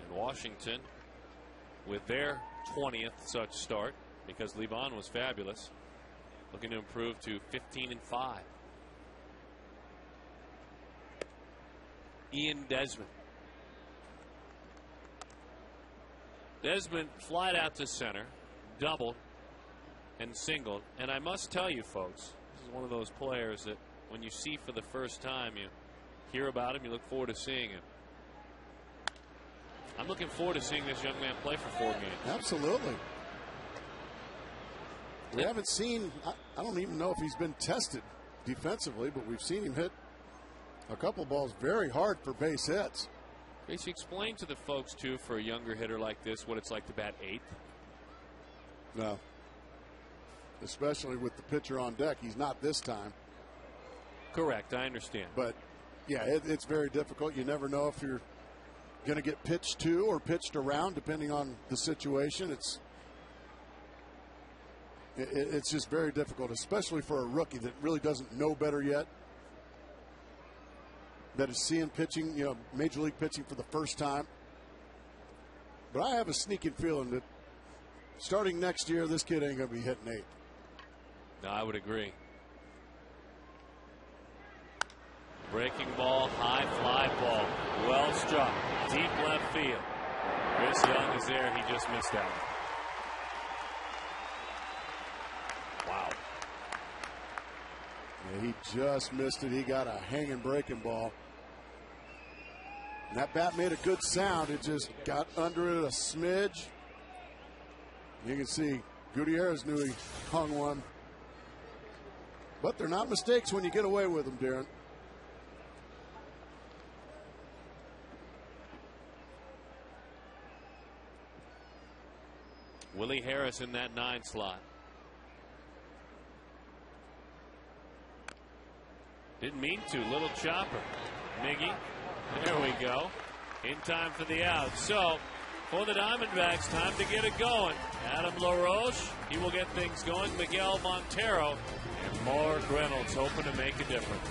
And Washington, with their 20th such start, because Levon was fabulous, looking to improve to 15-5. Ian Desmond. Desmond flied out to center, doubled, and singled. And I must tell you, folks, this is one of those players that when you see for the first time, you hear about him, you look forward to seeing him. I'm looking forward to seeing this young man play for 4 games.
Absolutely. We haven't seen, I don't even know if he's been tested defensively, but we've seen him hit a couple balls very hard for base hits.
Tracy, explain to the folks, too, for a younger hitter like this, what it's like to bat 8th.
No. Especially with the pitcher on deck. He's not this time.
Correct, I understand.
But, yeah, it's very difficult. You never know if you're going to get pitched to or pitched around, depending on the situation. It's just very difficult, especially for a rookie that really doesn't know better yet. that is seeing pitching, major league pitching for the first time. But I have a sneaking feeling that starting next year, this kid ain't going to be hitting 8.
No, I would agree. Breaking ball, high fly ball. Well struck. Deep left field. Chris Young is there. He just missed out. Wow.
Yeah, he just missed it. He got a hanging breaking ball. And that bat made a good sound. It just got under it a smidge. You can see Gutierrez knew he hung one. But they're not mistakes when you get away with them, Darren.
Willie Harris in that 9 slot. Didn't mean to. Little chopper. Miggy. There we go. In time for the out. So, for the Diamondbacks, time to get it going. Adam LaRoche, he will get things going. Miguel Montero and Mark Reynolds hoping to make a difference.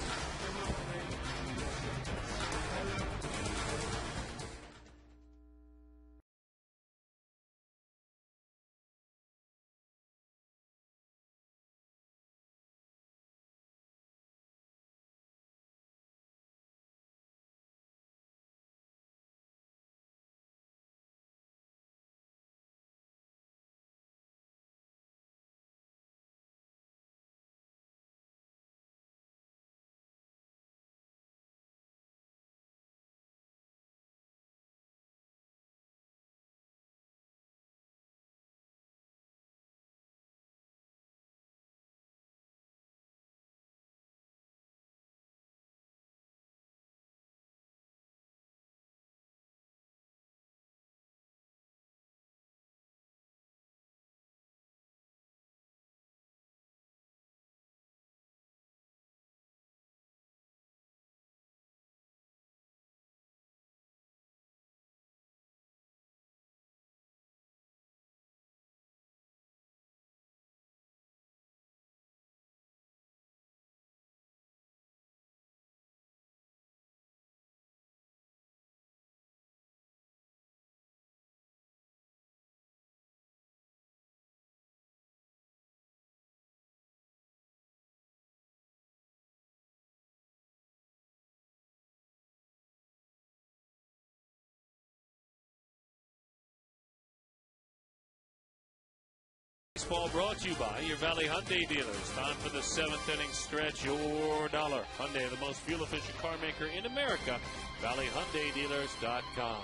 Baseball brought to you by your Valley Hyundai dealers. Time for the 7th inning stretch. Your dollar. Hyundai, the most fuel-efficient car maker in America. ValleyHyundaiDealers.com.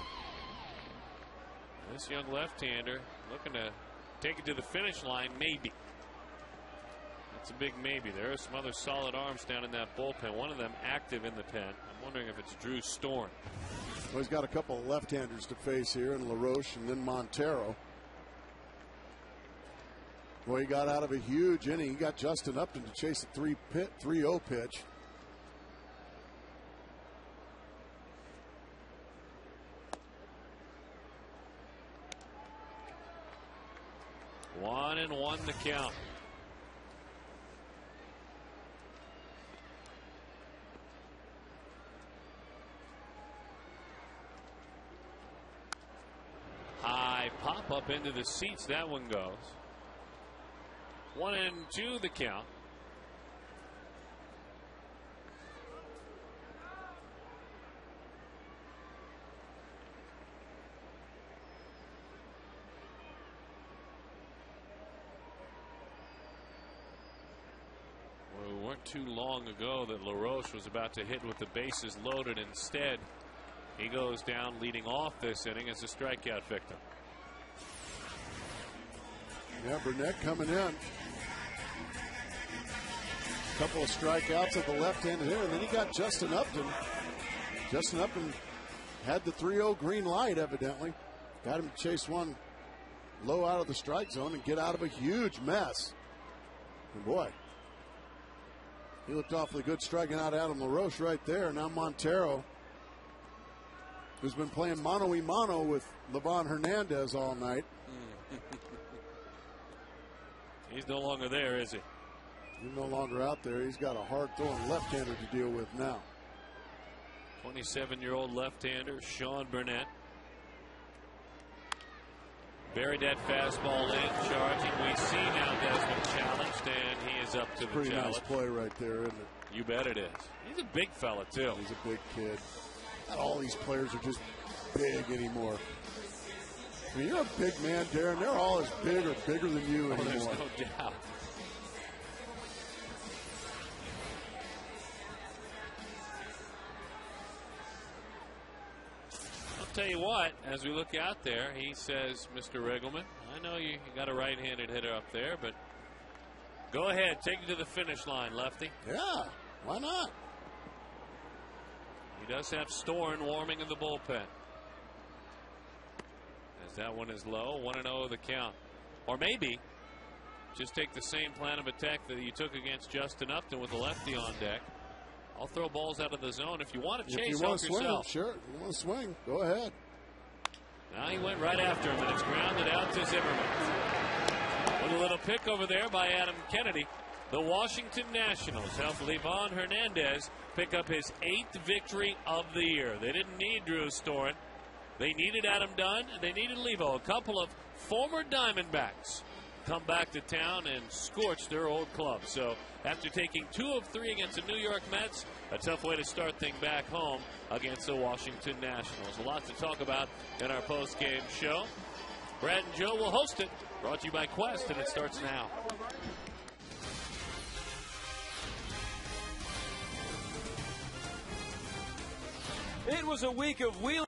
This young left-hander looking to take it to the finish line, maybe. That's a big maybe. There are some other solid arms down in that bullpen. One of them active in the pen. I'm wondering if it's Drew Storm.
Well, he's got a couple of left-handers to face here, and LaRoche and then Montero. Well, he got out of a huge inning. He got Justin Upton to chase a 3-0 pitch.
One and one to count. High pop up into the seats. That one goes. 1-2 the count. Well, it weren't too long ago that LaRoche was about to hit with the bases loaded. Instead, he goes down leading off this inning as a strikeout victim.
Yeah, Burnett coming in. A couple of strikeouts at the left-handed hitter, and then he got Justin Upton. Justin Upton had the 3-0 green light, evidently. Got him to chase one low out of the strike zone and get out of a huge mess. And boy, he looked awfully good striking out Adam LaRoche right there. Now Montero, who's been playing mano-a-mano with Livan Hernandez all night.
He's no longer there, is he?
He's no longer out there. He's got a hard-throwing left-hander to deal with now.
27-year-old left-hander Sean Burnett. Buried that fastball in, charging. We see now Desmond challenged, and he is up to the
Pretty
challenge.
nice play right there, isn't it?
You bet it is. He's a big fella, too.
He's a big kid. Not all these players are just big anymore. I mean, you're a big man, Darren. They're all as big or bigger than you anymore.
There's no doubt. I'll tell you what, as we look out there, he says, Mr. Riggleman, I know you got a right-handed hitter up there, but go ahead, take it to the finish line, lefty.
Yeah, why not?
He does have Storn warming in the bullpen. As that one is low, 1-0 the count. Or maybe just take the same plan of attack that you took against Justin Upton with the lefty on deck. I'll throw balls out of the zone. If you want to chase,
if you want to swing,
yourself.
sure. You want to swing, go ahead.
Now he went right after him, and it's grounded out to Zimmerman. With a little pick over there by Adam Kennedy. The Washington Nationals helped Livan Hernandez pick up his 8th victory of the year. They didn't need Drew Storen. They needed Adam Dunn, and they needed Levo. A couple of former Diamondbacks come back to town and scorch their old club. So after taking 2 of 3 against the New York Mets, a tough way to start things back home against the Washington Nationals. A lot to talk about in our post-game show. Brad and Joe will host it. Brought to you by Quest, and it starts now.
It was a week of wheeling.